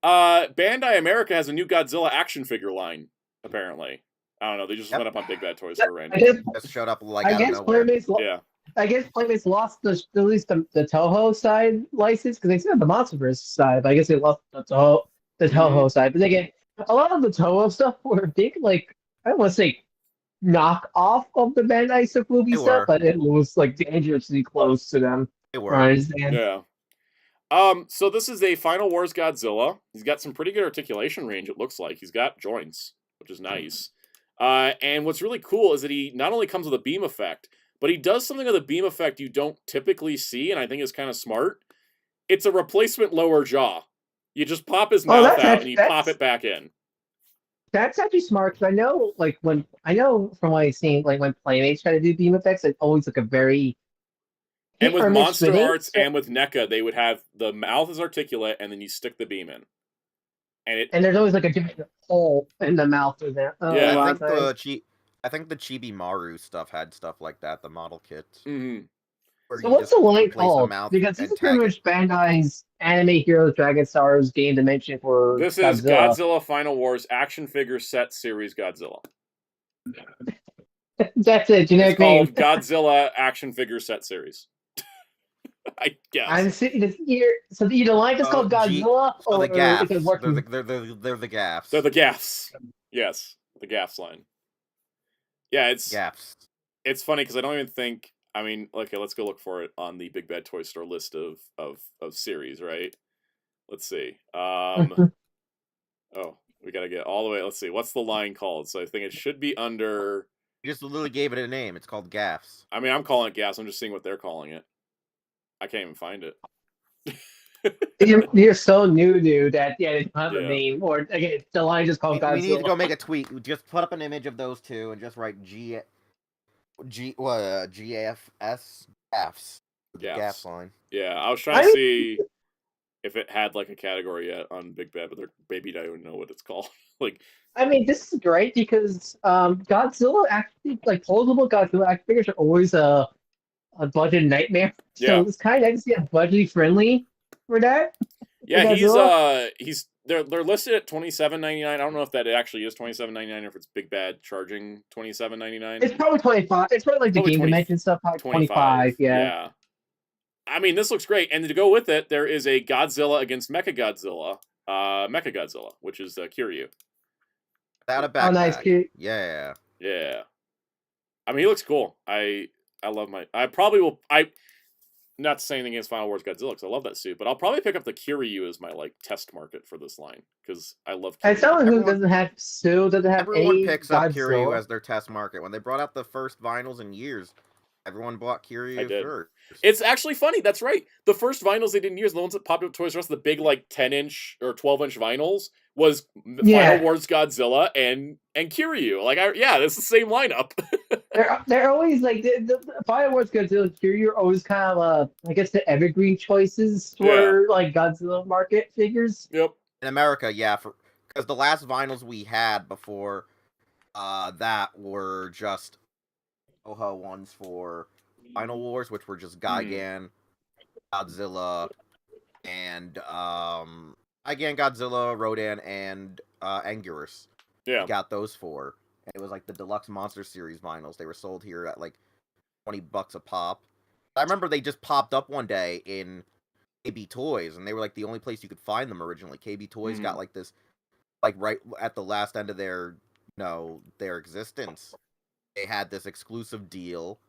Bandai America has a new Godzilla action figure line, apparently. I don't know. They just went up on Big Bad Toys for I random. guess, Just showed up like I out guess of nowhere. Yeah. I guess Playmates lost at least the Toho side license because they still have the Monsterverse side, but I guess they lost the Toho side. But again, a lot of the Toho stuff were big, like I don't want to say knock off of the Bandai Safubi They stuff, were. but it was like dangerously close to them. They I were. understand. Yeah. So this is a Final Wars Godzilla. He's got some pretty good articulation range, it looks like. He's got joints, which is nice. And what's really cool is that he not only comes with a beam effect, but he does something with a beam effect you don't typically see, and I think is kind of smart. It's a replacement lower jaw. You just pop his Oh, mouth that's out and you pop that's it back in. that's actually smart because I know from what I've seen, like when Playmates try to do beam effects, it's always like a very And hit with or miss Monster fitting. Arts and with NECA, they would have the mouth is articulate, and then you stick the beam in, and it And there's always like a different hole in the mouth of that. Yeah. A I lot think of times. I think the Chibi Maru stuff had stuff like that. The model kits mhm. where So you what's just the line replace the called? mouth Because this and is pretty tag it. much Bandai's Anime Heroes Dragon Stars game dimension for This is Godzilla Final Wars action figure set series Godzilla. That's it, It's generic name. called Godzilla action figure set series. I guess. I'm sitting here. So the line is called Godzilla, So or the gaffs. is it working? They're the gaffs. They're the gaffs. Yes, the gaffs line. Yeah, gaffs. it's funny because I don't even think. I mean, okay, let's go look for it on the Big Bad Toy Store list of series, right? Let's see. Oh, we gotta get all the way. Let's see. What's the line called? So I think it should be under. You just literally gave it a name. It's called gaffs. I mean, I'm calling it gaffs. I'm just seeing what they're calling it. I can't even find it. You're so new that they don't have a Yeah. name, or again, the line is called Godzilla. We need to go make a tweet. Just put up an image of those two and just write GFS gaffs. The gaffs line. Yeah, I was trying to see if it had like a category yet on Big Bad, but their baby don't even know what it's called. Like, I mean, this is great because Godzilla actually, like foldable Godzilla action figures are always a budget nightmare. So Yeah. it's kind of nice to get budget friendly for that. yeah, For Godzilla. they're listed at $27.99. I don't know if that actually is $27.99 or if it's Big Bad charging $27.99. It's probably 25. It's probably like the Probably game 20 dimension stuff, probably 25. Yeah. I mean, this looks great, and to go with it, there is a Godzilla against Mechagodzilla, which is Kiryu. Without a backpack. Oh, nice, cute. Yeah. Yeah. I mean, he looks cool. I love I probably will. Not to say anything against Final Wars Godzilla because I love that suit, but I'll probably pick up the Kiryu as my like test market for this line because I love. And Kiryu. someone who doesn't have Sue, doesn't have Everyone any picks up Godzilla. Kiryu as their test market. When they brought out the first vinyls in years, everyone bought Kiryu first. It's actually funny. That's right. The first vinyls they did in years, the ones that popped up at Toys R Us, the big like 10-inch or 12-inch vinyls, was Final Wars Godzilla and Kiryu. Like, that's the same lineup. They're always like the Final Wars Godzilla and Kiryu are always kind of I guess the evergreen choices for like Godzilla market figures. Yep. In America, yeah, because the last vinyls we had before that were just Toho ones for Final Wars, which were just Gigan, Godzilla, and Godzilla, Rodan, and Anguirus. Yeah. We got those four. And it was like the Deluxe Monster Series vinyls. They were sold here at like $20 a pop. I remember they just popped up one day in KB Toys, and they were like the only place you could find them originally. KB Toys got like this, like right at the last end of their existence. They had this exclusive deal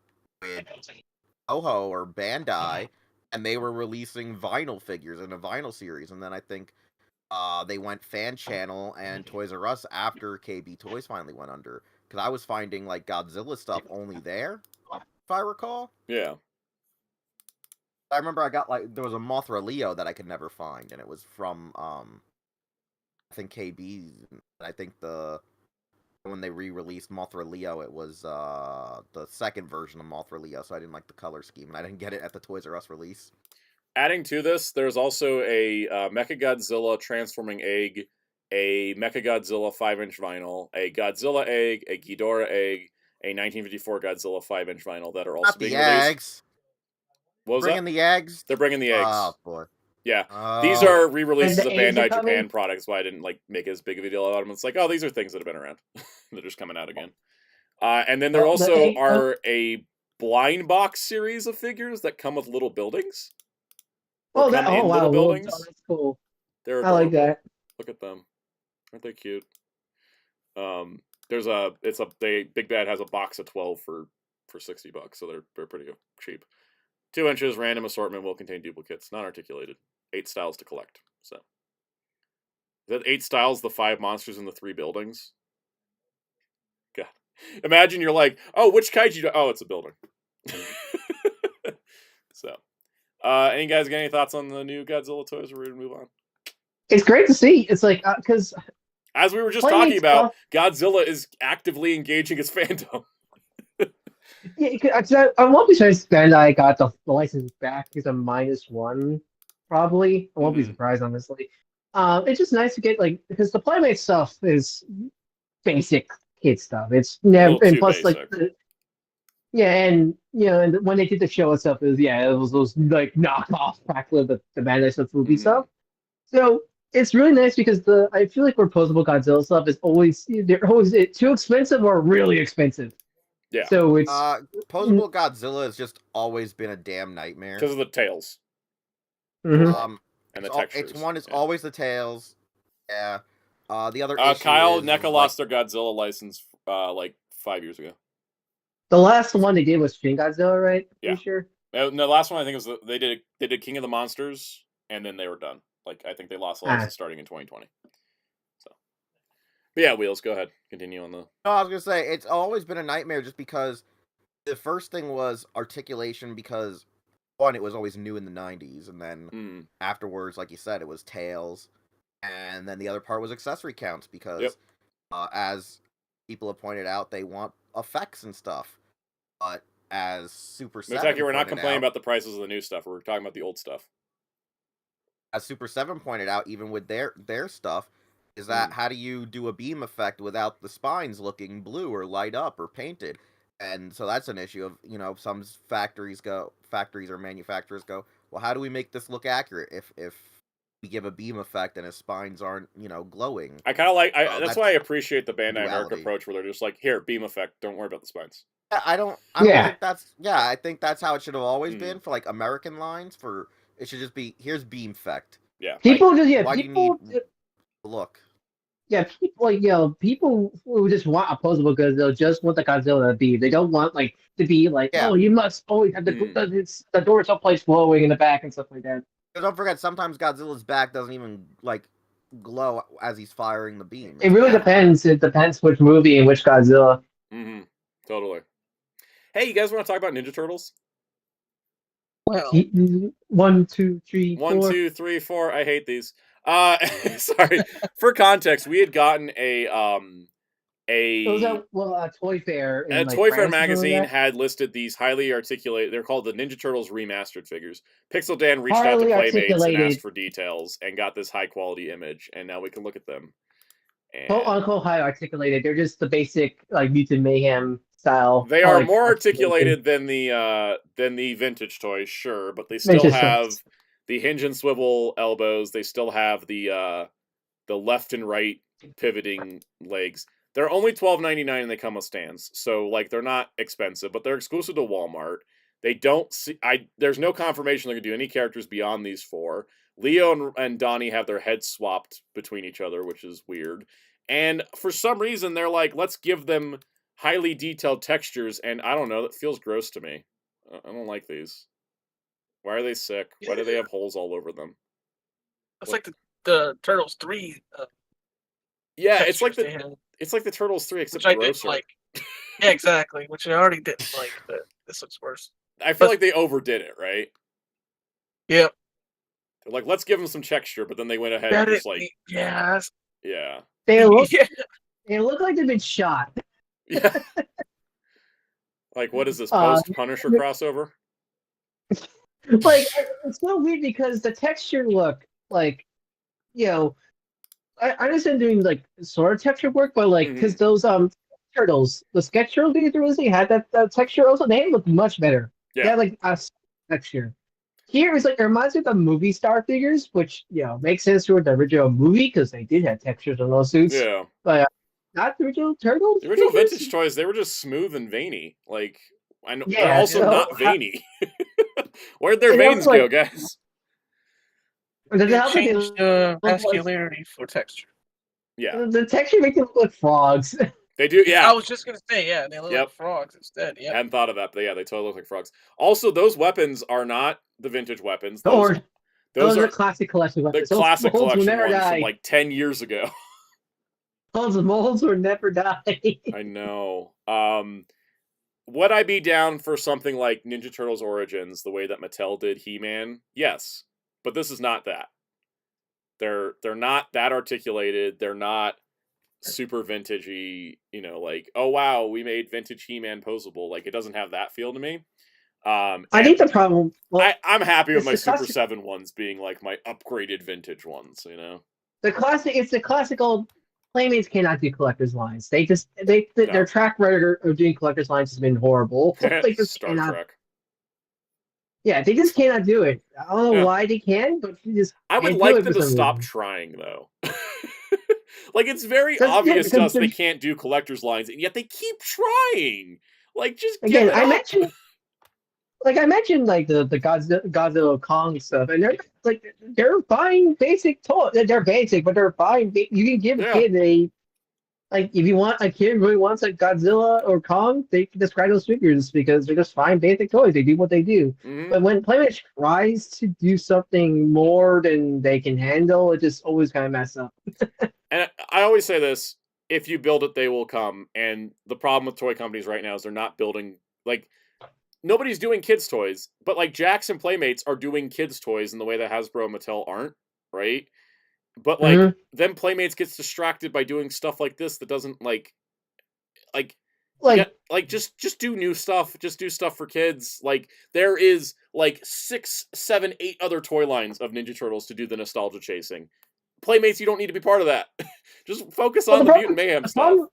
with Toho or Bandai, and they were releasing vinyl figures in a vinyl series. And then I think they went Fan Channel and Toys R Us after KB Toys finally went under. Because I was finding like Godzilla stuff only there, if I recall. Yeah. I remember I got there was a Mothra Leo that I could never find, and it was from I think KB. I think when they re-released Mothra Leo, it was the second version of Mothra Leo, so I didn't like the color scheme, and I didn't get it at the Toys R Us release. Adding to this, there's also a Mechagodzilla transforming egg, a Mechagodzilla 5-inch vinyl, a Godzilla egg, a Ghidorah egg, a 1954 Godzilla 5-inch vinyl that are also being released. Eggs. What was bringing that? the eggs? They're bringing the eggs. Oh, boy. Yeah. Oh. These are re-releases of And the eggs Bandai are coming? Japan products, why I didn't make as big of a deal out of them. It's like, oh, these are things that have been around. They're just coming out again. And then there also are a blind box series of figures that come with little buildings. Oh, Little wow, buildings. that's cool. They're I like adorable. that. Look at them. Aren't they cute? Big Bad has a box of 12 for $60, so they're pretty cheap. 2 inches, random assortment will contain duplicates, not articulated. 8 styles to collect. So, is that 8 styles, the 5 monsters in the 3 buildings? God, imagine you're like, oh, which kaiju? Oh, it's a building. So, any guys got any thoughts on the new Godzilla toys? We're ready to move on. it's great to see. It's like because As we were just Playmate talking about, stuff. Godzilla is actively engaging its fandom. Yeah, I won't be surprised Bandai got the license back as a -1, probably. I won't be Mhm. surprised, honestly. It's just nice to get like because the Playmate stuff is basic kid stuff. It's A never little and too plus like basic. yeah, and and when they did the show and stuff, it was those like knockoff practically the Bandai stuff movie Mhm. stuff. So it's really nice because the I feel like reposable Godzilla stuff is always they're always too expensive or really expensive. Yeah, So it's Posable Godzilla has just always been a damn nightmare. because of the tails mhm. and the It's textures. one is Yeah. always the tails. Yeah. The other issue Kyle is NECA like, lost their Godzilla license like 5 years ago. The last one they did was Shin Godzilla, right? Yeah. Pretty sure. No, the last one I think was they did King of the Monsters and then they were done. Like I think they lost the license starting in 2020. So, but yeah, Wheels, go ahead, continue on the. No, I was gonna say it's always been a nightmare just because the first thing was articulation because one, it was always new in the 90s, and then afterwards, like you said, it was tails, and then the other part was accessory counts because as people have pointed out, they want effects and stuff. But as Super 7 Miteki, we're not pointed complaining out, about the prices of the new stuff. We're talking about the old stuff. as Super 7 pointed out, even with their stuff, is that how do you do a beam effect without the spines looking blue or light up or painted? And so that's an issue of, some factories or manufacturers go, well, how do we make this look accurate if we give a beam effect and his spines aren't, glowing? I kind of like. That's why I appreciate the Bandai America duality. approach, where they're just like, "Here, beam effect. Don't worry about the spines." Yeah, I don't Yeah. think that's I think that's how it should have always been for like American lines. For it should just be here's beam effect. Yeah. People Like, just yeah, why people do you need look? yeah, people like people who just want opposable Godzilla just want the Godzilla to be. They don't want like to be like, Yeah. oh, you must always have the door someplace glowing in the back and stuff like that. But don't forget, sometimes Godzilla's back doesn't even like glow as he's firing the beam. It really depends. It depends which movie and which Godzilla. Mm-hmm. Totally. Hey, you guys want to talk about Ninja Turtles? Well, 1, 2, 3, 4. 1, 2, 3, 4. I hate these. Sorry. For context, we had gotten a It was at a Toy Fair in a like Toy Fair France or something magazine like that. had listed these highly articulated. They're called the Ninja Turtles remastered figures. Pixel Dan reached out Highly to Playmates and articulated. asked for details and got this high quality image, and now we can look at them. Quote unquote high articulated. They're just the basic like Mutant Mayhem style. They are more articulated than the vintage toys, sure, but they still have the hinge and swivel elbows. They still have the left and right pivoting legs. They're only $12.99 and they come with stands, so like they're not expensive, but they're exclusive to Walmart. They don't see. There's no confirmation they're gonna do any characters beyond these four. Leo and Donnie have their heads swapped between each other, which is weird. And for some reason, they're like, let's give them highly detailed textures, and I don't know, that feels gross to me. I don't like these. Why are they sick? Why do they have holes all over them? It's like the Turtles 3. Yeah, it's like the Turtles 3 except which grosser. I didn't like. Yeah, exactly. Which I already didn't like, but this looks worse. I feel like they overdid it, right? Yep. They're like, let's give them some texture, but then they went ahead and just like, yeah. They look, they look like they've been shot. Yeah. Like, what is this, post-Punisher crossover? Like, it's so weird because the texture look, like, I understand doing, like, sort of texture work, but, like, because those, turtles, the sketch turtles they originally had that texture also, they look much better. Yeah. They had, like, a texture. Here, it's like, it reminds me of the movie star figures, which, makes sense for the original movie, because they did have textures on those suits. Yeah. But, not the original Turtles. The original vintage toys, they were just smooth and veiny. Like, I know they're also not veiny. Where'd their veins go, guys? They changed the vascularity for texture. Yeah. The texture makes them look like frogs. They do, yeah. I was just gonna say, yeah, they look like frogs instead. Yeah. I hadn't thought of that, but yeah, they totally look like frogs. Also, those weapons are not the vintage weapons. Those are classic collection weapons. The classic collection ones from like 10 years ago. Those molds will never die. I know. Would I be down for something like Ninja Turtles Origins, the way that Mattel did He-Man? Yes. But this is not that. They're not that articulated. They're not super vintagey, like, oh wow, we made vintage He-Man posable. Like, it doesn't have that feel to me. I think the problem. Well, I'm happy with it's my the Super classic. 7 ones being like my upgraded vintage ones, The classic. It's the classical. Playmates cannot do collectors lines. No. Their track record of doing collectors lines has been horrible. They just Star cannot. Trek. Yeah, they just cannot do it. I don't know Yeah. why they can, but they just I would can't do like it them for to some stop reason. trying, though. Like, it's very 'Cause, yeah, obvious to because us they can't do collector's lines, and yet they keep trying. Like, just give again, it up. I mentioned like the Godzilla Kong stuff, and they're fine basic toys. They're basic, but they're fine. You can give a Yeah. kid if you want a kid really wants a Godzilla or Kong, they can describe those figures because they're just fine basic toys. They do what they do. Mhm. But when Playmate tries to do something more than they can handle, it just always kind of messes up. And I always say this, if you build it, they will come. And the problem with toy companies right now is they're not building, like, nobody's doing kids' toys, but, like, Jakks and Playmates are doing kids' toys in the way that Hasbro and Mattel aren't, right? But, like, Mhm. then Playmates gets distracted by doing stuff like this that doesn't, like, Like just do new stuff. Just do stuff for kids. Like, there is, like, 6, 7, 8 other toy lines of Ninja Turtles to do the nostalgia chasing. Playmates, you don't need to be part of that. Just focus well, on the Mutant Mayhem stuff.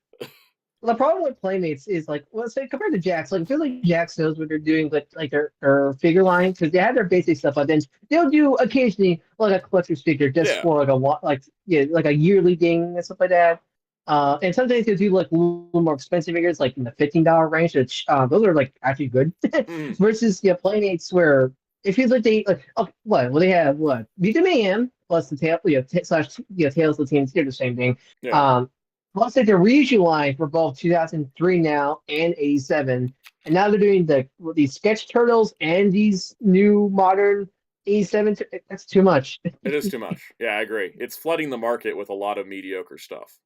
The problem with Playmates is let's say compared to Jax, I feel like Jax knows what they're doing, but their figure line because they have their basic stuff, but then they'll do occasionally like a collector's figure just Yeah. for like a yearly thing and stuff like that. And sometimes they'll do like a little more expensive figures, like in the $15 range, which those are like actually good. Mm. Versus Playmates where it feels like they they have Beat the Mayhem plus the tail slash Tales of the Teams, they're the same thing. Yeah. Plus, like the reissue line for both 2003 now and 87, and now they're doing these sketch turtles and these new modern 87. That's too much. It is too much. Yeah, I agree. It's flooding the market with a lot of mediocre stuff,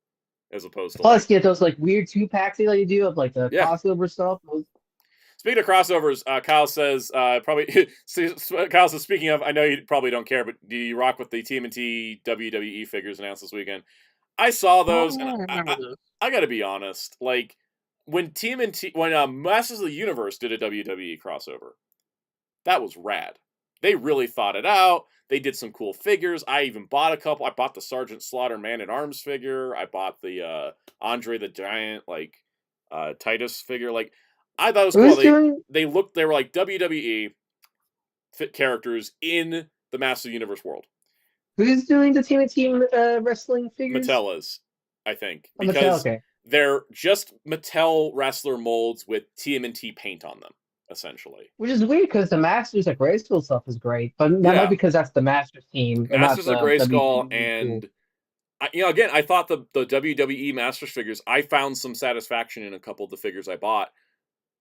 as opposed to Plus, get those like weird 2-packs they let you do of like the Yeah. crossover stuff. Speaking of crossovers, Kyle says probably. Kyle says, speaking of, I know you probably don't care, but do you rock with the TMNT WWE figures announced this weekend? I saw those, and I got to be honest. Like, when Masters of the Universe did a WWE crossover, that was rad. They really thought it out. They did some cool figures. I even bought a couple. I bought the Sergeant Slaughter Man at Arms figure. I bought the Andre the Giant Titus figure. Like, I thought it was cool. They were like WWE fit characters in the Masters of the Universe world. Who's doing the Team wrestling figures? Mattel is, I think, Mattel, because okay. they're just Mattel wrestler molds with TMNT paint on them, essentially. Which is weird because the Masters of Grayskull stuff is great, but not because that's the Masters team. Masters of Grayskull, WWE and again, I thought the WWE Masters figures. I found some satisfaction in a couple of the figures I bought,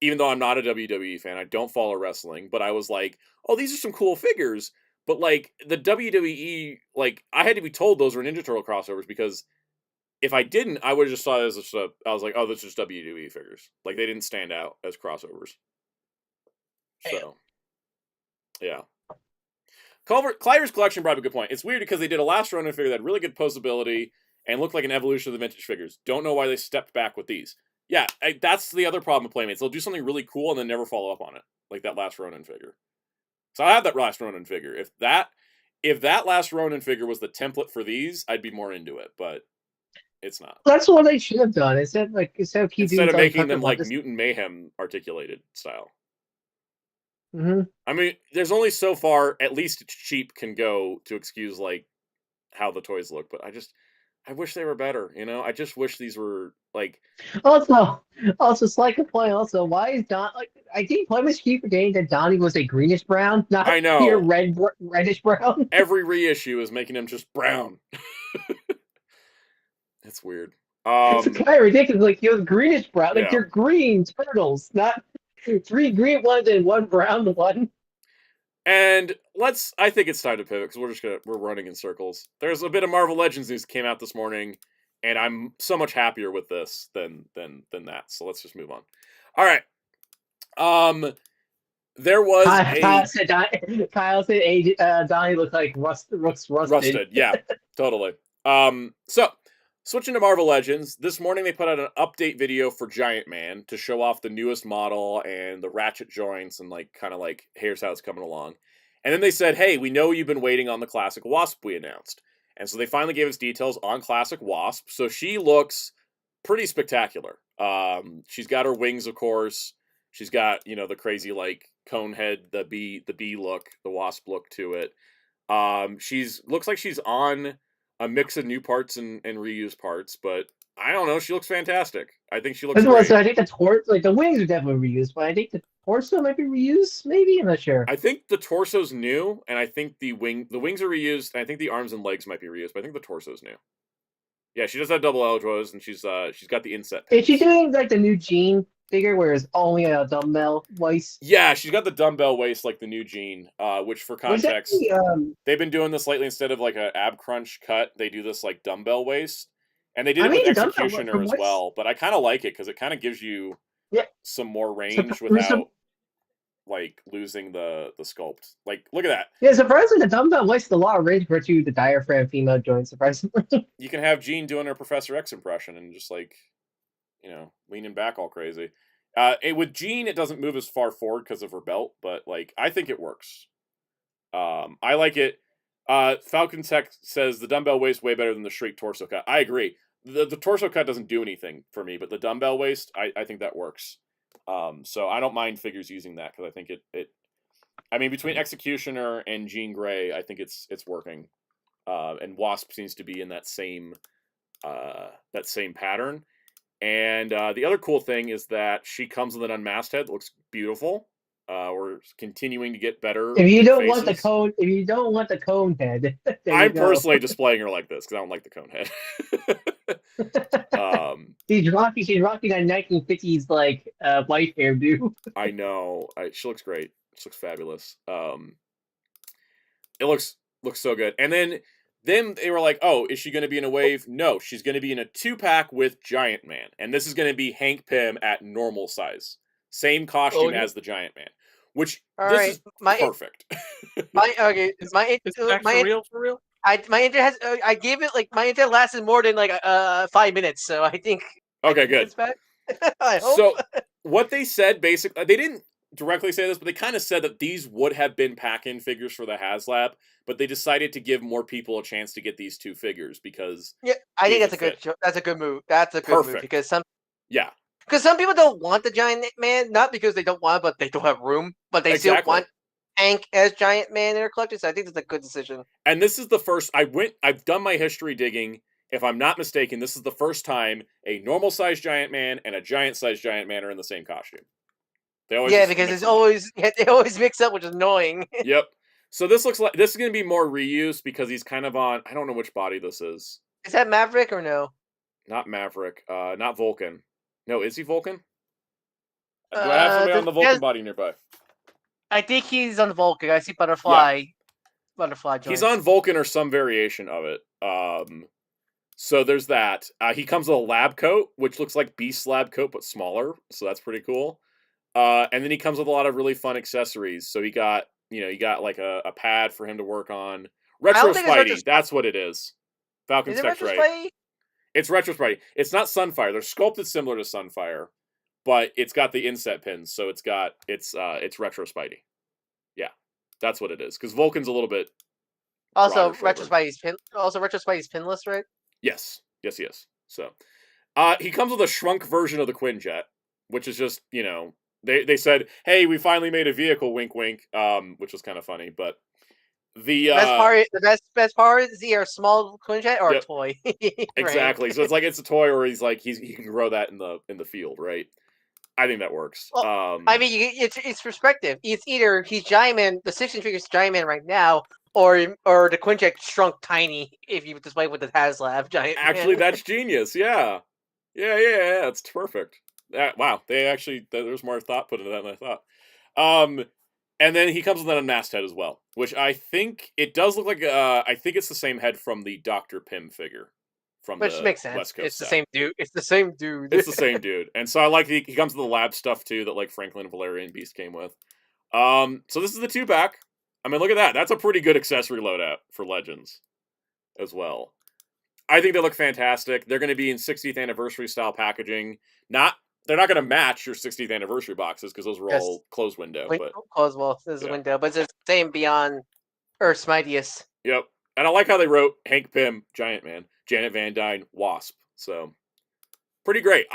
even though I'm not a WWE fan. I don't follow wrestling, but I was like, oh, these are some cool figures. But, like, the WWE, like, I had to be told those were Ninja Turtle crossovers, because if I didn't, I would have just saw it as I was like, oh, this is just WWE figures. Like, they didn't stand out as crossovers. So, yeah. Clyder's collection brought up a good point. It's weird because they did a last Ronin figure that had really good posability and looked like an evolution of the vintage figures. Don't know why they stepped back with these. Yeah, that's the other problem with Playmates. They'll do something really cool and then never follow up on it, like that last Ronin figure. So I have that last Ronin figure. If that last Ronin figure was the template for these, I'd be more into it, but it's not. That's what they should have done. Instead of making them like Mutant Mayhem articulated style. Mm-hmm. I mean, there's only so far, at least cheap can go to excuse like how the toys look, but I wish they were better, I just wish these were like. Also, slight complaint. Also, why is Don? I think Playmates keep forgetting that Donnie was a greenish brown, not I know reddish brown. Every reissue is making him just brown. It's weird. It's kind of ridiculous. Like, he was greenish brown. Like, Yeah. you're green turtles, not 3 green ones and 1 brown one. And I think it's time to pivot because we're running in circles. There's a bit of Marvel Legends news that came out this morning, and I'm so much happier with this than that. So let's just move on. All right. There was Kyle said Donnie looked like looks rusted. Yeah, totally. So switching to Marvel Legends, this morning they put out an update video for Giant Man to show off the newest model and the ratchet joints and like kind of like here's how it's coming along. And then they said, "Hey, we know you've been waiting on the classic Wasp we announced." And so they finally gave us details on classic Wasp. So she looks pretty spectacular. She's got her wings, of course. She's got, the crazy like cone head, the bee look, the Wasp look to it. She's looks like she's on a mix of new parts and reused parts, but I don't know. She looks fantastic. I think she looks great. So I think the wings are definitely reused, but I think the torso might be reused. Maybe I'm not sure. I think the torso's new, and I think the wings are reused, and I think the arms and legs might be reused, but I think the torso's new. Yeah, she does have double elbows, and she's got the inset pins. Is she doing like the new Jean figure where it's only a dumbbell waist? Yeah, she's got the dumbbell waist like the new Jean, which for context, they've been doing this lately instead of like an ab crunch cut, they do this like dumbbell waist. And they did it with Executioner as well, but I kind of like it because it kind of gives you some more range without like losing the sculpt. Like, look at that. Yeah, surprisingly, the dumbbell waist is a lot of range for the diaphragm female joint. Surprisingly, you can have Jean doing her Professor X impression and just like, leaning back all crazy. With Jean, it doesn't move as far forward because of her belt, but like I think it works. I like it. Falcon Tech says the dumbbell waist way better than the straight torso cut. I agree. The torso cut doesn't do anything for me, but the dumbbell waist, I think that works. So I don't mind figures using that because I think it. I mean, between Executioner and Jean Grey, I think it's working. And Wasp seems to be in that same pattern. And the other cool thing is that she comes with an unmasked head that looks beautiful. We're continuing to get better. If you don't want the cone head, I'm personally displaying her like this because I don't like the cone head. She's rocking a 1950s like white hairdo. I know. She looks great. She looks fabulous. It looks so good. And then they were like, "Oh, is she going to be in a wave?" No, she's going to be in a 2-pack with Giant Man, and this is going to be Hank Pym at normal size. Same costume as the Giant Man, which is perfect. My real. My internet has I gave it like my internet lasted more than like 5 minutes, so I think. Okay, good. It's back. I hope. So what they said basically, they didn't directly say this, but they kind of said that these would have been pack-in figures for the Haslab, but they decided to give more people a chance to get these 2 figures because I think that's a good move. That's a good move because some people don't want the Giant Man, not because they don't want it, but they don't have room. But they still want Hank as Giant Man in their collection, so I think that's a good decision. And this is the first I've done my history digging. If I'm not mistaken, this is the first time a normal-sized Giant Man and a giant-sized Giant Man are in the same costume. Because they always mix up, which is annoying. Yep. So this is going to be more reuse because he's kind of on. I don't know which body this is. Is that Maverick or no? Not Maverick. Not Vulcan. No, is he Vulcan? Do I have somebody on the Vulcan body nearby? I think he's on the Vulcan. I see Butterfly. Yeah. Butterfly joints. He's on Vulcan or some variation of it. So there's that. He comes with a lab coat, which looks like Beast's lab coat but smaller. So that's pretty cool. And then he comes with a lot of really fun accessories. So he got like a pad for him to work on. Retro Spidey, that's what it is. Falcon's Tech's right. Spidey? It's Retro Spidey. It's not Sunfire. They're sculpted similar to Sunfire, but it's got the inset pins, so it's Retro Spidey. Yeah, that's what it is. Because Vulcan's a little bit. Also, Retro Spidey's pinless, right? Yes, he is. So, he comes with a shrunk version of the Quinjet, which is just they said, "Hey, we finally made a vehicle." Wink, wink. Which was kind of funny, but the best part is either a small Quinjet or a toy. Right? Exactly. So it's like it's a toy, or he can grow that in the field, right? I think that works. Well, I mean, it's perspective. It's either he's Giant Man, the 6-inch figure is Giant Man right now, or the Quinjet shrunk tiny. If you display with the Haslab Giant Man. Actually, that's genius. Yeah. It's perfect. Wow, there's more thought put into that than I thought. And then he comes with an unmasked head as well, which I think it does look like. I think it's the same head from the Dr. Pym figure from which the makes sense. West Coast. It's the same dude. It's the same dude. It's the same dude, and so I like he comes with the lab stuff too that like Franklin, Valerian, Beast came with. So this is the 2-pack. I mean, look at that. That's a pretty good accessory loadout for Legends as well. I think they look fantastic. They're going to be in 60th anniversary style packaging. They're not going to match your 60th anniversary boxes because those were all closed window. But closed well, this is a window, but it's the same Beyond Earth's Mightiest. Yep. And I like how they wrote Hank Pym, Giant Man, Janet Van Dyne, Wasp. So pretty great.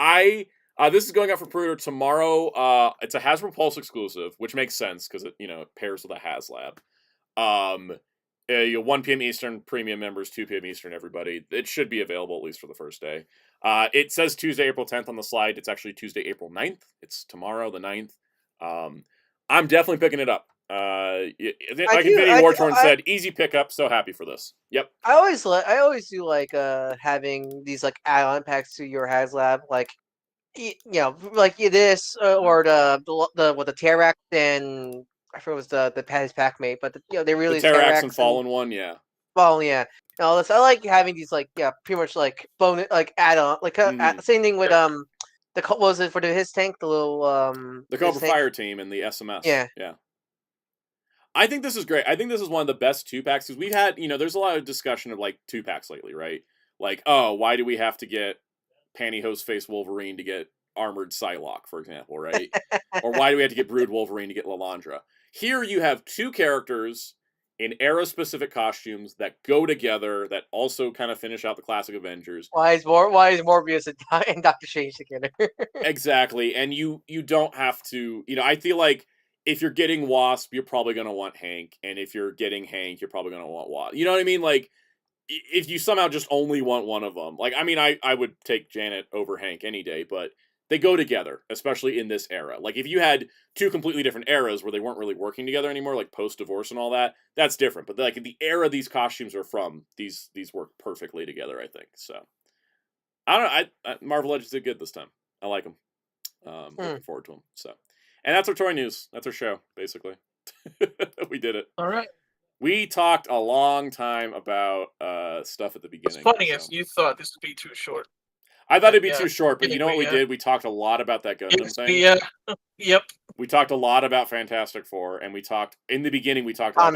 This is going out for pre-order tomorrow. It's a Hasbro Pulse exclusive, which makes sense because it pairs with a Haslab. 1 p.m. Eastern, premium members, 2 p.m. Eastern, everybody. It should be available at least for the first day. It says Tuesday, April 10th on the slide. It's actually Tuesday, April 9th. It's tomorrow, the 9th. I'm definitely picking it up. Like Infinity War Torn said, easy pickup. So happy for this. Yep. I always do like having these like add-on packs to your Haslab, like like this or the Terrax and I forget what was the pack mate, but they really the Terrax and Fallen one, yeah. Fallen, yeah. No, I like having these like pretty much like bonus like add-on like same thing with what was it for his tank, the little the Cobra Fire Team and the SMS. Yeah. I think this is great. I think this is one of the best 2-packs because we've had, there's a lot of discussion of like 2-packs lately, right? Like, oh, why do we have to get Pantyhose Face Wolverine to get Armored Psylocke, for example, right? Or why do we have to get Brood Wolverine to get Lalandra? Here you have 2 characters in era-specific costumes that go together, that also kind of finish out the classic Avengers. Why is Morbius and Doctor Strange together? Exactly, and you don't have to. I feel like if you're getting Wasp, you're probably going to want Hank, and if you're getting Hank, you're probably going to want Wasp. You know what I mean? Like, if you somehow just only want one of them, like, I mean, I would take Janet over Hank any day, but they go together, especially in this era. Like, if you had 2 completely different eras where they weren't really working together anymore, like post-divorce and all that, that's different. But like the era these costumes are from, these work perfectly together, I think. So, I don't know. Marvel Legends did good this time. I like them. Looking forward to them. So, and that's our toy news. That's our show, basically. We did it. All right. We talked a long time about stuff at the beginning. It's funny as you thought this would be too short. I thought it'd be too short, but you know what we did? We talked a lot about that Gundam thing. Yep. We talked a lot about Fantastic Four, and in the beginning, we talked about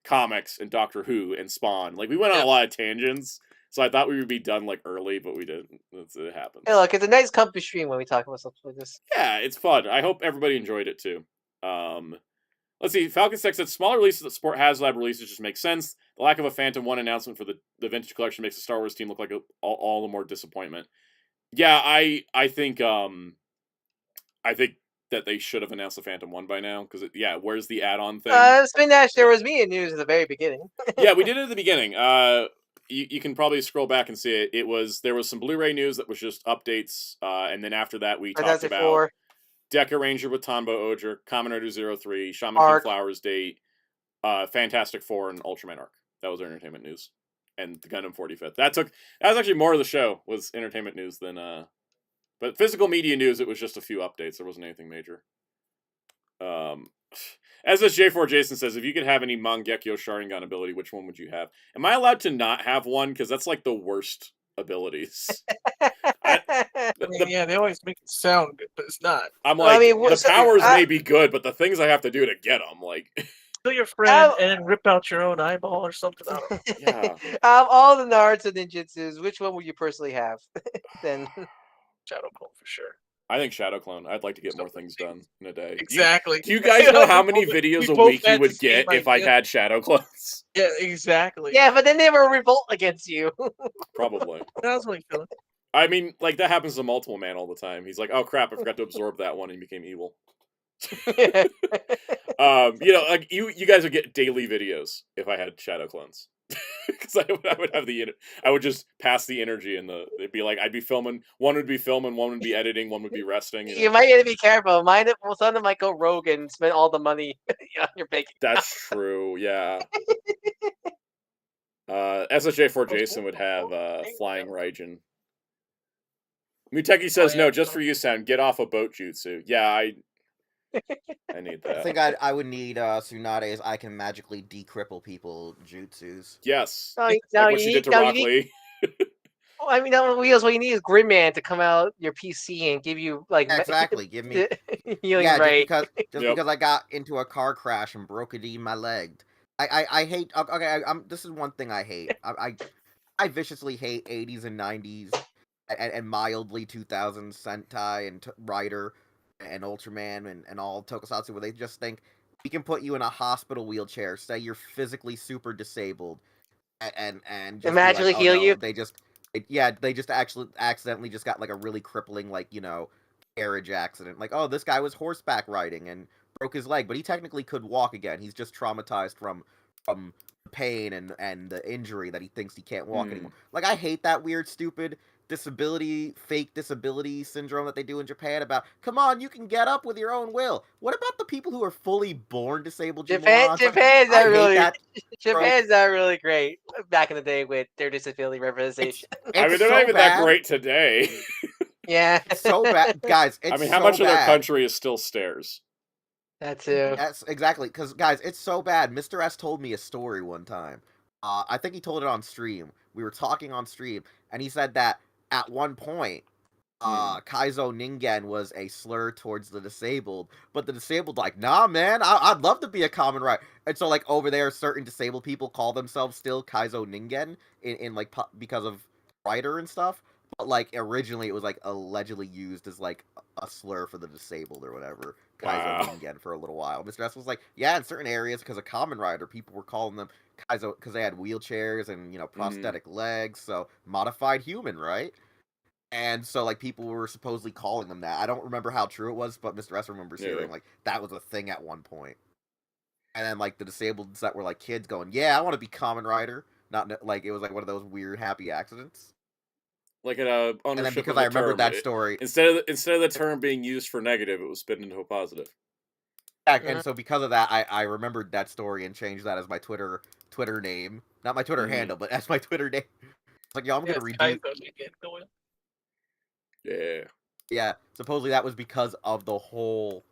comics and Doctor Who and Spawn. Like, we went on a lot of tangents, so I thought we would be done, like, early, but we didn't. It happened. Hey, look, it's a nice company stream when we talk about stuff like this. Yeah, it's fun. I hope everybody enjoyed it, too. Let's see. Falcon Tech said, smaller releases that support Haslab releases just make sense. The lack of a Phantom 1 announcement for the Vintage Collection makes the Star Wars team look like all the more disappointment. Yeah, I think that they should have announced the Phantom 1 by now, because where's the add-on thing? Spin Dash, there was media news at the very beginning. Yeah, we did it at the beginning. You can probably scroll back and see it. There was some Blu-ray news that was just updates, and then after that we talked about Deca Ranger with Tombo Oger, Kamen Rider 03, Shaman King Flowers date, Fantastic Four, and Ultraman Arc. That was our entertainment news. And the Gundam 45th. That was actually more of the show, was entertainment news than but physical media news, it was just a few updates. There wasn't anything major. As this J4 Jason says, if you could have any Mangekyo Sharingan ability, which one would you have? Am I allowed to not have one? Because that's like the worst abilities. Yeah, they always make it sound good, but it's not. I'm like, the powers may be good, but the things I have to do to get them, like... Kill your friend and then rip out your own eyeball or something. I don't know. Yeah. All the Naruto ninjutsus, which one would you personally have? Then Shadow Clone for sure. I think Shadow Clone. I'd like to get more things done in a day. Exactly. Do you guys know how many videos a week you would get if I had Shadow Clones? Yeah, exactly. Yeah, but then they will revolt against you. Probably. That's what you feeling. I mean, like, that happens to Multiple Man all the time. He's like, oh crap, I forgot to absorb that one, and he became evil. Like you guys would get daily videos if I had Shadow Clones, because I would have I would just pass the energy, and it'd be like I'd be filming. One would be filming, one would be editing, one would be resting. You might need to be careful. Some of them might go rogue and spend all the money on your baking. That's true. Yeah. SSJ4 Jason would have Flying Raijin. Muteki says no, just for you, Sound. Get off a boat jutsu. Yeah, I need that. I think I would need Tsunade's I can magically decripple people jutsus. Yes. No, like what she did to Rock Lee. Oh, I mean, Wheels, what you need is Gridman to come out your PC and give you like Exactly. Give me healing yeah, ray. just Yep. because I got into a car crash and broke a knee in my leg. I hate. Okay, this is one thing I hate. I viciously hate 80s and 90s and mildly 2000s Sentai and Rider and Ultraman and all Tokusatsu where they just think we can put you in a hospital wheelchair, say you're physically super disabled, and just be like, Magically oh heal no, you. they just actually accidentally just got like a really crippling like carriage accident. Like, oh, this guy was horseback riding and broke his leg, but he technically could walk again. He's just traumatized from pain and the injury that he thinks he can't walk anymore. Like, I hate that weird, stupid fake disability syndrome that they do in Japan about, come on, you can get up with your own will. What about the people who are fully born disabled, you morons? Japan's I not hate really that trope. Japan's not really great back in the day with their disability representation. I mean, they're so not even bad. that great today. Yeah, It's so bad, guys. It's I mean, how so much of their bad. country is still stairs? that too. That's exactly because, guys, it's so bad. Mr. S told me a story one time. I think he told it on stream. We were talking on stream, and he said that at one point, Kaizo Ningen was a slur towards the disabled, but the disabled like, nah, man, I'd love to be a common right. And so, like, over there, certain disabled people call themselves still Kaizo Ningen in like because of writer and stuff. But like originally, it was like allegedly used as like a slur for the disabled or whatever. Kaizo Wow. Ningen for a little while. Mr. S was like, yeah, in certain areas because of common rider, people were calling them Kaizo because they had wheelchairs and prosthetic legs, so modified human, right? And so, like, people were supposedly calling them that. I don't remember how true it was, but Mr. S remembers hearing, like, that was a thing at one point. And then, like, the disabled that were, like, kids going, yeah, I want to be Kamen Rider. Not, like, it was, like, one of those weird happy accidents. Like an ownership And then because of the I remembered term, that story... Instead of the term being used for negative, it was spit into a positive. Yeah, and so because of that, I remembered that story and changed that as my Twitter name. Not my Twitter handle, but as my Twitter name. It's like, yo, I'm going to redo... Yeah. Yeah, supposedly that was because of the whole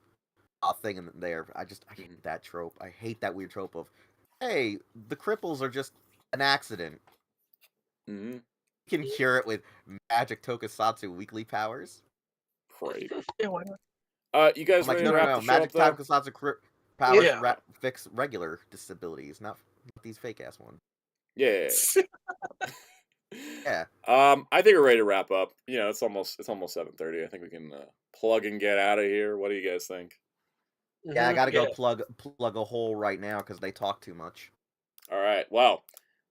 thing in there. I hate that trope. I hate that weird trope of, hey, the cripples are just an accident. Mm-hmm. You can cure it with magic Tokusatsu weekly powers. Great. Yeah, why not? You guys I'm like, ready to wrap the show magic up, though? Tokusatsu powers Yeah. fix regular disabilities, not these fake ass ones. Yeah. Yeah. I think we're ready to wrap up. You know, it's almost 7:30. I think we can plug and get out of here. What do you guys think? Yeah, I gotta go plug a hole right now because they talk too much. All right. Well,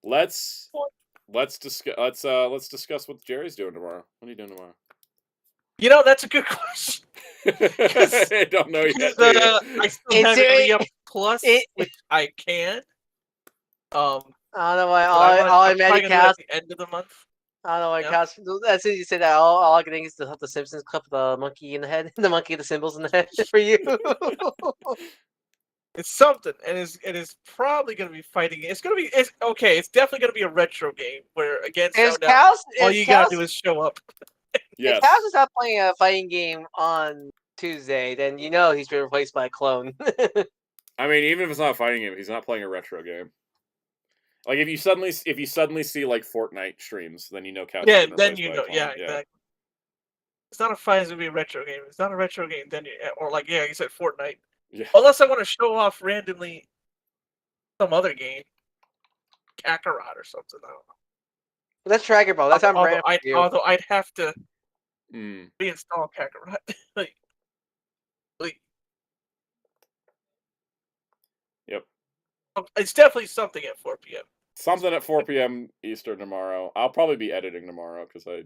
let's discuss what Jerry's doing tomorrow. What are you doing tomorrow? You know, that's a good question. I don't know yet. I still have it re-up plus, which I can. I don't know why. I'm All I probably imagine gonna do it at the end of the month. I don't know why Cast. As soon as you say that, all I can think is the Simpsons clip of the monkey in the head, the monkey with the symbols in the head for you. It's something, and it is probably going to be fighting. It's okay. It's definitely going to be a retro game where against all you got to do is show up. Yes. If House is not playing a fighting game on Tuesday, then you know he's been replaced by a clone. I mean, even if it's not a fighting game, he's not playing a retro game. Like if you suddenly see like Fortnite streams, then you know Couch. Yeah, then you know. Yeah, exactly. It's not a fight. It's gonna be a retro game. It's not a retro game. Then you said Fortnite. Yeah. Unless I want to show off randomly some other game, Kakarot or something. I don't know. Let's Dragon Ball. That's although I'd have to reinstall Kakarot. Yep. It's definitely something at 4 p.m. Something at 4 p.m. Eastern tomorrow. I'll probably be editing tomorrow because I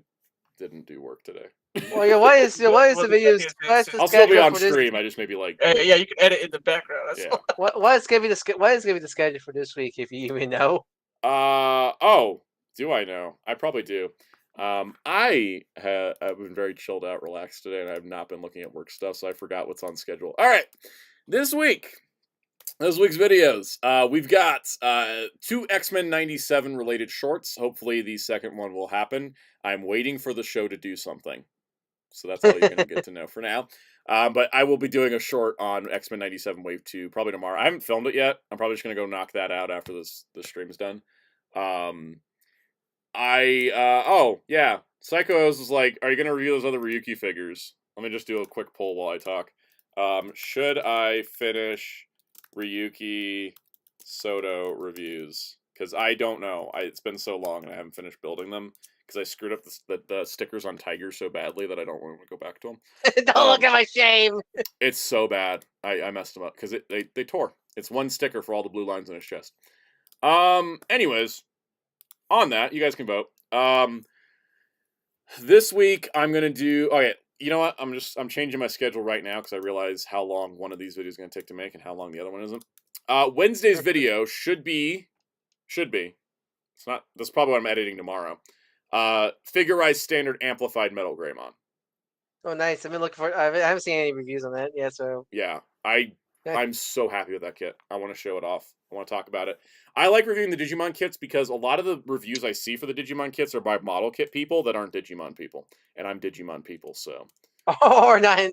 didn't do work today. Well, yeah, why is the video? I'll still be on stream. I just maybe like. Yeah, you can edit in the background. That's all. Why is gonna be the schedule for this week? If you even know. Oh, do I know? I probably do. I've been very chilled out, relaxed today, and I've not been looking at work stuff, so I forgot what's on schedule. All right, this week's videos. We've got 2 X-Men 97 related shorts. Hopefully the second one will happen. I'm waiting for the show to do something. So that's all you're going to get to know for now. But I will be doing a short on X-Men 97 Wave 2 probably tomorrow. I haven't filmed it yet. I'm probably just going to go knock that out after the stream's done. Oh yeah, Psychos was like, "Are you gonna review those other Ryuki figures?" Let me just do a quick poll while I talk. Should I finish Ryuki Soto reviews? Because I don't know. It's been so long and I haven't finished building them because I screwed up the stickers on Tigers so badly that I don't want to go back to them. Don't look at my shame. It's so bad. I messed them up because they tore. It's one sticker for all the blue lines in his chest. Anyways, on that, you guys can vote. This week I'm gonna do. Oh yeah, you know what? I'm changing my schedule right now because I realize how long one of these videos is gonna take to make and how long the other one isn't. Wednesday's video should be. It's not. That's probably what I'm editing tomorrow. Figurized standard amplified metal Greymon. Oh, nice. I've been looking for. I haven't seen any reviews on that yet. So yeah, I'm so happy with that kit. I want to show it off. I want to talk about it. I like reviewing the Digimon kits because a lot of the reviews I see for the Digimon kits are by model kit people that aren't Digimon people, and I'm Digimon people, so. Or not in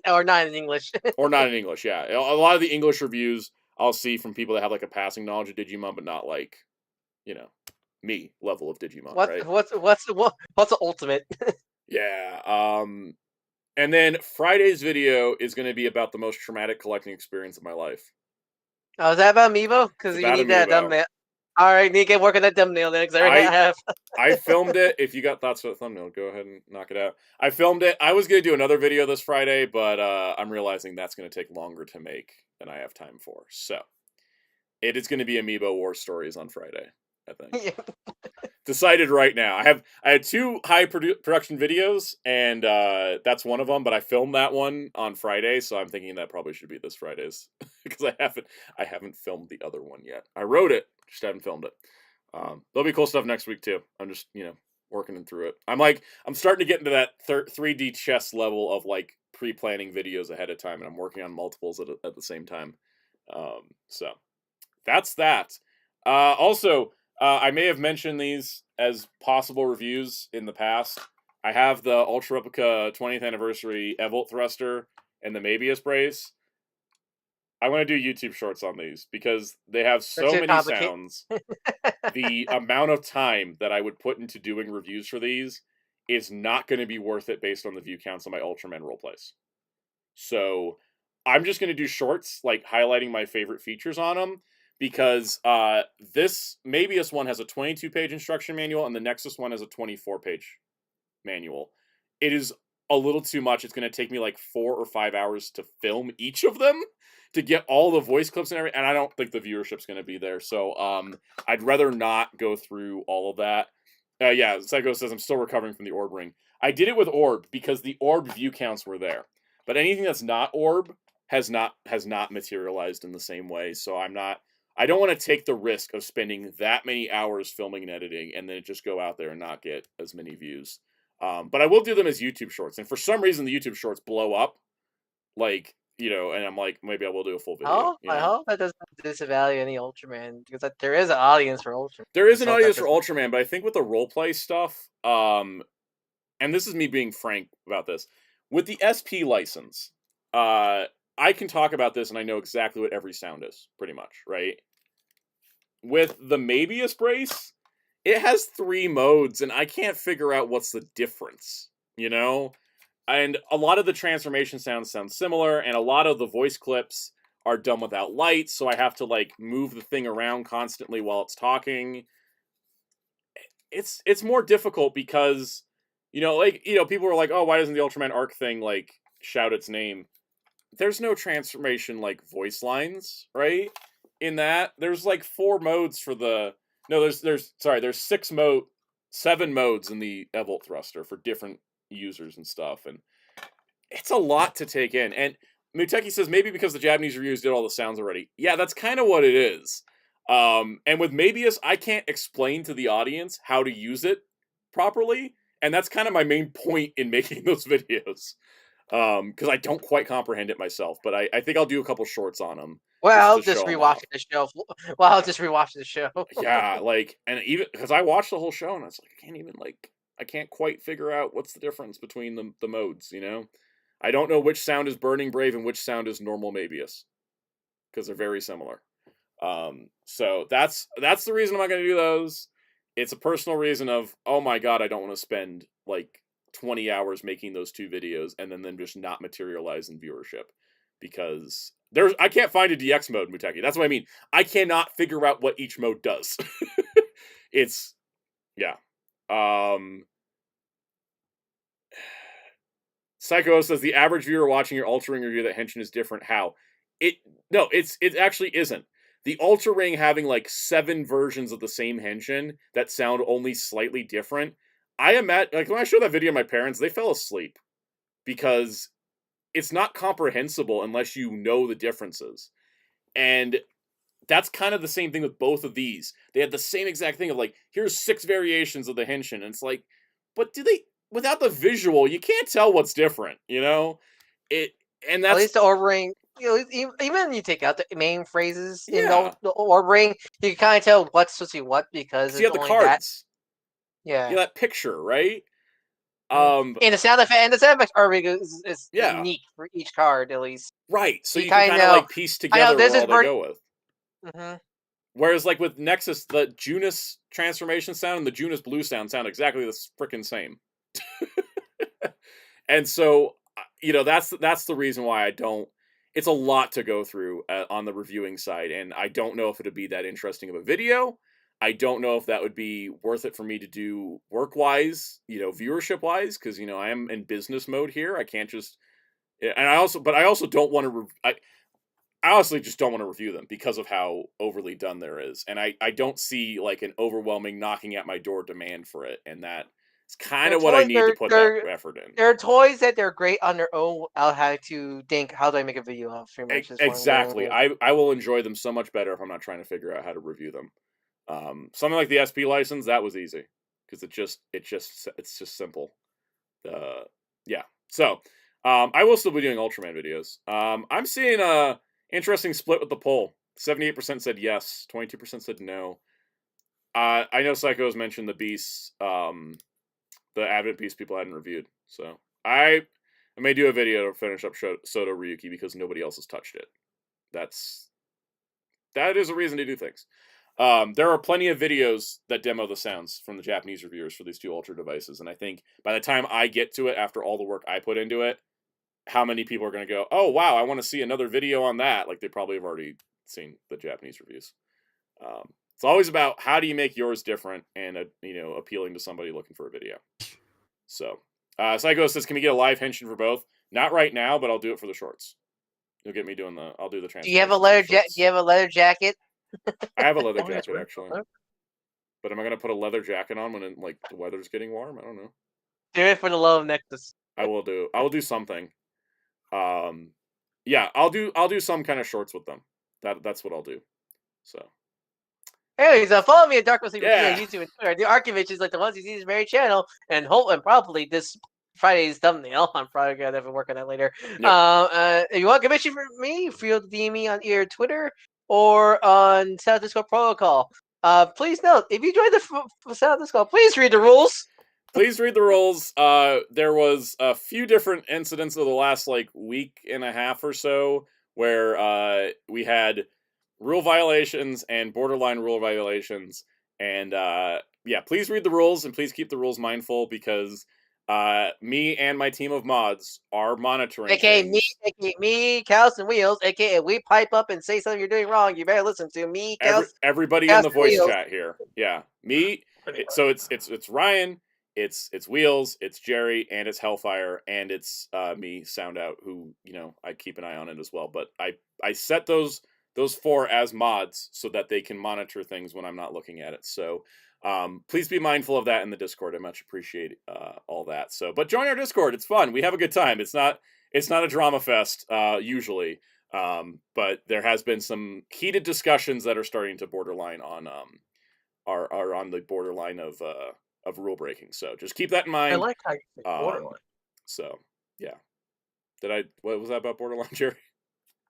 English. Or not in English, yeah. A lot of the English reviews I'll see from people that have like a passing knowledge of Digimon, but not like, me level of Digimon. Right? What's the ultimate? Yeah. And then Friday's video is going to be about the most traumatic collecting experience of my life. Oh, is that about Amiibo? Because you need that thumbnail. All right, need to get work on that thumbnail then, because I have. I filmed it. If you got thoughts for the thumbnail, go ahead and knock it out. I filmed it. I was going to do another video this Friday, but I'm realizing that's going to take longer to make than I have time for. So, it is going to be Amiibo War Stories on Friday, I think. Yeah. Decided right now. I had two high production videos, and that's one of them. But I filmed that one on Friday, so I'm thinking that probably should be this Friday's because I haven't filmed the other one yet. I wrote it, just haven't filmed it. There'll be cool stuff next week too. I'm just working through it. I'm starting to get into that 3D chess level of like pre-planning videos ahead of time, and I'm working on multiples at the same time. So that's that. Also. I may have mentioned these as possible reviews in the past. I have the Ultra Replica 20th Anniversary Evolt Thruster and the Mabius Brace. I want to do YouTube shorts on these because they have so many sounds. The amount of time that I would put into doing reviews for these is not going to be worth it based on the view counts on my Ultraman roleplays. So I'm just going to do shorts, like highlighting my favorite features on them. Because this Mabius one has a 22-page instruction manual, and the Nexus one has a 24-page manual. It is a little too much. It's going to take me like 4 or 5 hours to film each of them to get all the voice clips and everything, and I don't think the viewership's going to be there. So I'd rather not go through all of that. Yeah, Psycho says, I'm still recovering from the Orb Ring. I did it with Orb because the Orb view counts were there. But anything that's not Orb has not materialized in the same way, so I don't want to take the risk of spending that many hours filming and editing and then just go out there and not get as many views. But I will do them as YouTube shorts. And for some reason, the YouTube shorts blow up. Like, and I'm like, maybe I will do a full video. I hope that doesn't disvalue any Ultraman. Because there is an audience for Ultraman. There is an audience for Ultraman, but I think with the roleplay stuff, and this is me being frank about this, with the SP license, I can talk about this and I know exactly what every sound is, pretty much, right? With the Mabius Brace, it has 3 modes, and I can't figure out what's the difference, And a lot of the transformation sounds sound similar, and a lot of the voice clips are done without light, so I have to, like, move the thing around constantly while it's talking. It's more difficult because, people are like, oh, why doesn't the Ultraman Arc thing, like, shout its name? There's no transformation like voice lines, right? In that, there's like 4 modes for the. No, there's 7 modes in the Evolt Thruster for different users and stuff, and it's a lot to take in. And Muteki says maybe because the Japanese reviews did all the sounds already. Yeah, that's kind of what it is. And with Mabius, I can't explain to the audience how to use it properly, and that's kind of my main point in making those videos. Because I don't quite comprehend it myself, but I think I'll do a couple shorts on them. Well, just rewatching the show. Well, just rewatching the show. Yeah, and even because I watched the whole show and I was like, I can't quite figure out what's the difference between the modes. I don't know which sound is Burning Brave and which sound is normal Mabius, because they're very similar. So that's the reason I'm not going to do those. it's a personal reason of, oh my god, I don't want to spend like 20 hours making those 2 videos and then them just not materialize in viewership because I can't find a DX mode, Muteki. That's what I mean. I cannot figure out what each mode does. It's yeah. Psycho says the average viewer watching your Ultra Ring review that Henshin is different. How? It actually isn't. The Ultra Ring having like 7 versions of the same Henshin that sound only slightly different. I imagine, like when I showed that video to my parents, they fell asleep because it's not comprehensible unless you know the differences. And that's kind of the same thing with both of these. They had the same exact thing of like, here's 6 variations of the Henshin. And it's like, but without the visual, you can't tell what's different, you know? And that's... At least the orb ring, even when you take out the main phrases in Yeah. the orb ring, you can kind of tell what's supposed to be what because you have the cards. Yeah. You have that picture, right? And the sound effects orb ring is Yeah. unique for each card, at least. Right, so you can kind of like piece together what all they go with. Mm-hmm. Whereas like with Nexus, the Junus transformation sound and the Junus blue sound exactly the frickin' same. And so, you know, that's the reason why I don't... It's a lot to go through on the reviewing side, and I don't know if it'd be that interesting of a video. I don't know if that would be worth it for me to do work-wise, you know, viewership-wise, because, you know, I am in business mode here. I can't just... And I also don't want to... I honestly just don't want to review them because of how overly done there is. And I don't see, like, an overwhelming knocking at my door demand for it, and that... It's kind of what I need to put that effort in. There are toys that they're great on their own. I'll have to think, how do I make a video of? Pretty much exactly. I will enjoy them so much better if I'm not trying to figure out how to review them. Something like the SP license, that was easy because it's just simple. Yeah. So I will still be doing Ultraman videos. I'm seeing a interesting split with the poll. 78% said yes, 22% said no. I know Psycho has mentioned the Beasts. The Advent Beast people hadn't reviewed. So I may do a video to finish up Soto Ryuki because nobody else has touched it. That is a reason to do things. There are plenty of videos that demo the sounds from the Japanese reviewers for these 2 Ultra devices, and I think by the time I get to it, after all the work I put into it, how many people are going to go, oh wow, I want to see another video on that? Like they probably have already seen the Japanese reviews. It's always about how do you make yours different and appealing to somebody looking for a video. So, Psycho says, can we get a live Henshin for both? Not right now, but I'll do it for the shorts. You'll get me I'll do the transfer. Do you have a leather jacket? I have a leather jacket actually. But am I gonna put a leather jacket on when the weather's getting warm? I don't know. Do it for the love of Nexus. I will do something. Yeah, I'll do some kind of shorts with them. That's what I'll do. So. Anyways, follow me at Dark Sleep on YouTube and Twitter. The Archivage is like the ones you see this very channel, and probably this Friday's thumbnail. I'm probably gonna have to work on that later. Yep. If you want a commission from me, feel to DM me on either Twitter or on Sound Discord Protocol. Please note, if you join the Sound Discord, please read the rules. Please read the rules. There was a few different incidents of the last week and a half or so where we had rule violations and borderline rule violations, and please read the rules and please keep the rules mindful because me and my team of mods are monitoring. AKA me, Cows and Wheels. AKA we pipe up and say something you're doing wrong. You better listen to me, Cows. Everybody in the voice chat here. Yeah, me. So it's Ryan. It's Wheels. It's Jerry, and it's Hellfire, and it's me, Soundout, who I keep an eye on it as well. But I set those 4 as mods so that they can monitor things when I'm not looking at it. So please be mindful of that in the Discord. I much appreciate all that. So, but join our Discord. It's fun. We have a good time. It's not a drama fest usually, but there has been some heated discussions that are starting to borderline on are on the borderline of rule breaking. So just keep that in mind. I like how you say borderline. So yeah, what was that about borderline, Jerry?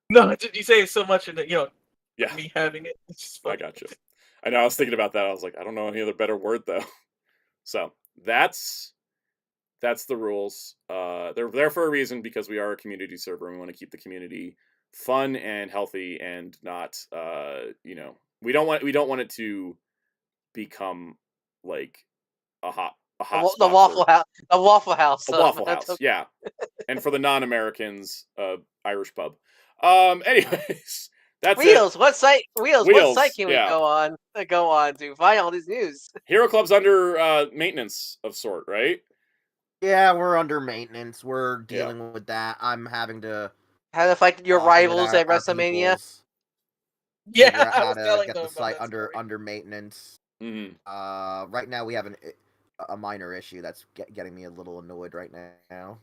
No, you say it so much, and me having it. It's just I got you. I know. I was thinking about that. I was like, I don't know any other better word though. So that's the rules. They're there for a reason because we are a community server and we want to keep the community fun and healthy and not we don't want it to become like a hot The spot Waffle for House. The Waffle House. a Waffle House. The Waffle House. A Waffle House, yeah. And for the non-Americans, Irish pub. Anyways, that's Wheels. it. What site? Wheels. What site Wheels, can we yeah. go on to find all these news? Hero Club's under maintenance of sort, right? Yeah, we're under maintenance. We're dealing with that. I'm having to How to fight your talk with rivals at our WrestleMania? peoples, Yeah, figure out I how was to telling get them the about site that story. under maintenance. Mm-hmm. Right now we have a minor issue that's getting me a little annoyed right now.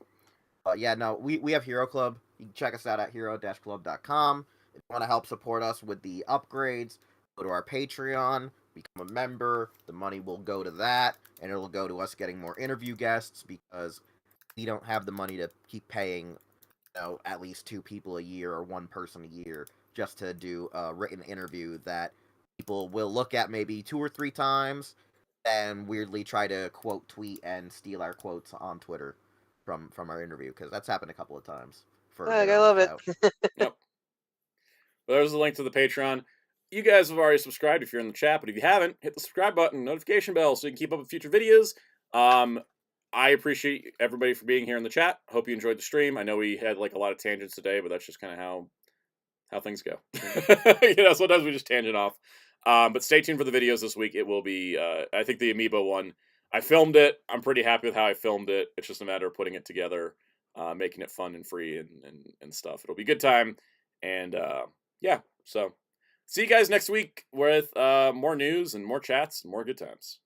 But yeah, no, we have Hero Club. You can check us out at hero-club.com. If you want to help support us with the upgrades, go to our Patreon, become a member. The money will go to that, and it'll go to us getting more interview guests because we don't have the money to keep paying, at least 2 people a year or 1 person a year just to do a written interview that people will look at maybe 2 or 3 times and weirdly try to quote tweet and steal our quotes on Twitter from our interview, because that's happened a couple of times for I their own love it. clout. Yep. Well, there's a link to the Patreon. You guys have already subscribed if you're in the chat, but if you haven't, hit the subscribe button, notification bell, so you can keep up with future videos. I appreciate everybody for being here in the chat. Hope you enjoyed the stream. I know we had like a lot of tangents today, but that's just kind of how things go. Sometimes we just tangent off. But stay tuned for the videos this week. It will be, I think the Amiibo one, I filmed it. I'm pretty happy with how I filmed it. It's just a matter of putting it together, making it fun and free and stuff. It'll be a good time. And yeah, so see you guys next week with more news and more chats and more good times.